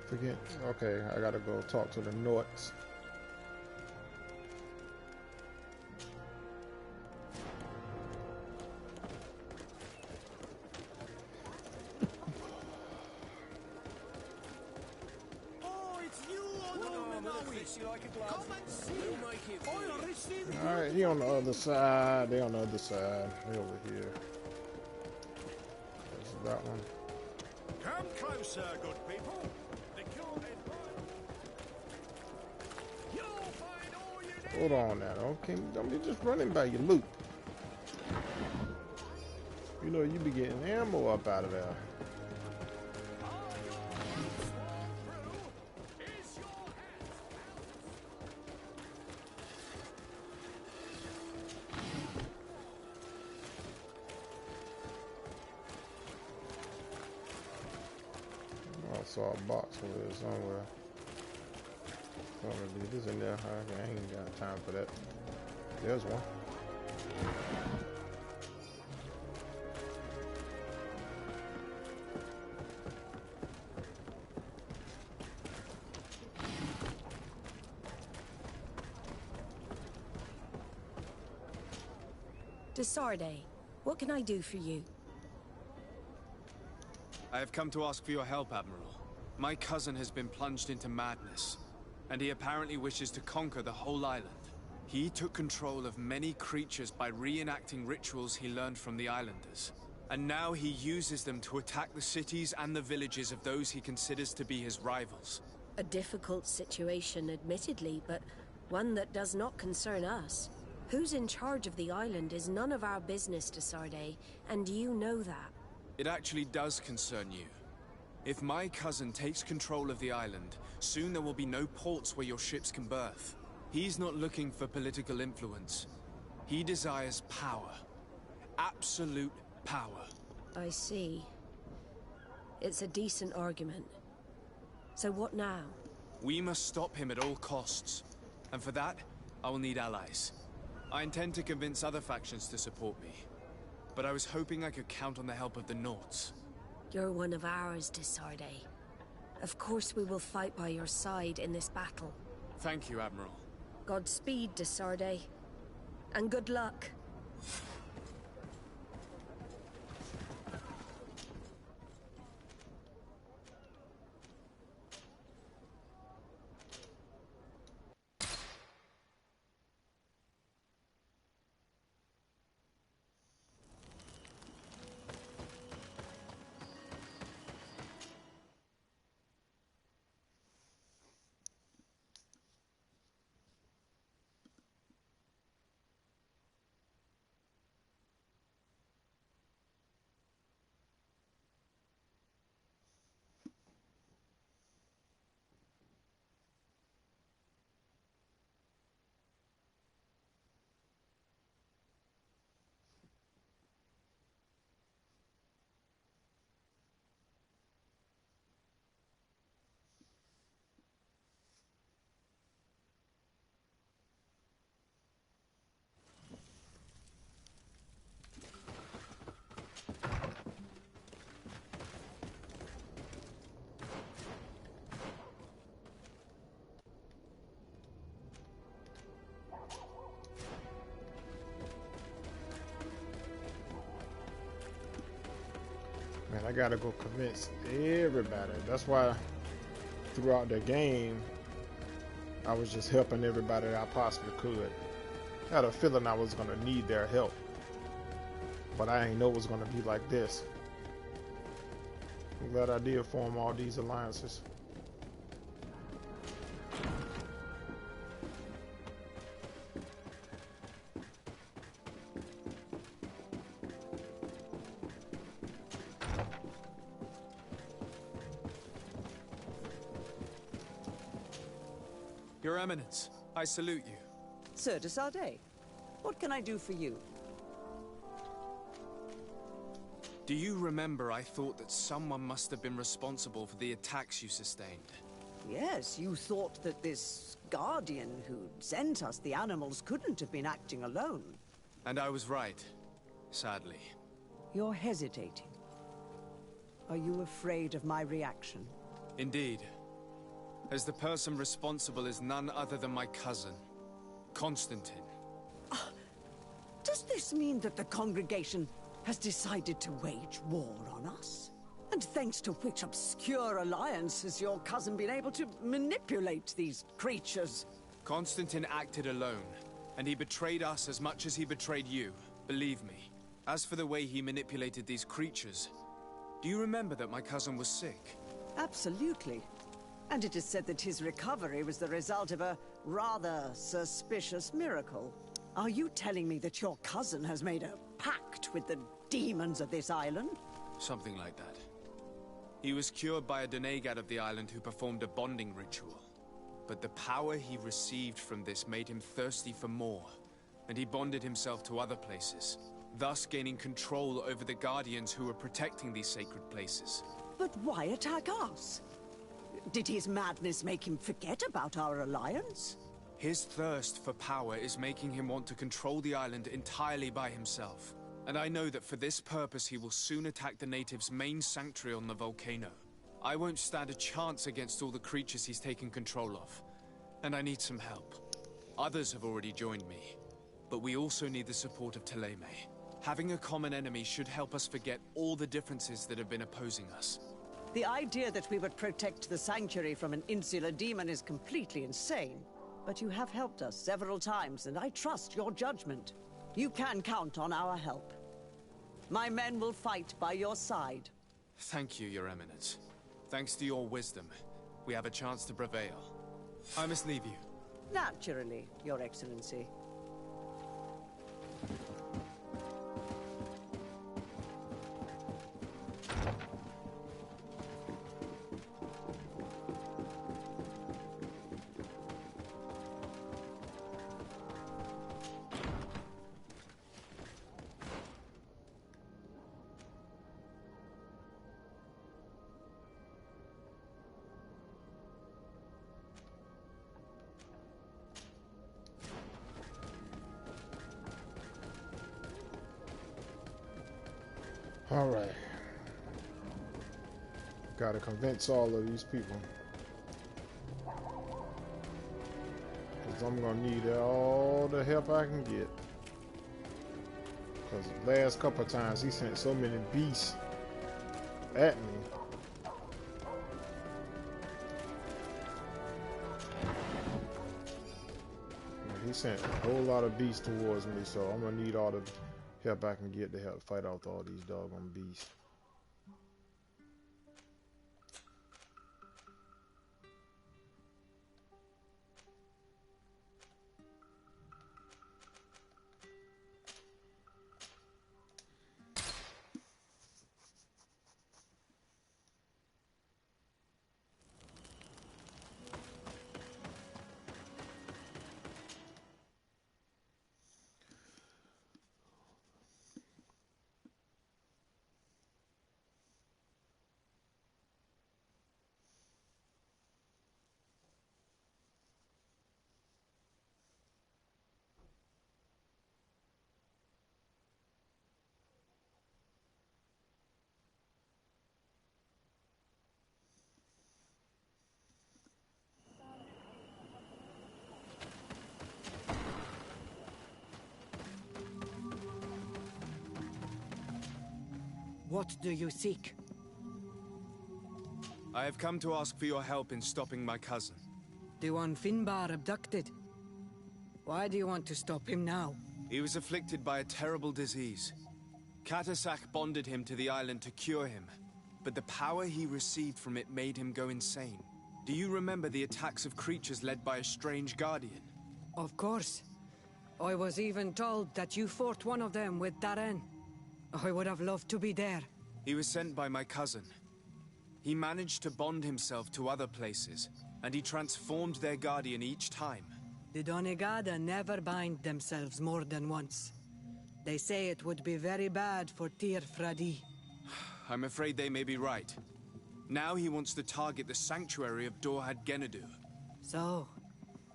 Forget. Okay, I gotta go talk to the Norts. Alright, he on the other side. They on the other side. They over here. This is that one. Come closer, good people. The cure is mine. You'll find all you need. Hold on now. Don't be just running by your loot. You know you be getting ammo up out of there. I saw a box over there somewhere. I'm gonna leave this in there. I ain't got time for that. There's one. Desarde, what can I do for you? I have come to ask for your help, Admiral. My cousin has been plunged into madness, and he apparently wishes to conquer the whole island. He took control of many creatures by reenacting rituals he learned from the islanders. And now he uses them to attack the cities and the villages of those he considers to be his rivals. A difficult situation, admittedly, but one that does not concern us. Who's in charge of the island is none of our business, Desarde, and you know that. It actually does concern you. If my cousin takes control of the island, soon there will be no ports where your ships can berth. He's not looking for political influence. He desires power. Absolute power. I see. It's a decent argument. So what now? We must stop him at all costs. And for that, I will need allies. I intend to convince other factions to support me. But I was hoping I could count on the help of the Norts. You're one of ours, Desarde. Of course we will fight by your side in this battle. Thank you, Admiral. Godspeed, Desarde. And good luck. Man, I gotta go convince everybody. That's why throughout the game, I was just helping everybody that I possibly could. I had a feeling I was gonna need their help, but I didn't know it was gonna be like this. I'm glad I did form all these alliances. Your Eminence, I salute you. Sir Desarde, what can I do for you? Do you remember I thought that someone must have been responsible for the attacks you sustained? Yes, you thought that this guardian who'd sent us the animals couldn't have been acting alone. And I was right, sadly. You're hesitating. Are you afraid of my reaction? Indeed. as the person responsible is none other than my cousin, Constantine. Does this mean that the congregation has decided to wage war on us? And thanks to which obscure alliance has your cousin been able to manipulate these creatures? Constantine acted alone, and he betrayed us as much as he betrayed you, believe me. As for the way he manipulated these creatures, do you remember that my cousin was sick? Absolutely. And it is said that his recovery was the result of a rather suspicious miracle. Are you telling me that your cousin has made a pact with the demons of this island? Something like that. He was cured by a Donegad of the island who performed a bonding ritual. But the power he received from this made him thirsty for more, and he bonded himself to other places, thus gaining control over the Guardians who were protecting these sacred places. But why attack us? Did his madness make him forget about our alliance? His thirst for power is making him want to control the island entirely by himself. And I know that for this purpose he will soon attack the natives' main sanctuary on the volcano. I won't stand a chance against all the creatures he's taken control of. And I need some help. Others have already joined me. But we also need the support of Thélème. Having a common enemy should help us forget all the differences that have been opposing us. The idea that we would protect the sanctuary from an insular demon is completely insane. But you have helped us several times, and I trust your judgment. You can count on our help. My men will fight by your side. Thank you, Your Eminence. Thanks to your wisdom, we have a chance to prevail. I must leave you. Naturally, Your Excellency. Alright. Gotta convince all of these people. Because I'm gonna need all the help I can get. Because the last couple of times he sent so many beasts at me. He sent a whole lot of beasts towards me, so I'm gonna need all the help I can get to help fight off all these doggone beasts. What do you seek? I have come to ask for your help in stopping my cousin. The one Finbar abducted. Why do you want to stop him now? He was afflicted by a terrible disease. Katasak bonded him to the island to cure him, but the power he received from it made him go insane. Do you remember the attacks of creatures led by a strange guardian? Of course. I was even told that you fought one of them with Darren. I would have loved to be there. He was sent by my cousin. He managed to bond himself to other places, and he transformed their guardian each time. The Donegada never bind themselves more than once. They say it would be very bad for Pt.13. I'm afraid they may be right. Now he wants to target the sanctuary of Dorhad Genadu. So,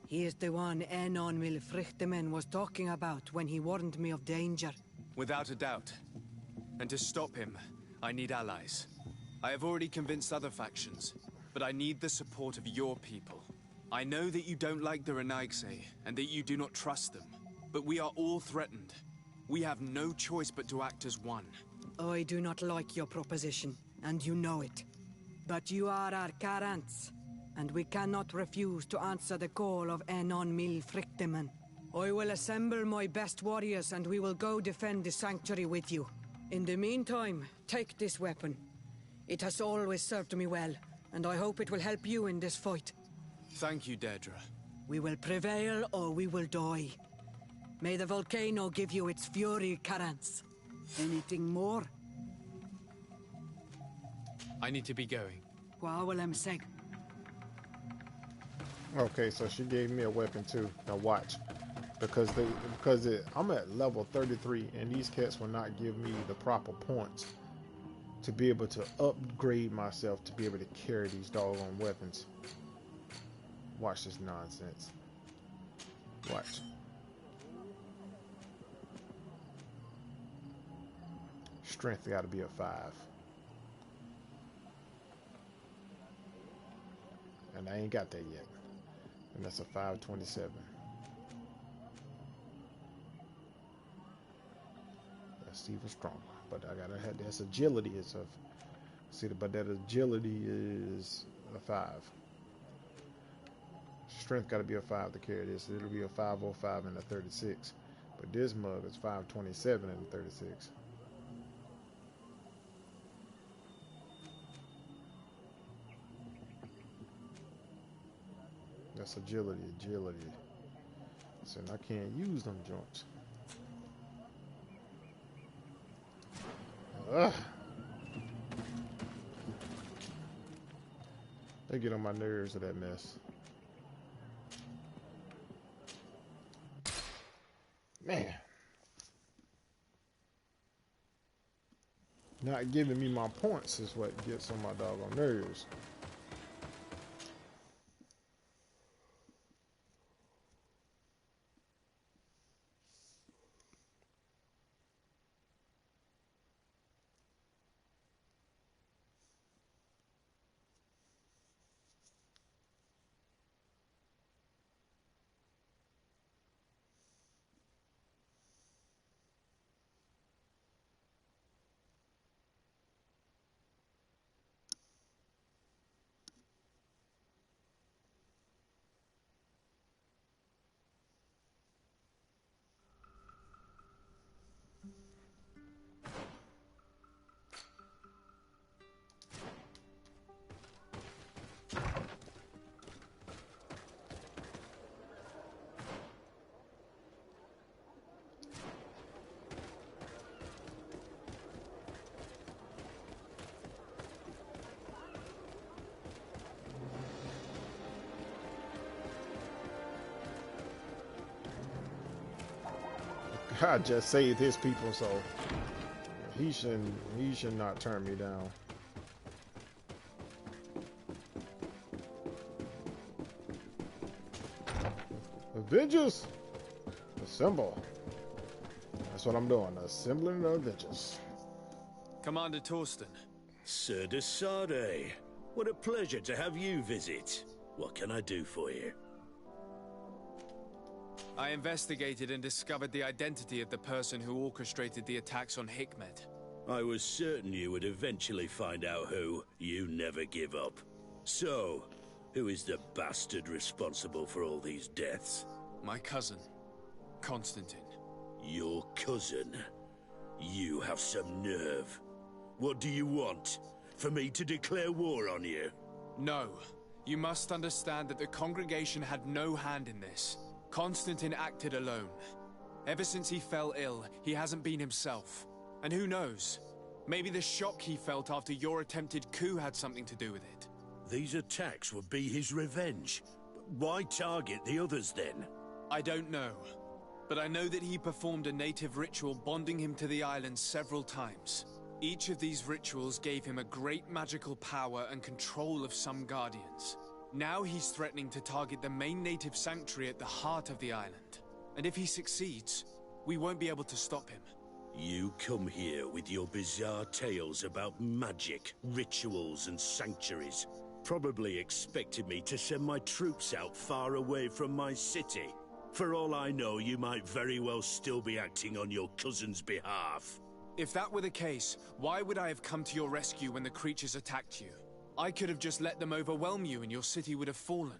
he is the one Enon Milfrichtemen was talking about when he warned me of danger. Without a doubt. And to stop him, I need allies. I have already convinced other factions. but I need the support of your people. I know that you don't like the Renaigse, and that you do not trust them, but we are all threatened. We have no choice but to act as one. I do not like your proposition, and you know it. But you are our Carants, and we cannot refuse to answer the call of Enon Mil Frichteman. I will assemble my best warriors, and we will go defend the sanctuary with you. In the meantime, take this weapon. It has always served me well, and I hope it will help you in this fight. Thank you, Daedra. We will prevail or we will die. May the volcano give you its fury, Carants. Anything more? I need to be going. Okay, so she gave me a weapon too. Now watch. I'm at level 33 and these cats will not give me the proper points to be able to upgrade myself to be able to carry these doggone weapons. Watch this nonsense. Watch. Strength got to be a 5. And I ain't got that yet. And that's a 527. That's even stronger. But I gotta have this agility is a but that agility is a 5. Strength gotta be a 5 to carry this. It'll be a 505 and a 36. But this mug is 527 and a 36. That's agility. So I can't use them joints. Ugh. They get on my nerves of that mess. Man. Not giving me my points is what gets on my doggone nerves. God just saved his people, so he should not turn me down. Avengers, assemble. That's what I'm doing, assembling the Avengers. Commander Torsten. Sir de Sardet, what a pleasure to have you visit. What can I do for you? I investigated and discovered the identity of the person who orchestrated the attacks on Hikmet. I was certain you would eventually find out who. You never give up. So, who is the bastard responsible for all these deaths? My cousin, Constantine. Your cousin? You have some nerve. What do you want? For me to declare war on you? No. You must understand that the congregation had no hand in this. Constantine acted alone. Ever since he fell ill, he hasn't been himself. And who knows? Maybe the shock he felt after your attempted coup had something to do with it. These attacks would be his revenge. Why target the others then? I don't know. But I know that he performed a native ritual bonding him to the island several times. Each of these rituals gave him a great magical power and control of some guardians. Now he's threatening to target the main native sanctuary at the heart of the island. And if he succeeds, we won't be able to stop him. You come here with your bizarre tales about magic, rituals, and sanctuaries. Probably expected me to send my troops out far away from my city. For all I know, you might very well still be acting on your cousin's behalf. If that were the case, why would I have come to your rescue when the creatures attacked you? I could have just let them overwhelm you and your city would have fallen.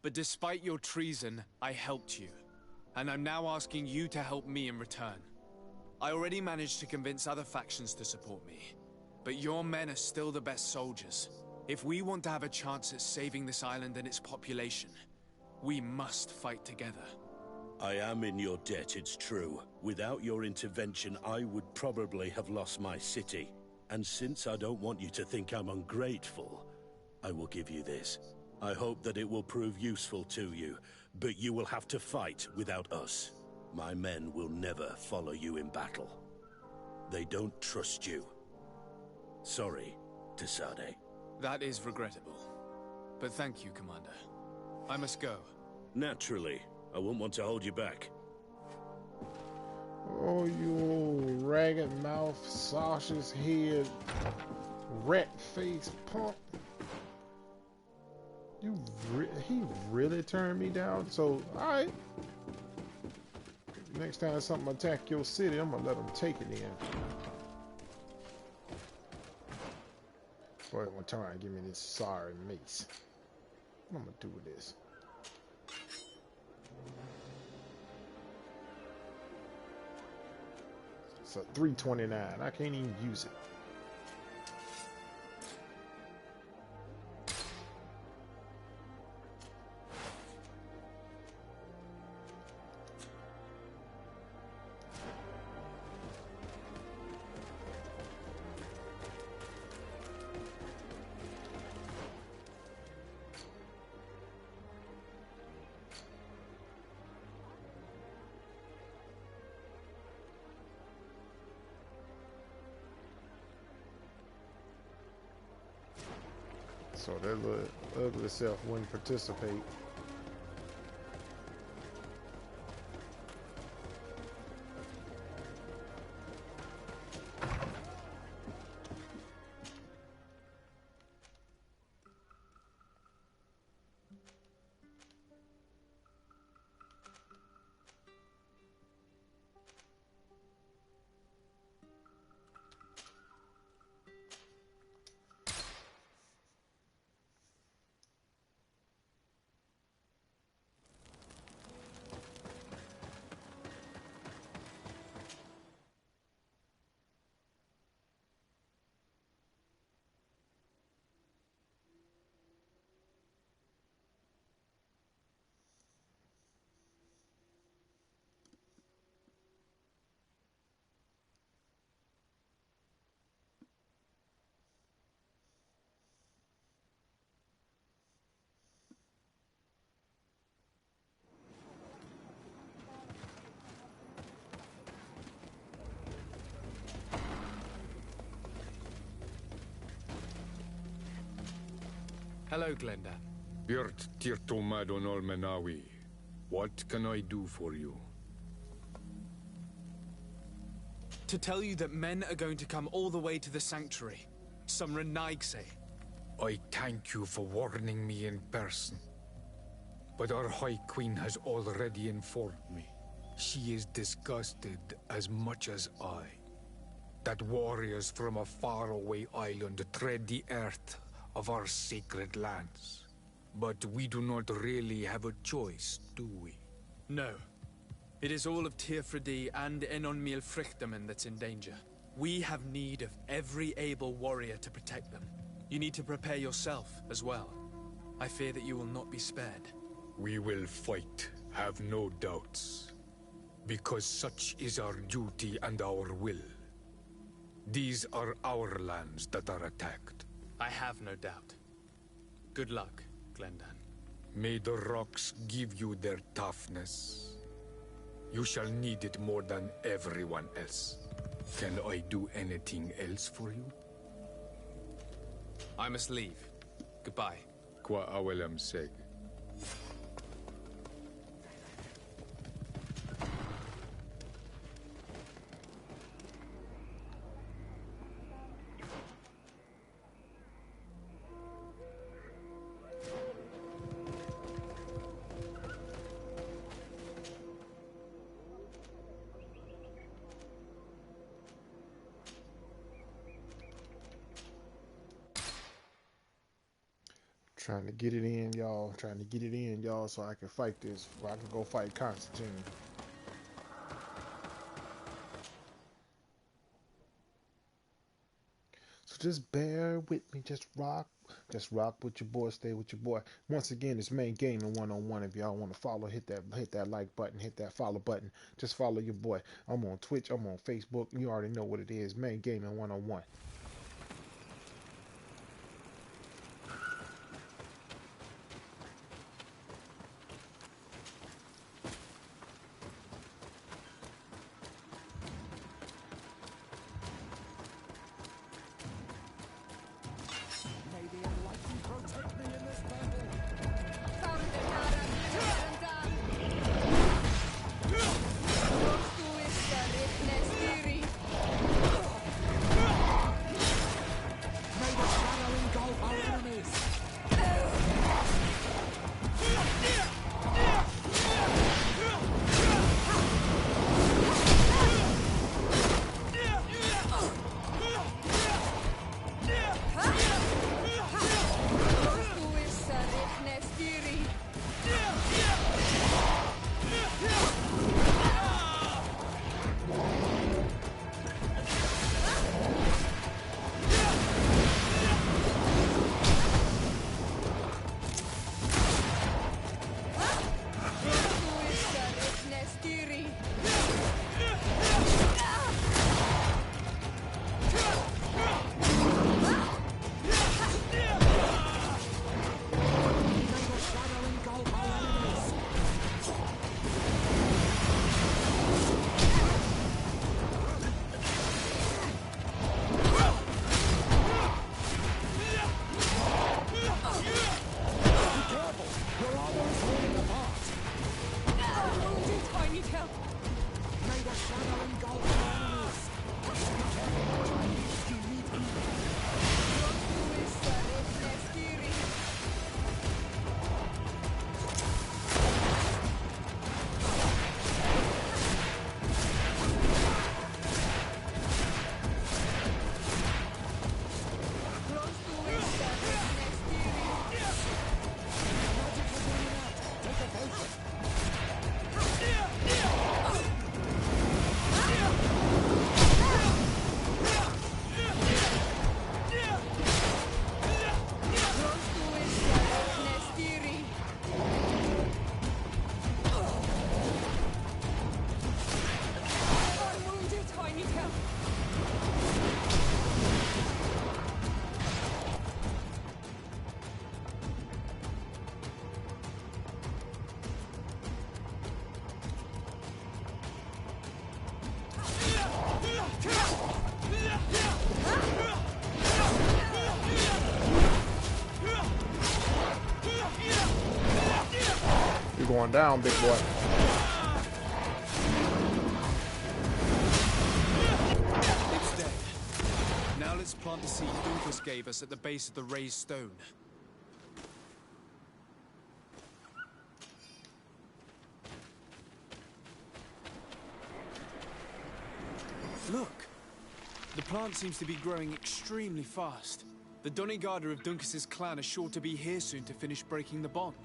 But despite your treason, I helped you. And I'm now asking you to help me in return. I already managed to convince other factions to support me. But your men are still the best soldiers. If we want to have a chance at saving this island and its population, we must fight together. I am in your debt, it's true. Without your intervention, I would probably have lost my city. And since I don't want you to think I'm ungrateful, I will give you this. I hope that it will prove useful to you, but you will have to fight without us. My men will never follow you in battle. They don't trust you. Sorry, Tesade. That is regrettable. But thank you, Commander. I must go. Naturally. I wouldn't want to hold you back. Oh, you old ragged mouth, sausage head, rat face punk. He really turned me down. So, alright. Next time something attack your city, I'm gonna let them take it in. Boy, one time, give me this sorry mace. What I'm gonna do with this? It's a 329. I can't even use it. So that little ugly self wouldn't participate. Hello, Glendan. Pt.13 Menawi. What can I do for you? To tell you that men are going to come all the way to the sanctuary. Some Renaigse. I thank you for warning me in person. But our High Queen has already informed me. She is disgusted as much as I. That warriors from a faraway island tread the earth of our sacred lands. But we do not really have a choice, do we? No. It is all of Pt.13 and Enon Milfrichtemen that's in danger. We have need of every able warrior to protect them. You need to prepare yourself as well. I fear that you will not be spared. We will fight, have no doubts. Because such is our duty and our will. These are our lands that are attacked. I have no doubt. Good luck, Glendan. May the rocks give you their toughness. You shall need it more than everyone else. Can I do anything else for you? I must leave. Goodbye. Qua awelam seg. Trying to get it in, y'all. Trying to get it in, y'all, so I can fight this. Or I can go fight Constantine. So just bear with me. Just rock. Just rock with your boy. Stay with your boy. Once again, it's Main Gaming 101. If y'all want to follow, hit that like button. Hit that follow button. Just follow your boy. I'm on Twitch. I'm on Facebook. You already know what it is. Main Gaming 101. You're going down, big boy. It's dead. Now let's plant the seed Duncus gave us at the base of the raised stone. Look! The plant seems to be growing extremely fast. The Doneigada of Duncus's clan are sure to be here soon to finish breaking the bond.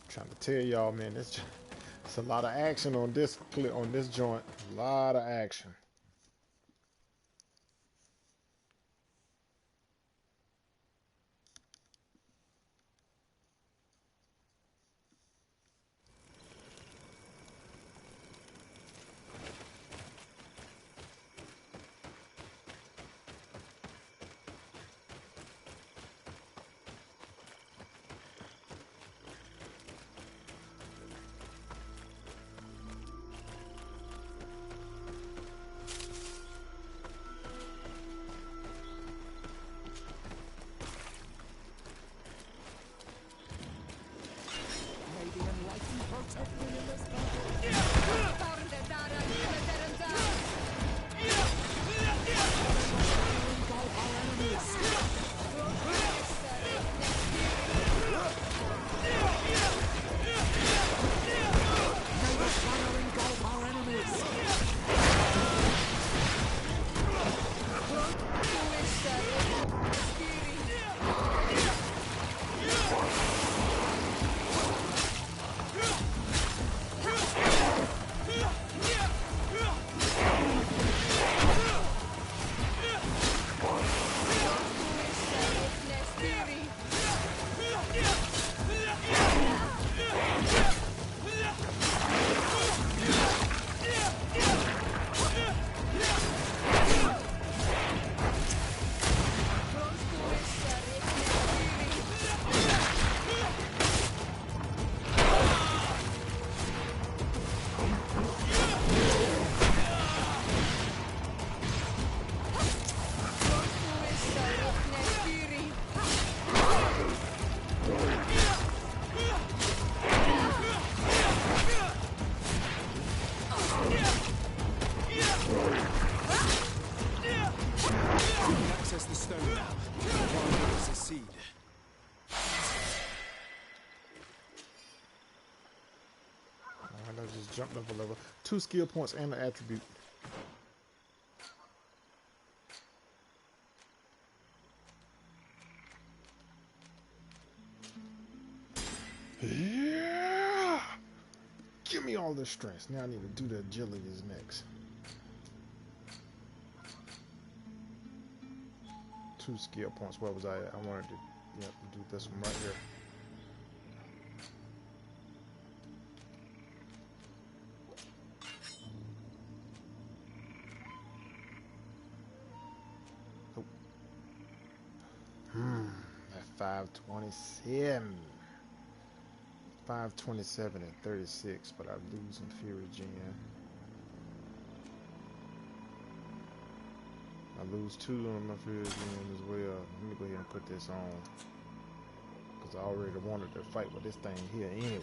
Trying to tell y'all, man, it's a lot of action on this clip, on this joint. A lot of action. just jumped up a level. 2 skill points and an attribute. Yeah! Give me all this strength. Now I need to do the agility is next. 2 skill points. Where was I at? I wanted to do this one right here. At 527. 527 and 36, but I lose in Fury Gen. I lose 2 on my Fury Gen as well. Let me go ahead and put this on, because I already wanted to fight with this thing here anyway.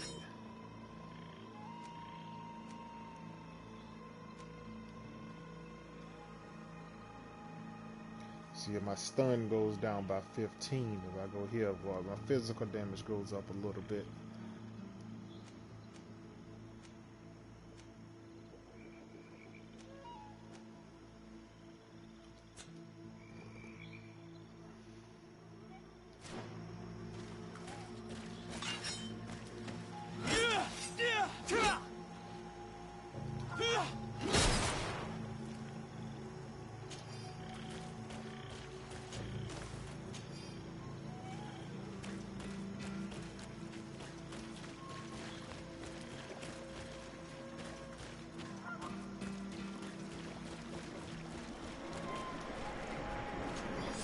See, if my stun goes down by 15, if I go here, well, my physical damage goes up a little bit.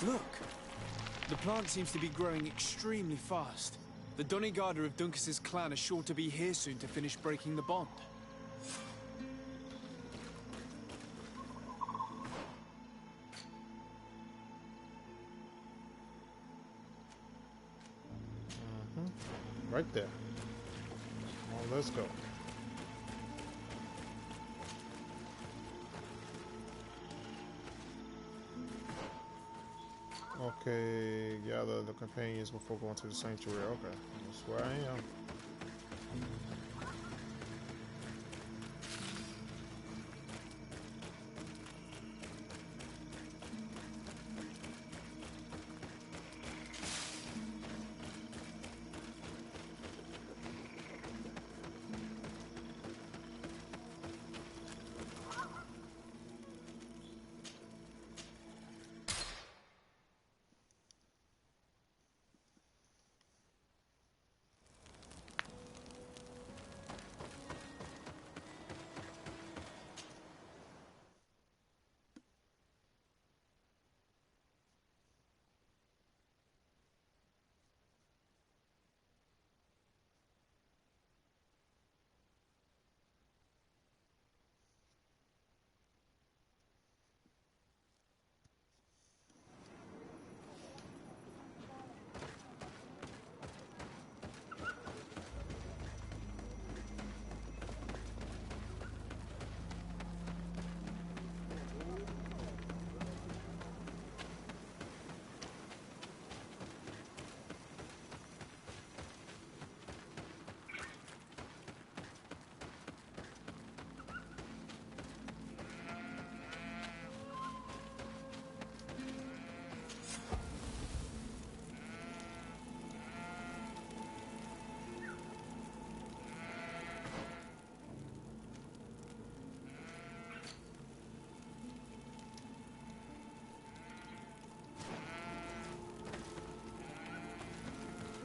Look! The plant seems to be growing extremely fast. The Donigarda of Duncas's clan are sure to be here soon to finish breaking the bond. Right there. Well, let's go. Okay, gather the companions before going to the sanctuary. Okay, that's where I am.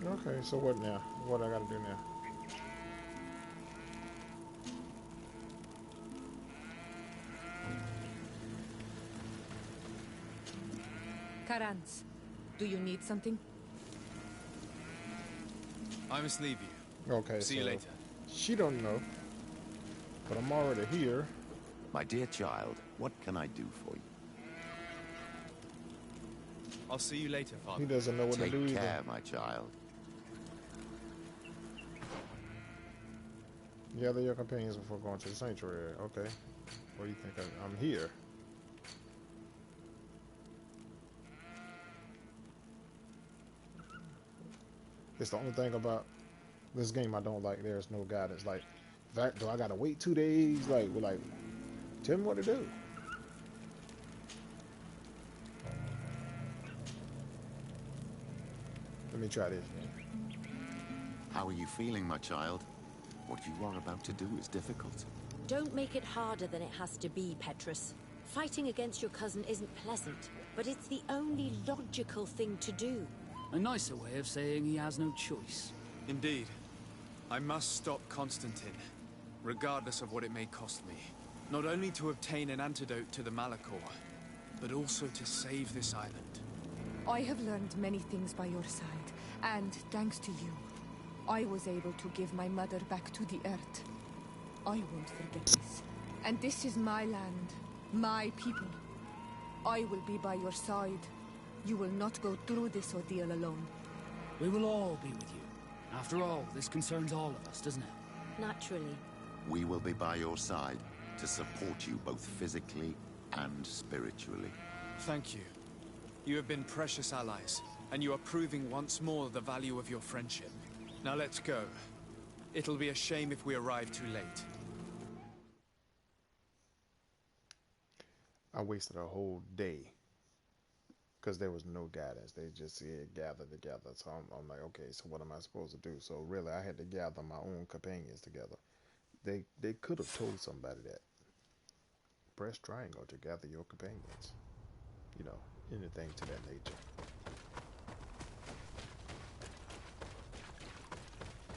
Okay, so what now? What I gotta do now? Karans, do you need something? I must leave you. Okay, See you later. She don't know, but I'm already here. My dear child, what can I do for you? I'll see you later, Father. He doesn't know what to do Take care, either. my child. Gather your companions before going to the sanctuary. Okay. What do you think? I'm here. It's the only thing about this game I don't like. There's no guidance. Like, Do I gotta wait 2 days? Like, tell me what to do. Let me try this. How are you feeling, my child? What you are about to do is difficult. Don't make it harder than it has to be, Petrus. Fighting against your cousin isn't pleasant, but it's the only logical thing to do. A nicer way of saying he has no choice. Indeed. I must stop Constantine, regardless of what it may cost me. Not only to obtain an antidote to the Malachor, but also to save this island. I have learned many things by your side, and thanks to you, I was able to give my mother back to the earth. I won't forget this. And this is my land, my people. I will be by your side. You will not go through this ordeal alone. We will all be with you. After all, this concerns all of us, doesn't it? Naturally. We will be by your side to support you both physically and spiritually. Thank you. You have been precious allies, and you are proving once more the value of your friendship. Now let's go. It'll be a shame if we arrive too late. I wasted a whole day because there was no guidance. They just said gather together. So I'm like, okay, so what am I supposed to do? So really, I had to gather my own companions together. They could have told somebody that. Press triangle to gather your companions. You know, anything to that nature.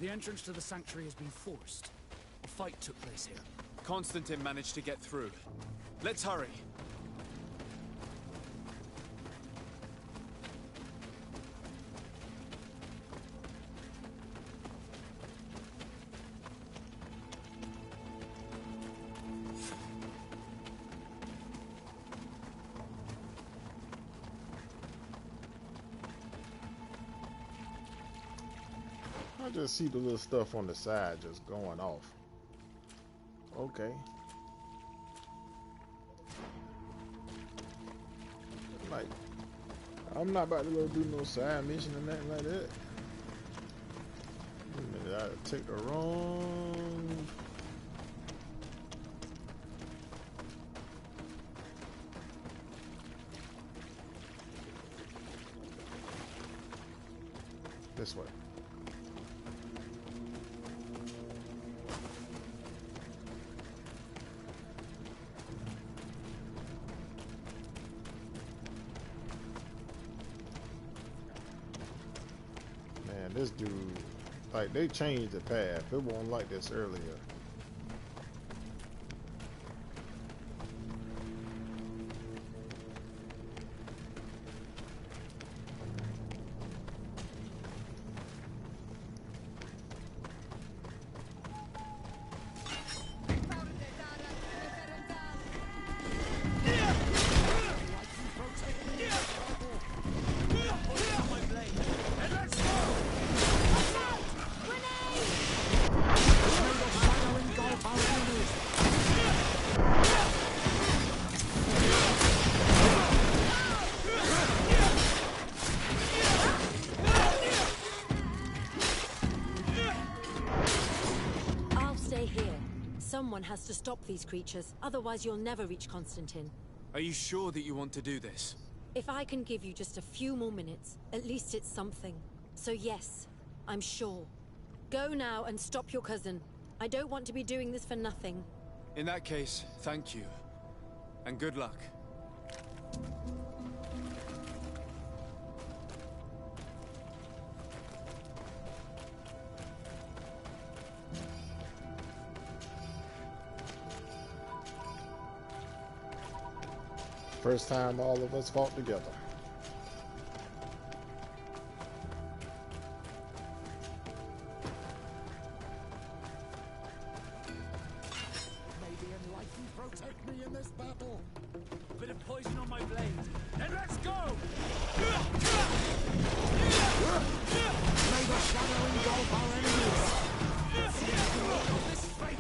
The entrance to the sanctuary has been forced. A fight took place here. Constantine managed to get through. Let's hurry. I just see the little stuff on the side just going off. Okay. Like, I'm not about to go do no side mission or nothing like that. Wait a minute, I take the wrong... This way. This dude, like, they changed the path. It wasn't like this earlier. Someone has to stop these creatures, otherwise you'll never reach Constantine. Are you sure that you want to do this? If I can give you just a few more minutes, at least it's something. So yes, I'm sure. Go now and stop your cousin. I don't want to be doing this for nothing. In that case, thank you. And good luck. First time all of us fought together. May the enlightened protect me in this battle. A bit of poison on my blade. Then let's go! May the shadow engulf our enemies. This fate.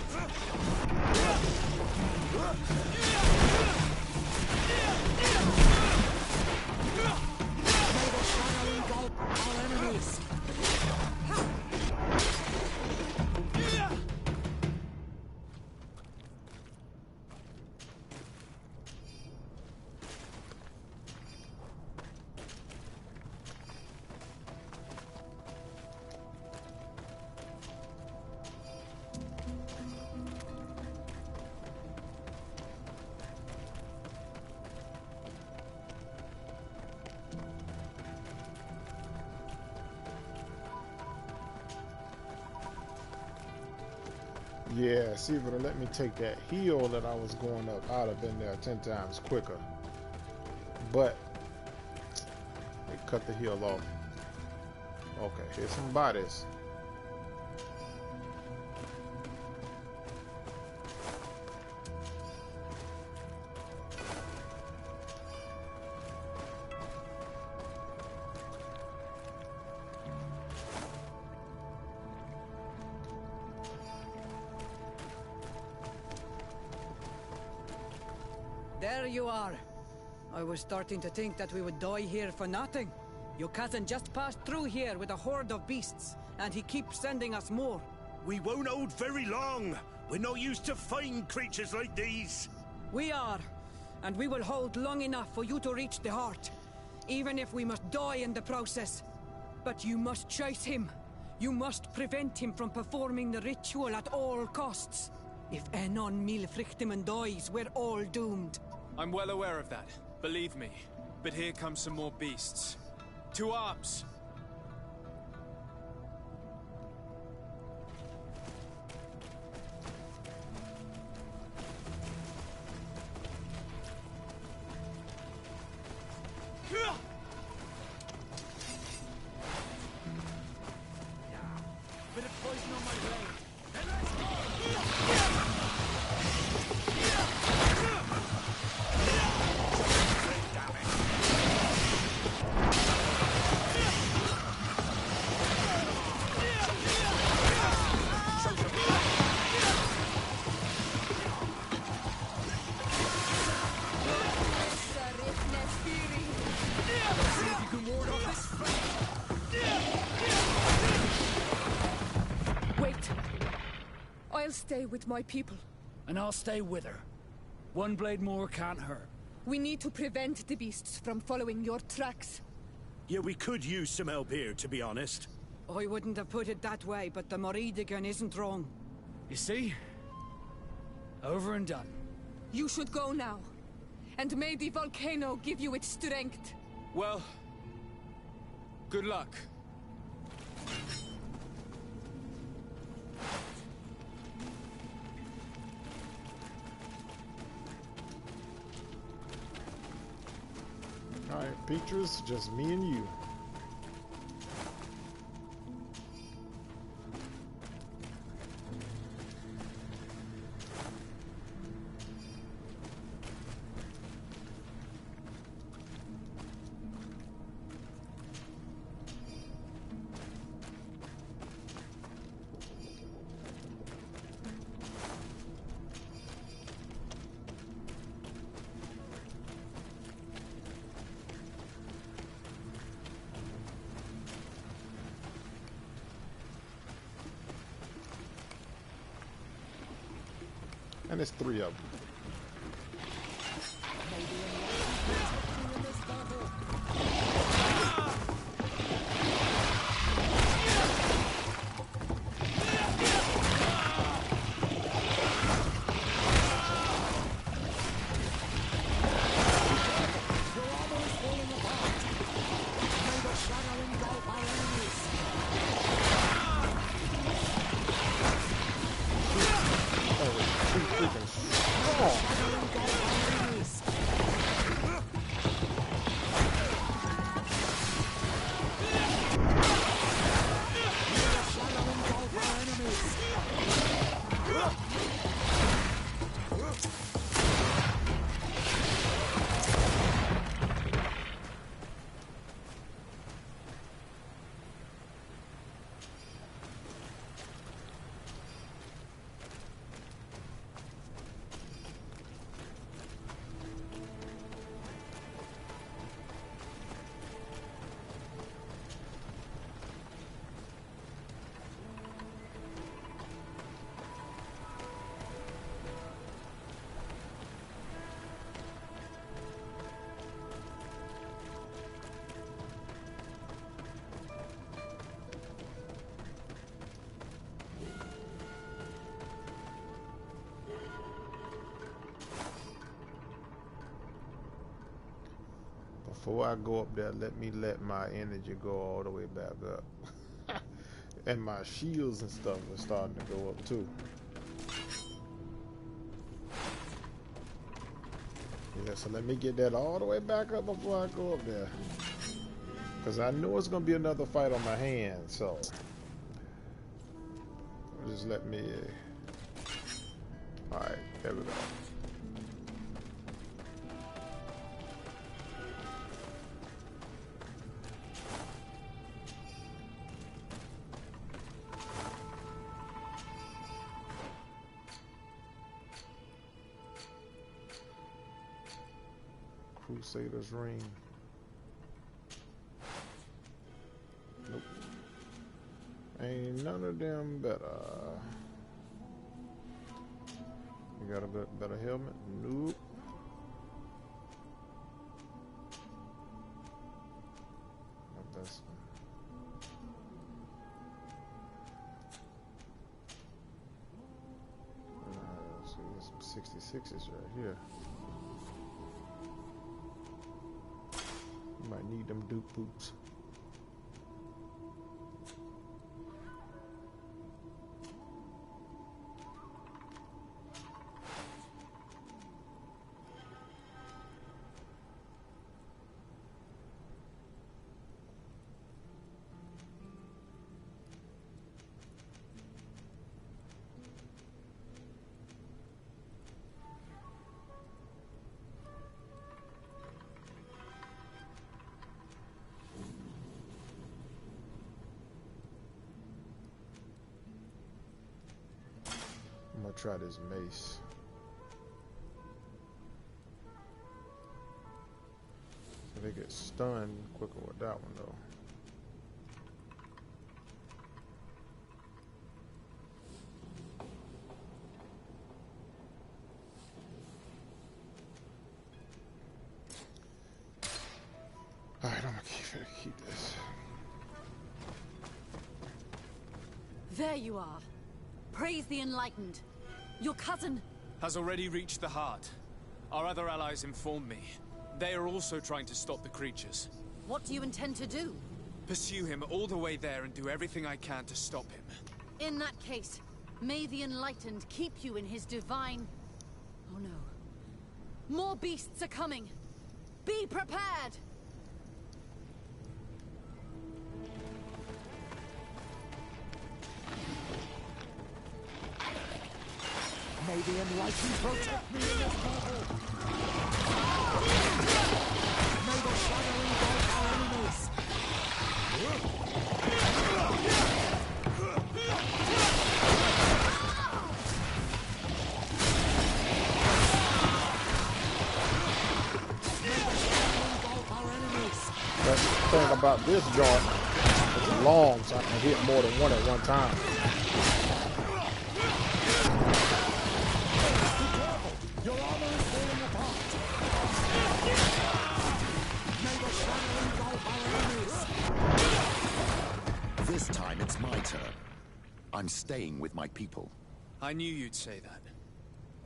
Yeah, see, if it'll let me take that hill that I was going up, I'd have been there 10 times quicker. But they cut the hill off. Okay, here's some bodies. There you are. I was starting to think that we would die here for nothing. Your cousin just passed through here with a horde of beasts, and he keeps sending us more. We won't hold very long. We're not used to fighting creatures like these. We are, and we will hold long enough for you to reach the heart, even if we must die in the process. But you must chase him. You must prevent him from performing the ritual at all costs. If Enon Milfrichtimen dies, we're all doomed. I'm well aware of that, believe me. But here come some more beasts. To arms! Bit of poison on my blade. Then let's go! Wait. I'll stay with my people. And I'll stay with her. One blade more can't hurt. We need to prevent the beasts from following your tracks. Yeah, we could use some help here, to be honest. I wouldn't have put it that way, but the Moridigan isn't wrong. You see? Over and done. You should go now. And may the volcano give you its strength. Well, good luck. Alright, Petrus, just me and you. And there's 3 of them. Before I go up there, let my energy go all the way back up. And my shields and stuff are starting to go up too. Yeah, so let me get that all the way back up before I go up there. Because I know it's going to be another fight on my hands, so... Just let me... Alright, there we go. Crusader's Ring. Nope. Ain't none of them better. You got a better helmet? Nope. That's see, there's some 66s right here. You might need them Duke boots. I'm gonna try this mace. So they get stunned quicker with that one though. Alright, I'm gonna keep this. There you are. Praise the Enlightened. Your cousin... has already reached the heart. Our other allies informed me. They are also trying to stop the creatures. What do you intend to do? Pursue him all the way there and do everything I can to stop him. In that case, may the Enlightened keep you in his divine... Oh no. More beasts are coming. Be prepared! May the Enlightened protect me in this battle! May the shadow engulf our enemies! That's the thing about this joint. It's long, so I can hit more than one at one time. Your armor is falling apart! May the shadow engulf our enemies! This time it's my turn. I'm staying with my people. I knew you'd say that.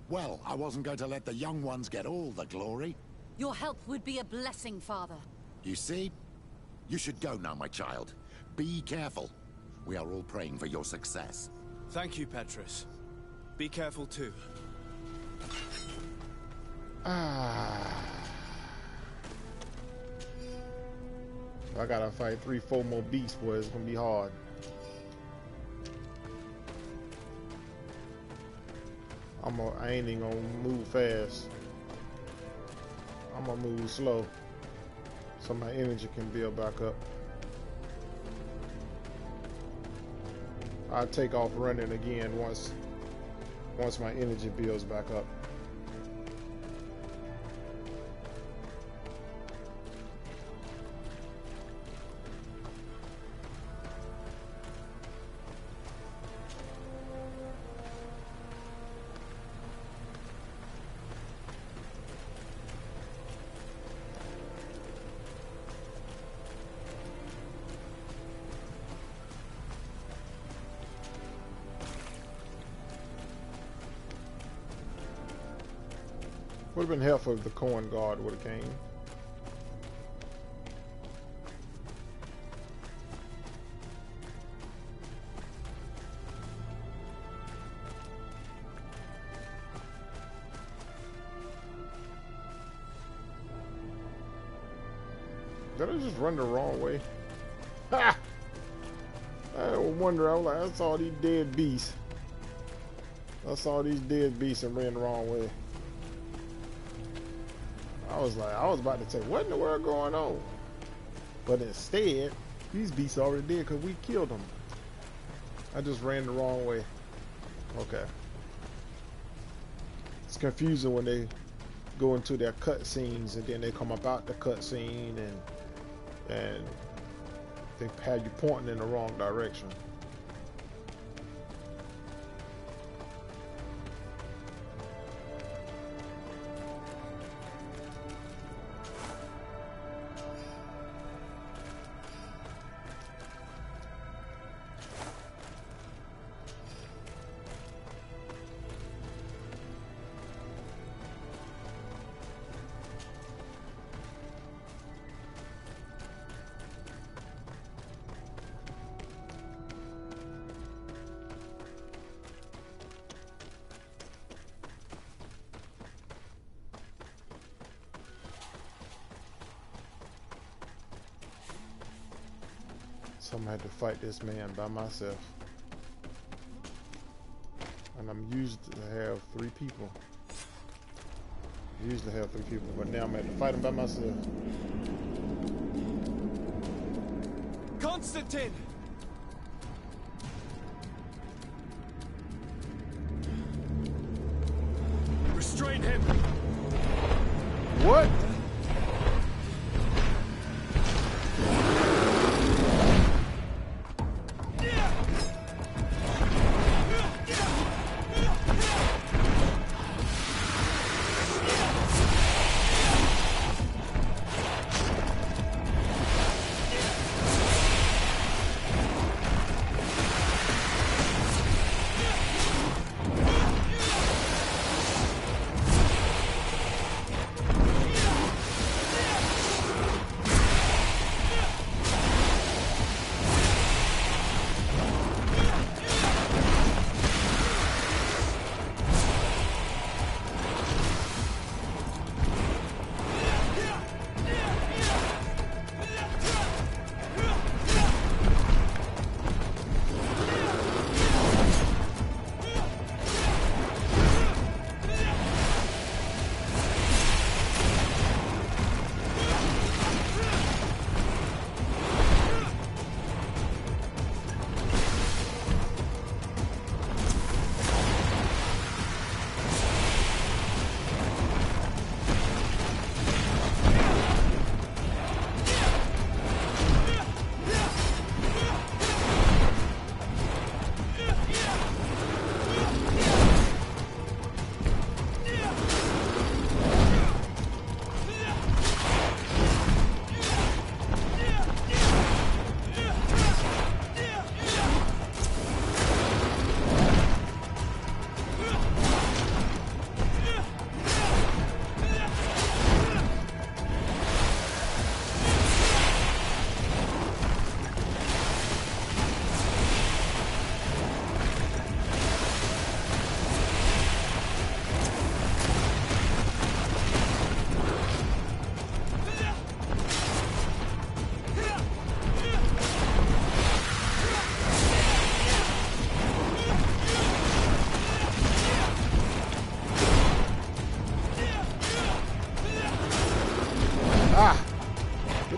Well, I wasn't going to let the young ones get all the glory. Your help would be a blessing, Father. You see? You should go now, my child. Be careful. We are all praying for your success. Thank you, Petrus. Be careful too. I gotta fight 3-4 more beasts, boy. It's gonna be hard. I ain't even gonna move fast. I'm gonna move slow so my energy can build back up. I'll take off running again once my energy builds back up. Would have been helpful if the corn guard would have came. Did I just run the wrong way? Ha! I was wondering. I was like, I saw these dead beasts. I saw these dead beasts and ran the wrong way. I was like, I was about to say, what in the world going on? But instead, these beasts already dead because we killed them. I just ran the wrong way. Okay. It's confusing when they go into their cutscenes and then they come up out the cutscene and they have you pointing in the wrong direction. So I'm gonna have to fight this man by myself. And I'm used to have 3 people. I usually have 3 people, but now I'm gonna have to fight him by myself. Constantine! Restrain him! What?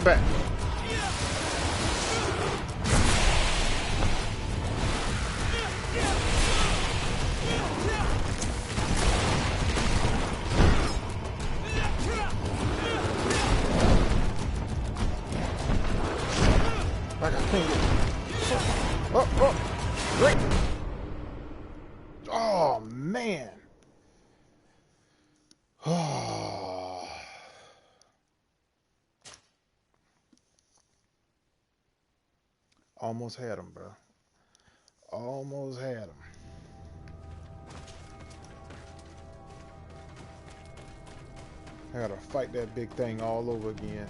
Back. Like I can't get. Oh, great. Oh man. Almost had him, bro. Almost had him. I gotta fight that big thing all over again.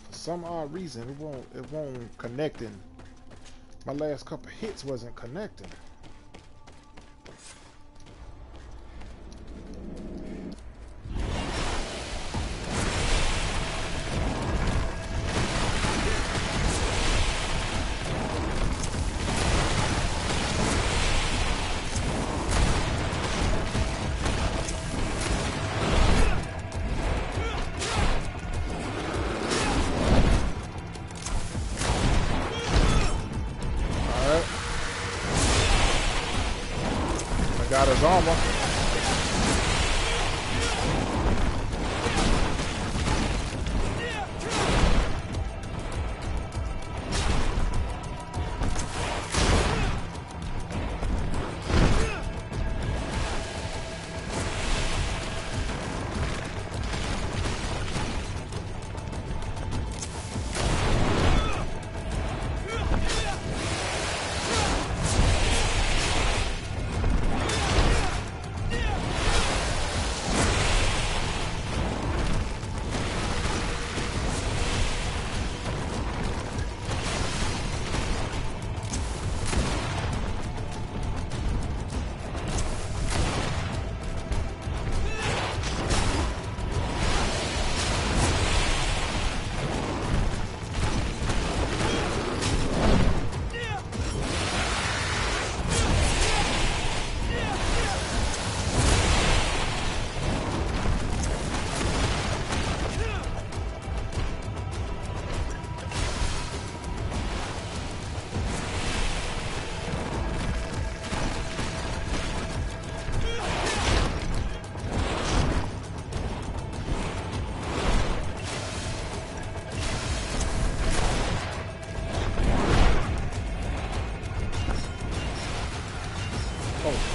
For some odd reason, it won't connect in My last couple hits wasn't connecting. Got his armor.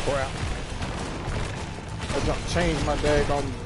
Crap. I just changed my daggone.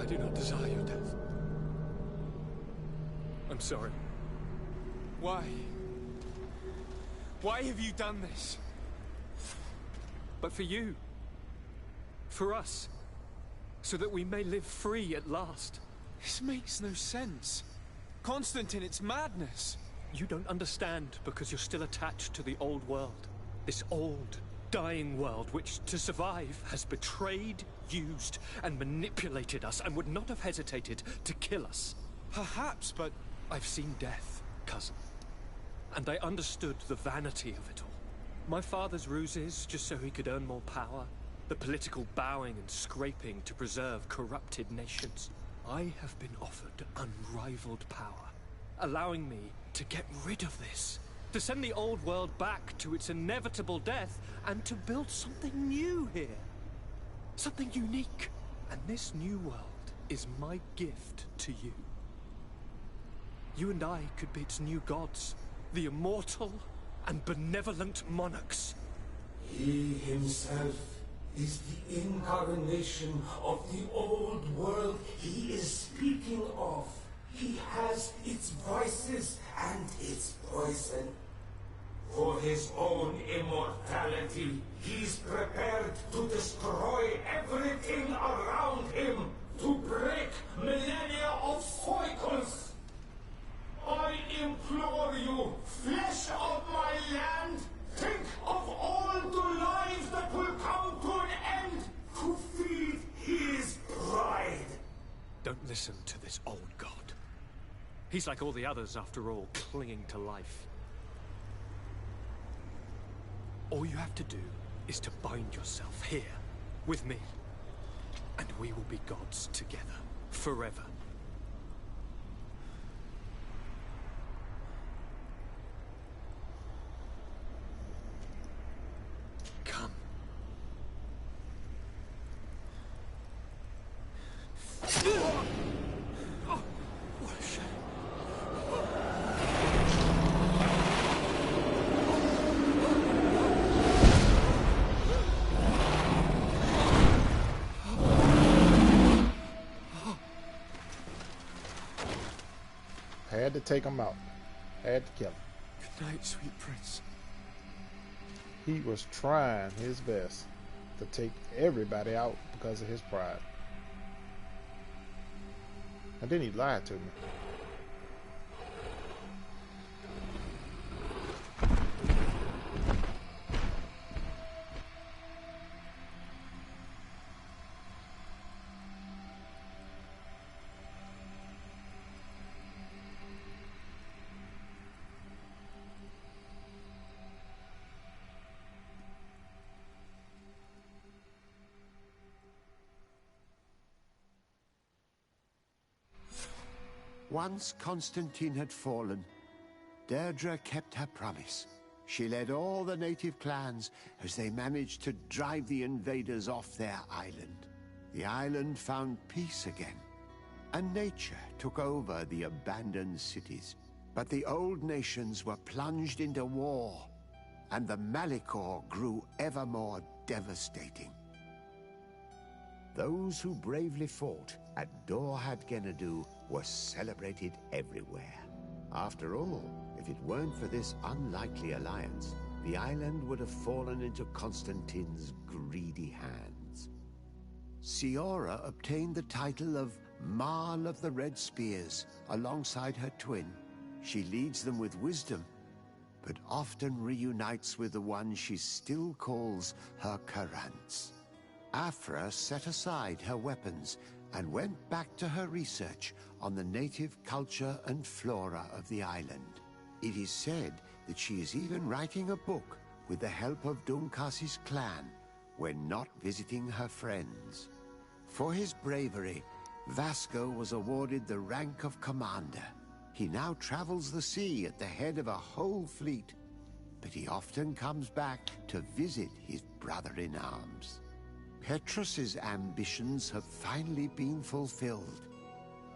do not desire your death. I'm sorry. Why? Why have you done this? But for you. For us. So that we may live free at last. This makes no sense. Constantine, it's madness. You don't understand because you're still attached to the old world. This old, dying world which, to survive, has betrayed, used, and manipulated us and would not have hesitated to kill us. Perhaps, but I've seen death, cousin. And I understood the vanity of it all. My father's ruses just so he could earn more power. The political bowing and scraping to preserve corrupted nations. I have been offered unrivaled power, allowing me to get rid of this. To send the old world back to its inevitable death and to build something new here. Something unique. And this new world is my gift to you. You and I could be its new gods, the immortal and benevolent monarchs. He himself is the incarnation of the old world he is speaking of. He has its vices and its poison. For his own immortality, he's prepared to destroy everything around him, to break millennia of cycles. I implore you, flesh of my land, think of all the lives that will come to an end to feed his pride. Don't listen to this old god. He's like all the others, after all, clinging to life. All you have to do is to bind yourself here, with me. And we will be gods together, forever. Come. Had to take him out. Had to kill him. Good night, sweet prince. He was trying his best to take everybody out because of his pride. And then he lied to me. Once Constantine had fallen, Deirdre kept her promise. She led all the native clans as they managed to drive the invaders off their island. The island found peace again, and nature took over the abandoned cities. But the old nations were plunged into war, and the Malachor grew ever more devastating. Those who bravely fought at Dorhad Genadu were celebrated everywhere. After all, if it weren't for this unlikely alliance, the island would have fallen into Constantine's greedy hands. Siora obtained the title of Marl of the Red Spears alongside her twin. She leads them with wisdom, but often reunites with the one she still calls her Karants. Afra set aside her weapons and went back to her research on the native culture and flora of the island. It is said that she is even writing a book with the help of Dunkas's clan when not visiting her friends. For his bravery, Vasco was awarded the rank of commander. He now travels the sea at the head of a whole fleet, but he often comes back to visit his brother-in-arms. Petrus's ambitions have finally been fulfilled.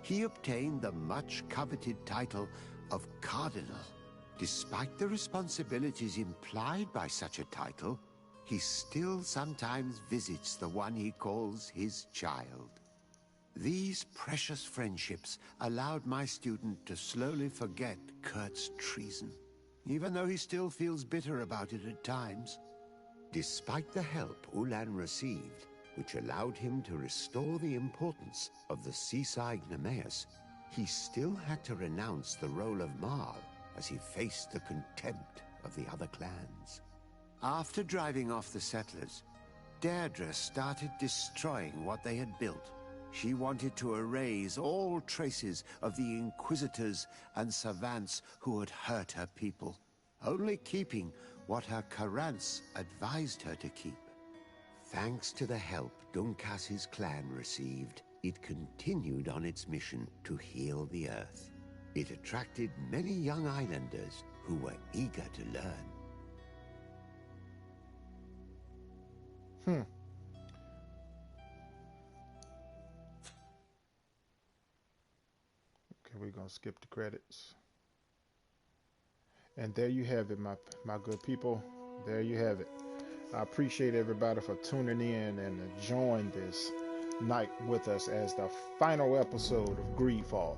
He obtained the much-coveted title of Cardinal. Despite the responsibilities implied by such a title, he still sometimes visits the one he calls his child. These precious friendships allowed my student to slowly forget Kurt's treason, even though he still feels bitter about it at times. Despite the help Ulan received, which allowed him to restore the importance of the seaside Nemeus, he still had to renounce the role of Marl as he faced the contempt of the other clans. After driving off the settlers, Deirdre started destroying what they had built. She wanted to erase all traces of the Inquisitors and Savants who had hurt her people, only keeping what her Karants advised her to keep. Thanks to the help Dunkas's clan received, it continued on its mission to heal the Earth. It attracted many young islanders who were eager to learn. gonna skip the credits. And there you have it, my good people. There you have it. I appreciate everybody for tuning in and enjoying this night with us as the final episode of Greedfall.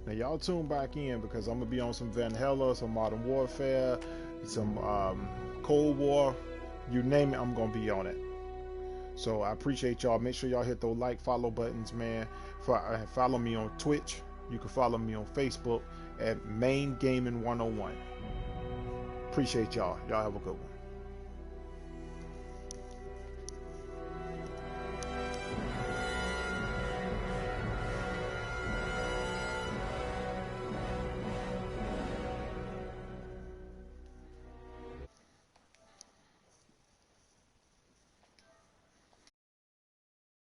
Now y'all tune back in because I'm gonna be on some Van Hella, some Modern Warfare, some Cold War, you name it, I'm gonna be on it. So I appreciate y'all. Make sure y'all hit those like, follow buttons, man. Follow me on Twitch. You can follow me on Facebook at Main Gaming 101. Appreciate y'all. Y'all have a good one.